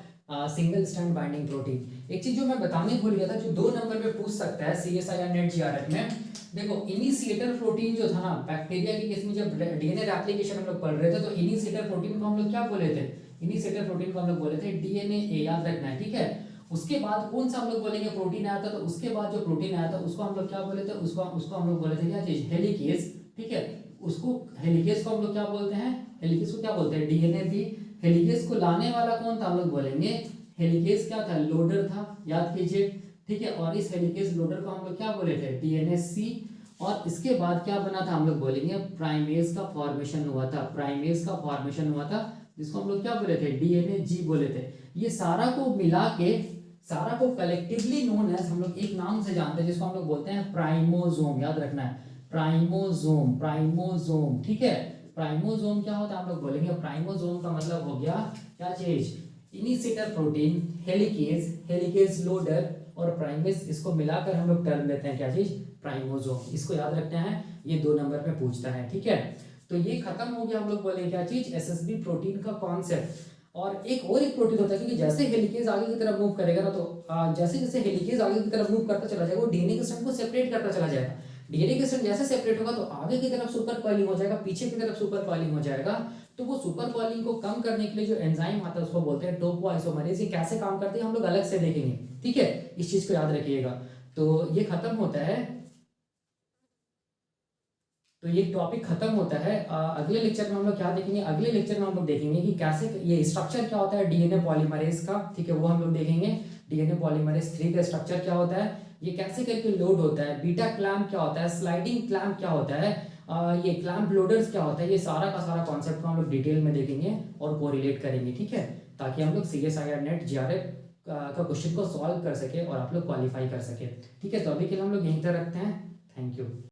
single strand binding protein. एक चीज जो मैं बताने भूल गया था, जो 2 नंबर पे पूछ सकता है सीएसआईआर नेट जीआरएफ में, देखो इनिशिएटर प्रोटीन जो था ना बैक्टीरिया के केस में, जब डीएनए रेप्लिकेशन हम लोग पढ़ रहे थे तो इनिशिएटर प्रोटीन को हम लोग क्या बोले थे, इनिशिएटर प्रोटीन को हम लोग बोले थे डीएनए ए, याद रखना है, ठीक है। उसके बाद कौन सा हम लोग बोलेंगे प्रोटीन आया था, तो उसके बाद जो प्रोटीन आया था उसको हम लोग क्या बोले थे, उसको हम लोग बोले थे क्या चीज, हेलिकेज, ठीक है। उसको हेलिकेज को हम लोग क्या बोलते हैं, हेलिकेज को क्या बोलते हैं डीएनए बी। हेलिकेज को लाने वाला कौन था, हम लोग बोलेंगे हेलिकेज क्या था, लोडर था, याद कीजिए, ठीक है। और इस हेलिकेज लोडर को हम लोग क्या बोले थे, डीएनए सी। और इसके बाद क्या बना था, हम लोग बोलेंगे प्राइमेज का फॉर्मेशन हुआ था, प्राइमेज का फॉर्मेशन हुआ था, जिसको हम लोग क्या बोले थे, डीएनए जी बोले थे। ये सारा को मिला के, सारा को कलेक्टिवली नोन एज हम लोग एक नाम से जानते हैं, जिसको हम लोग बोलते हैं प्राइमोसोम, याद रखना है प्राइमोसोम, प्राइमोसोम, ठीक है। प्राइमोसोम क्या होता है हम लोग बोलेंगे, प्राइमोसोम का मतलब हो गया क्या चीज, initiator protein, helicase, helicase loader और प्राइमेस, इसको मिलाकर हम लोग टर्म देते हैं क्या चीज, प्राइमोसोम। इसको याद रखना है, ये 2 नंबर पे पूछता है, ठीक है। तो ये खत्म हो गया, हम लोग बोले क्या चीज, एसएसबी प्रोटीन का कॉन्सेप्ट। और एक प्रोटीन होता है, क्योंकि जैसे हेलिकेज आगे की तरफ मूव करेगा ना, तो जैसे जैसे हेलिकेज आगे की तरफ मूव करता चला जाएगा, वो डीएनए के स्ट्रैंड को सेपरेट करता चला जाएगा। डीएनए के स्ट्रैंड जैसे सेपरेट होगा तो आगे की तरफ सुपर कॉइलिंग हो जाएगा, पीछे की तरफ सुपर कॉइलिंग हो जाएगा। तो वो सुपर कॉइलिंग को कम करने के लिए जो एंजाइम आता है उसको बोलते हैं टोपो आइसोमरेज। ये कैसे काम करते हैं हम लोग अलग से देखेंगे, ठीक है, इस चीज को याद रखिएगा। तो ये खत्म होता है, तो ये टॉपिक खत्म होता है। अगले लेक्चर में हम लोग क्या देखेंगे, अगले लेक्चर में हम लोग देखेंगे कि कैसे ये स्ट्रक्चर क्या होता है डीएनए पॉलीमरेज का, ठीक है, वो हम लोग देखेंगे। डीएनए पॉलीमरेज 3 का स्ट्रक्चर क्या होता है, ये कैसे करके लोड होता है, बीटा क्लैम्प क्या होता है, स्लाइडिंग क्लैम्प क्या होता है, ये क्लैम्प लोडर्स क्या होता है, ये सारा का सारा कॉन्सेप्ट को हम लोग डिटेल में देखेंगे और कोरिलेट करेंगे, ठीक है, ताकि हम लोग सीएसआईआर नेट जीआरएफ का क्वेश्चन को सॉल्व कर सके और आप लोग क्वालिफाई कर सके, ठीक है। तो अभी के लिए हम लोग यहीं तक रखते हैं। Thank you.